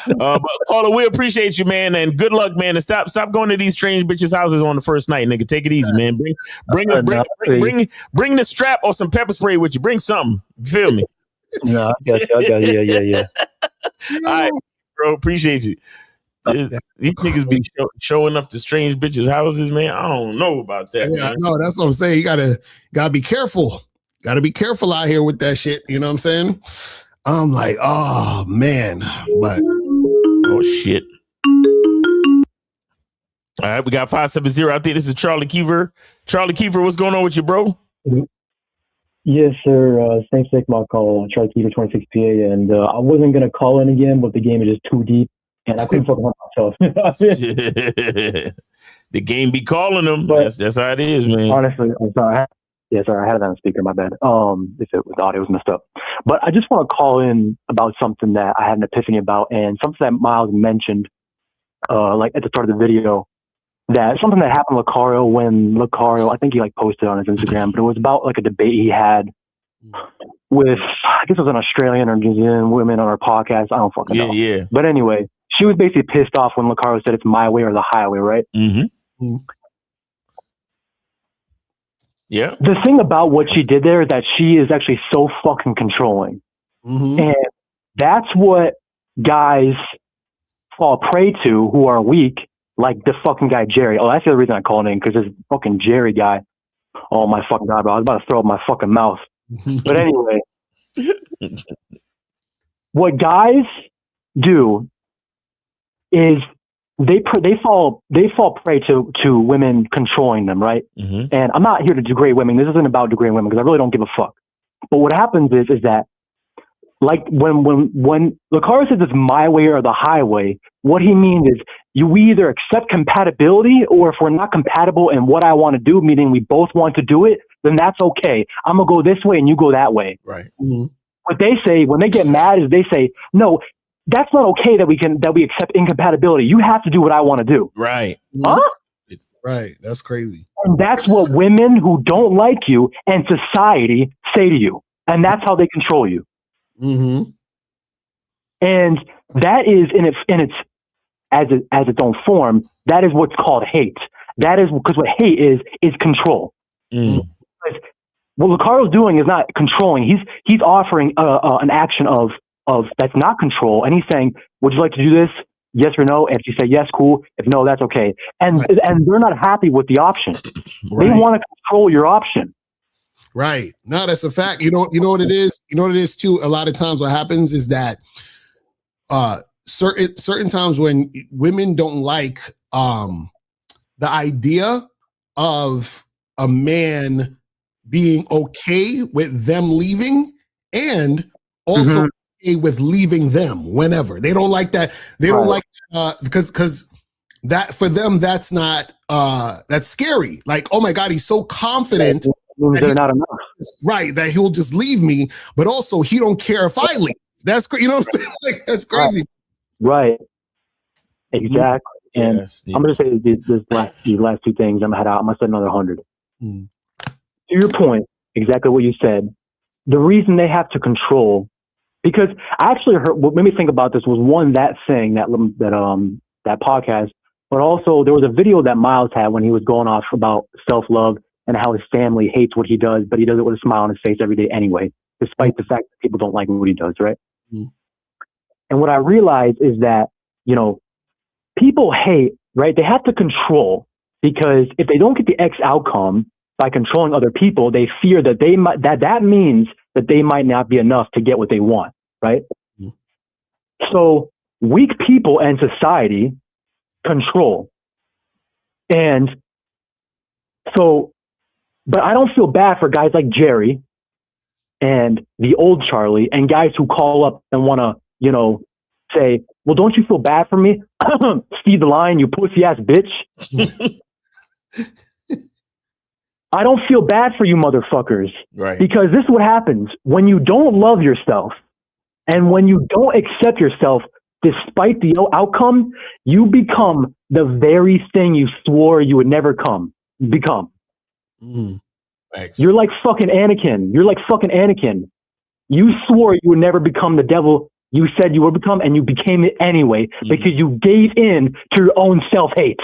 But caller, we appreciate you, man, and good luck, man. And stop going to these strange bitches' houses on the first night, nigga. Take it easy, man. Bring the strap or some pepper spray with you. Bring something. You feel me? No, I got you. Yeah. All right, bro. Appreciate you. These niggas be showing up to strange bitches' houses, man. I don't know about that, Yeah, man. no, that's what I'm saying. You gotta be careful. Gotta be careful out here with that shit. You know what I'm saying? I'm like, oh man, but oh shit. All right, we got 570 out there. This is Charlie Kiefer. Charlie Kiefer, what's going on with you, bro? Yes, sir. Thanks for taking my call. Charlie Kiefer, 26 PA, and I wasn't gonna call in again, but the game is just too deep, and I couldn't fucking help myself. The game be calling them. That's how it is, man. Honestly, I'm sorry. Sorry, I had it on speaker. My bad. If the audio was messed up, but I just want to call in about something that I had an epiphany about, and something that Miles mentioned, like at the start of the video. That something that happened to Locario, I think he like posted on his Instagram, but it was about like a debate he had with, I guess it was an Australian or New Zealand women on our podcast. I don't fucking know. Yeah. But anyway, she was basically pissed off when Locario said it's my way or the highway, right? Mm-hmm. Yeah. The thing about what she did there is that she is actually so fucking controlling. And that's what guys fall prey to who are weak. Like the fucking guy, Jerry. Oh, that's the other reason I called in, because this fucking Jerry guy. Oh, my fucking God, bro. I was about to throw up my fucking mouth. But anyway, what guys do is they fall prey to women controlling them, right? And I'm not here to degrade women. This isn't about degrading women, because I really don't give a fuck. But what happens is that, like when Locario says it's my way or the highway, what he means is we either accept compatibility, or if we're not compatible in what I want to do, meaning we both want to do it, then that's okay. I'm gonna go this way and you go that way. Right. What they say when they get mad is they say, no, that's not okay that we accept incompatibility. You have to do what I want to do. Right. Huh? Right. That's crazy. And that's what women who don't like you and society say to you. And that's how they control you. And that is in its as its own form, that is what's called hate. That is because what hate is control. What Locario's doing is not controlling. He's offering an action of that's not control, and he's saying, "Would you like to do this? Yes or no?" If you say yes, cool. If no, that's okay. And they're not happy with the option. They want to control your option. Right. No, that's a fact. You know what it is? You know what it is too? A lot of times what happens is that certain times when women don't like the idea of a man being okay with them leaving, and also okay with leaving them whenever. They don't like that. They don't like because that for them that's not that's scary. Like, oh my God, he's so confident. They're not enough. Right, that he'll just leave me, but also he don't care if I leave. That's you know what I'm saying? Like, that's crazy. Right. Exactly. And I'm gonna say these last two things. I'm gonna head out. I'm gonna say another 100. To your point, exactly what you said. The reason they have to control, because I actually heard what made me think about this was one, that thing that podcast, but also there was a video that Miles had when he was going off about self-love and how his family hates what he does, but he does it with a smile on his face every day anyway, despite the fact that people don't like what he does, right? And what I realized is that, people hate, right? They have to control, because if they don't get the X outcome by controlling other people, they fear that that means that they might not be enough to get what they want, right? So weak people and society control. And so, but I don't feel bad for guys like Jerry and the old Charlie and guys who call up and want to, say, well, don't you feel bad for me? Steve the Lion, you pussy ass bitch. I don't feel bad for you motherfuckers. Right. Because this is what happens when you don't love yourself and when you don't accept yourself despite the outcome, you become the very thing you swore you would never become. You're like fucking Anakin. You swore you would never become the devil You said you would become, and you became it anyway because you gave in to your own self-hate.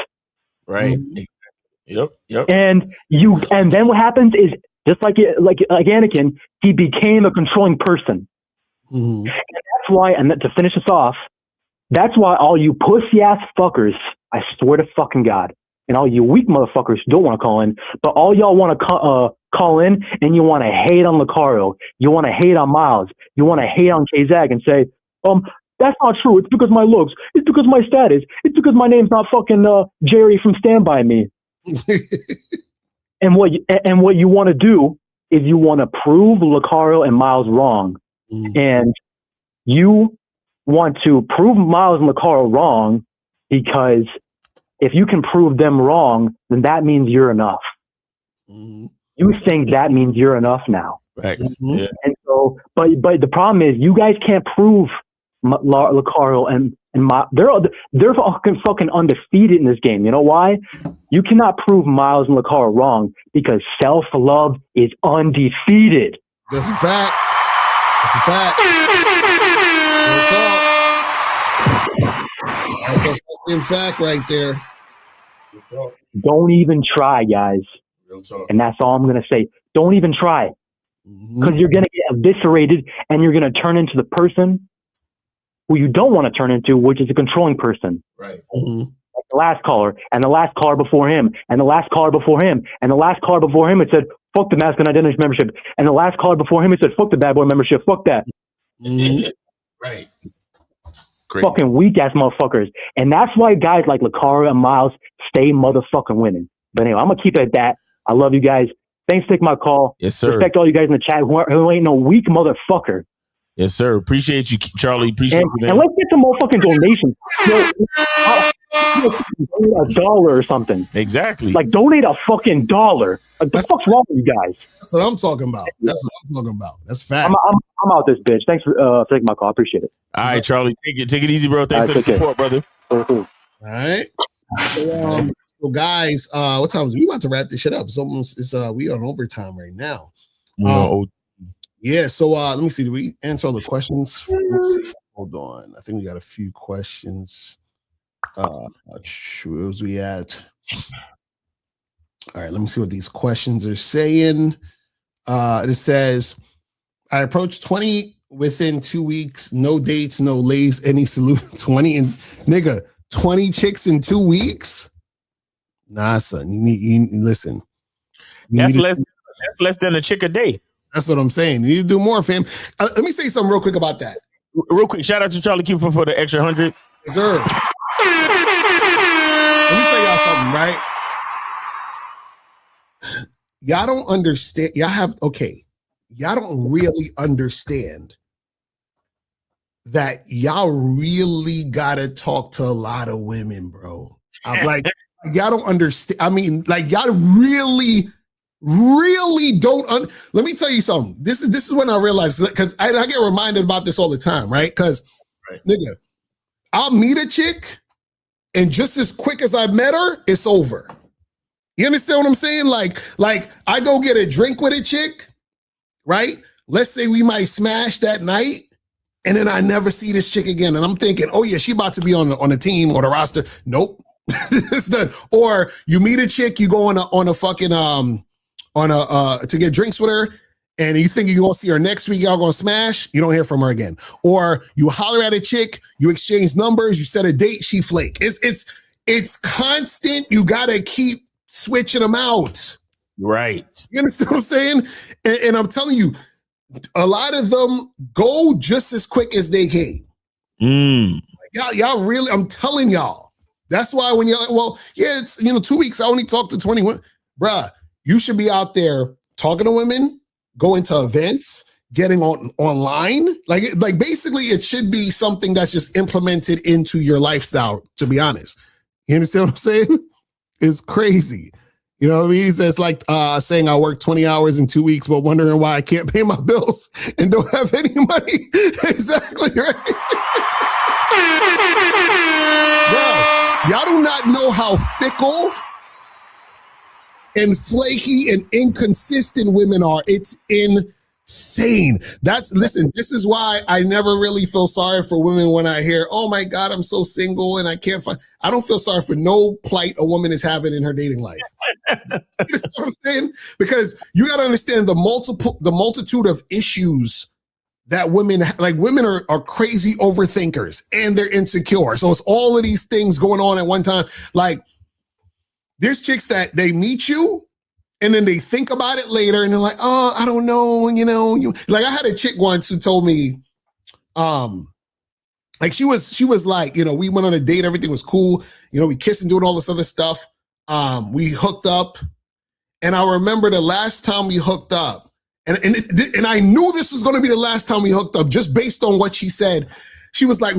Right. Yep. And then what happens is just like Anakin, he became a controlling person. And that's why, and to finish this off, that's why all you pussy ass fuckers, I swear to fucking God, and all you weak motherfuckers don't want to call in, but all y'all want to call in and you want to hate on Locario, you want to hate on Miles, you want to hate on K-Zag and say, that's not true. It's because my looks. It's because my status. It's because my name's not fucking Jerry from Stand By Me. And what you want to do is you want to prove Locario and Miles wrong, and you want to prove Miles and Locario wrong because if you can prove them wrong, then that means you're enough. You think that means you're enough now. Right. Yeah. And so, but the problem is you guys can't prove Locario and Miles. They're fucking undefeated in this game. You know why? You cannot prove Miles and Locario wrong because self-love is undefeated. That's a fact. That's a fact. That's a fucking fact right there. Don't even try, guys. And that's all I'm going to say. Don't even try. Because you're going to get eviscerated and you're going to turn into the person who you don't want to turn into, which is a controlling person. Right. Like the last caller, and the last caller before him, and the last caller before him, and the last caller before him, it said, fuck the masculine identity membership. And the last caller before him, it said, fuck the bad boy membership. Fuck that. Right. Crazy. Fucking weak ass motherfuckers. And that's why guys like Locario and Miles stay motherfucking winning. But anyway, I'm going to keep it at that. I love you guys. Thanks for taking my call. Yes, sir. Respect all you guys in the chat who ain't no weak motherfucker. Yes, sir. Appreciate you, Charlie. Appreciate you, man. And let's get some more fucking donations. $1 or something. Exactly. Like, donate a fucking $1. Like, the fuck's wrong with you guys? That's what I'm talking about. That's fact. I'm out this bitch. Thanks for taking my call. I appreciate it. All right, Charlie. Take it easy, bro. Thanks for the support, brother. All right. So guys, what time is it? We about to wrap this shit up. It's almost we on overtime right now. Yeah, so let me see. Did we answer all the questions? Let's see. Hold on. I think we got a few questions. Where was we at? All right, let me see what these questions are saying. It says, I approached 20 within 2 weeks, no dates, no lays, any salute. 20 and nigga, 20 chicks in 2 weeks? Nah, son. You listen. That's less than a chick a day. That's what I'm saying. You need to do more, fam. Let me say something real quick about that. Real quick, shout out to Charlie Keeper for the extra 100. Yes, sir. Let me tell y'all something, right? Y'all don't understand. Y'all don't really understand that y'all really gotta talk to a lot of women, bro. I'm like, y'all don't understand. I mean, like, y'all really don't. Let me tell you something. This is when I realized, because I get reminded about this all the time, right? Because, nigga, I'll meet a chick, and just as quick as I met her, it's over. You understand what I'm saying? Like I go get a drink with a chick, right? Let's say we might smash that night, and then I never see this chick again. And I'm thinking, oh yeah, she about to be on the team or the roster. Nope. It's done. Or you meet a chick, you go on a fucking to get drinks with her, and you think you're gonna see her next week, y'all gonna smash, you don't hear from her again. Or you holler at a chick, you exchange numbers, you set a date, she flake. It's constant. You gotta keep switching them out. Right. You understand what I'm saying? And I'm telling you, a lot of them go just as quick as they came. Y'all really, I'm telling y'all. That's why when you're like, well, yeah, it's 2 weeks, I only talked to 21. Bruh, you should be out there talking to women, going to events, getting online. Like basically it should be something that's just implemented into your lifestyle, to be honest. You understand what I'm saying? It's crazy. You know what I mean? It's like saying I work 20 hours in 2 weeks, but wondering why I can't pay my bills and don't have any money. Exactly right. Bro, y'all do not know how fickle and flaky and inconsistent women are. It's insane. insane. Listen, this is why I never really feel sorry for women when I hear, oh my God, I'm so single and I can't find. I don't feel sorry for no plight a woman is having in her dating life. You know what I'm saying? Because you got to understand the multitude of issues that women are crazy overthinkers and they're insecure. So it's all of these things going on at one time. Like there's chicks that they meet you and then they think about it later and they're like, oh, I don't know. Like I had a chick once who told me, like she was like, we went on a date. Everything was cool. We kissed and doing all this other stuff. We hooked up. And I remember the last time we hooked up, and I knew this was going to be the last time we hooked up just based on what she said. She was like,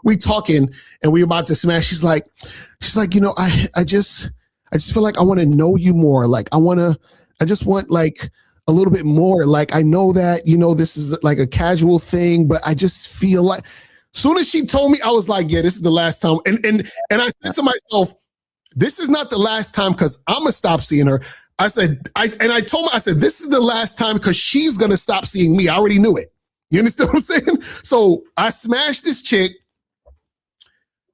we talking and we about to smash. She's like, I just feel like I want to know you more. Like I just want like a little bit more. Like I know that, this is like a casual thing, but I just feel like soon as she told me, I was like, yeah, this is the last time. And I said to myself, this is not the last time because I'm going to stop seeing her. I said, I told her, I said, this is the last time because she's going to stop seeing me. I already knew it. You understand what I'm saying? So I smashed this chick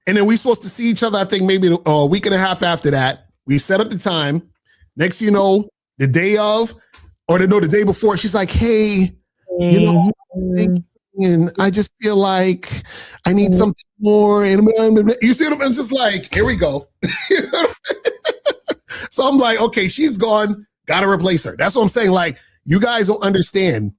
and then we supposed to see each other, I think maybe a week and a half after that. We set up the time. Next, the day of, the day before, she's like, hey, and I just feel like I need something more. And you see what I'm just like, here we go. You know what I'm saying? So I'm like, okay, she's gone. Got to replace her. That's what I'm saying. Like, you guys don't understand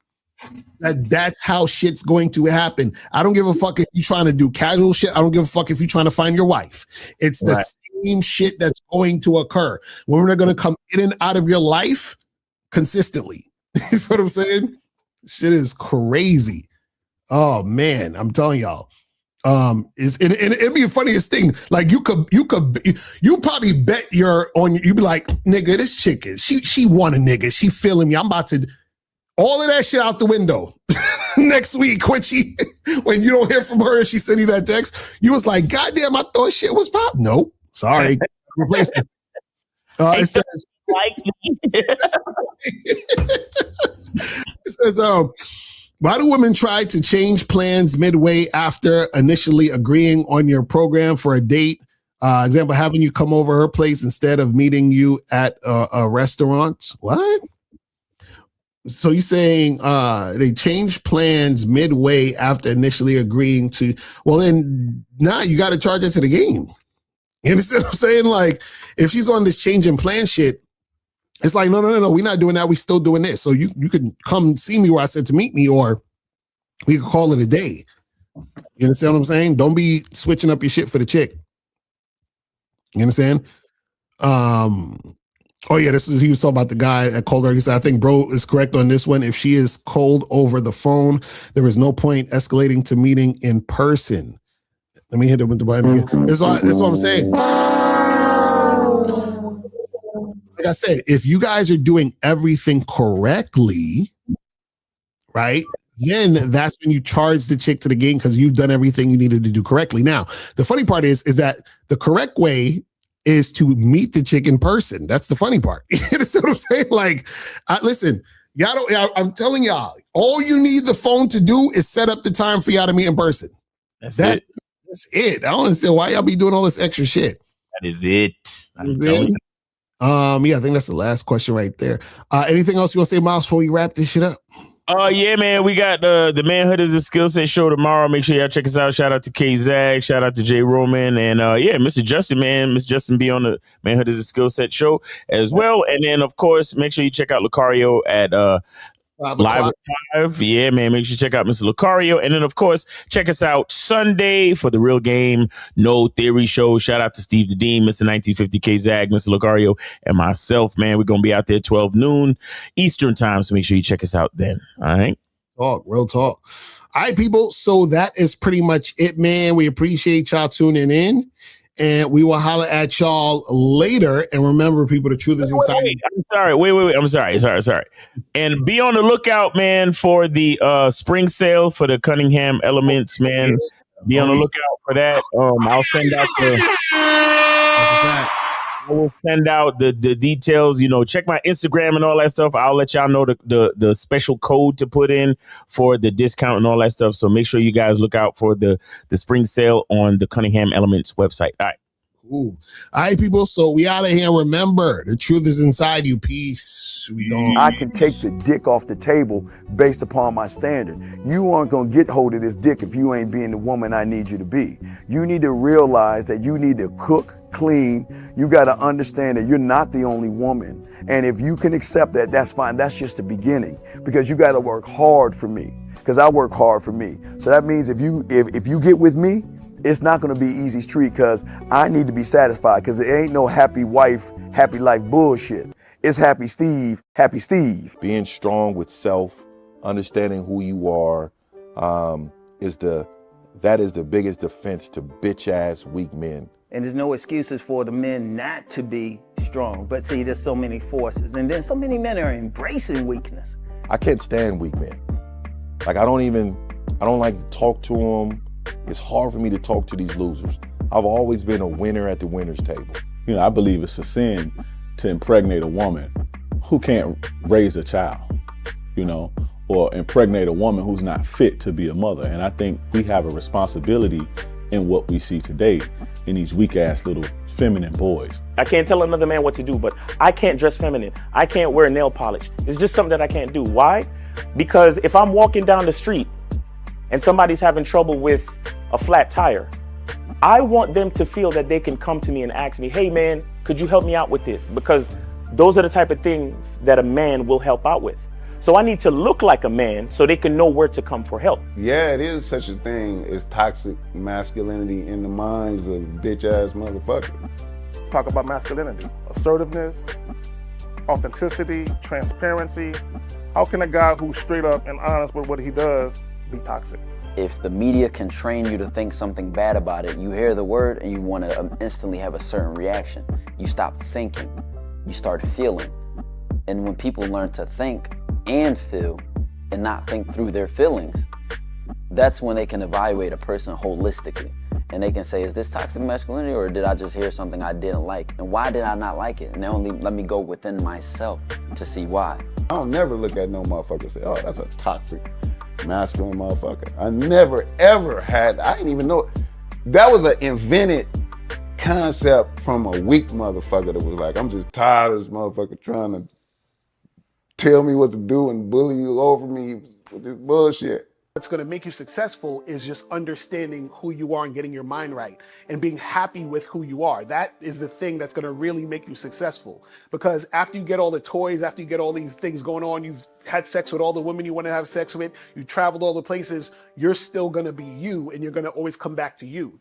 that that's how shit's going to happen. I don't give a fuck if you're trying to do casual shit. I don't give a fuck if you're trying to find your wife. It's the same shit that's going to occur. Women are going to come in and out of your life consistently. You know what I'm saying? Shit is crazy. Oh man, I'm telling y'all. It'd be the funniest thing. Like you probably bet you'd be like, nigga, this chick she want a nigga. She feeling me. I'm about to all of that shit out the window. Next week when you don't hear from her and she sent you that text, you was like, goddamn, I thought shit was pop. Nope. Sorry. Replace it. It says, like me. It says, why do women try to change plans midway after initially agreeing on your program for a date? Example, having you come over her place instead of meeting you at a restaurant. What? So you're saying they change plans midway after initially agreeing to, well then now you got to charge it to the game. You understand what I'm saying? Like if she's on this change in plan shit, it's like, no, we're not doing that. We still doing this. So you can come see me where I said to meet me, or we could call it a day. You understand what I'm saying? Don't be switching up your shit for the chick. You understand? Oh yeah, he was talking about the guy that called her. He said, I think bro is correct on this one. If she is cold over the phone, there is no point escalating to meeting in person. Let me hit it with the button again. That's what I'm saying. Like I said, if you guys are doing everything correctly, right, then that's when you charge the chick to the game because you've done everything you needed to do correctly. Now, the funny part is that the correct way is to meet the chick in person. That's the funny part. You understand what I'm saying? Like, listen, I'm telling y'all, all you need the phone to do is set up the time for y'all to meet in person. That's it. I don't understand why y'all be doing all this extra shit. That is it. I'm telling you. Yeah, I think that's the last question right there. Anything else you want to say, Miles, before we wrap this shit up? Yeah, man, we got the Manhood is a Skill Set show tomorrow. Make sure y'all check us out. Shout out to K Zag, shout out to Jay Roman, and Mr. Justin, man. Mr. Justin be on the Manhood is a Skill Set show as well. And then, of course, make sure you check out Locario at Live at 5. Yeah, man. Make sure you check out Mr. Locario. And then, of course, check us out Sunday for the Real Game No Theory show. Shout out to Steve the Dean, Mr. 1950K Zag, Mr. Locario, and myself, man. We're going to be out there 12 noon Eastern time. So make sure you check us out then. All right. Real talk. All right, people. So that is pretty much it, man. We appreciate y'all tuning in. And we will holler at y'all later. And remember, people, the truth is inside. I'm sorry. Wait. I'm sorry. And be on the lookout, man, for the spring sale for the Cunningham Elements, man. Be on the lookout for that. I'll send out the. I will send out the details. You know, check my Instagram and all that stuff. I'll let y'all know the special code to put in for the discount and all that stuff. So make sure you guys look out for the spring sale on the Cunningham Elements website. All right. Ooh. All right, people. So we out of here. Remember, the truth is inside you. Peace. We gone. I can take the dick off the table based upon my standard. You aren't going to get hold of this dick if you ain't being the woman I need you to be. You need to realize that you need to cook, clean. You got to understand that you're not the only woman. And if you can accept that, that's fine. That's just the beginning, because you got to work hard for me, because I work hard for me. So that means if you get with me, it's not going to be easy street, because I need to be satisfied, because it ain't no happy wife, happy life bullshit. It's happy Steve, happy Steve. Being strong with self, understanding who you are, is the biggest defense to bitch ass weak men. And there's no excuses for the men not to be strong. But see, there's so many forces, and then so many men are embracing weakness. I can't stand weak men. Like I don't like to talk to them. It's hard for me to talk to these losers. I've always been a winner at the winner's table. You know, I believe it's a sin to impregnate a woman who can't raise a child, you know, or impregnate a woman who's not fit to be a mother. And I think we have a responsibility in what we see today in these weak ass little feminine boys. I can't tell another man what to do, but I can't dress feminine. I can't wear nail polish. It's just something that I can't do. Why? Because if I'm walking down the street and somebody's having trouble with a flat tire, I want them to feel that they can come to me and ask me, hey man, could you help me out with this? Because those are the type of things that a man will help out with. So I need to look like a man so they can know where to come for help. Yeah, it is such a thing as toxic masculinity in the minds of bitch ass motherfuckers. Talk about masculinity, assertiveness, authenticity, transparency. How can a guy who's straight up and honest with what he does be toxic? If the media can train you to think something bad about it, you hear the word and you want to instantly have a certain reaction. You stop thinking, you start feeling. And when people learn to think and feel and not think through their feelings, that's when they can evaluate a person holistically. And they can say, is this toxic masculinity, or did I just hear something I didn't like? And why did I not like it? And only let me go within myself to see why. I don't never look at no motherfucker and say, oh, that's a toxic masculine motherfucker. I never ever had, I didn't even know, that was an invented concept from a weak motherfucker that was like, I'm just tired of this motherfucker trying to tell me what to do and bully you over me with this bullshit. What's going to make you successful is just understanding who you are and getting your mind right and being happy with who you are. That is the thing that's going to really make you successful. Because after you get all the toys, after you get all these things going on, you've had sex with all the women you want to have sex with, you traveled all the places, you're still going to be you, and you're going to always come back to you.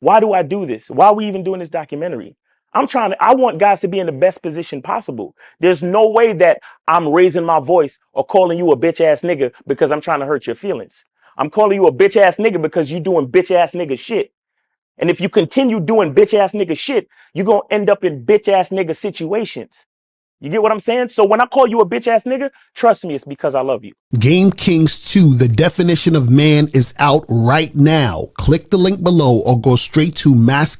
Why do I do this? Why are we even doing this documentary? I want guys to be in the best position possible. There's no way that I'm raising my voice or calling you a bitch ass nigga because I'm trying to hurt your feelings. I'm calling you a bitch ass nigga because you're doing bitch ass nigga shit. And if you continue doing bitch ass nigga shit, you're going to end up in bitch ass nigga situations. You get what I'm saying? So when I call you a bitch ass nigga, trust me, it's because I love you. Game Kings 2, the definition of man, is out right now. Click the link below or go straight to masculine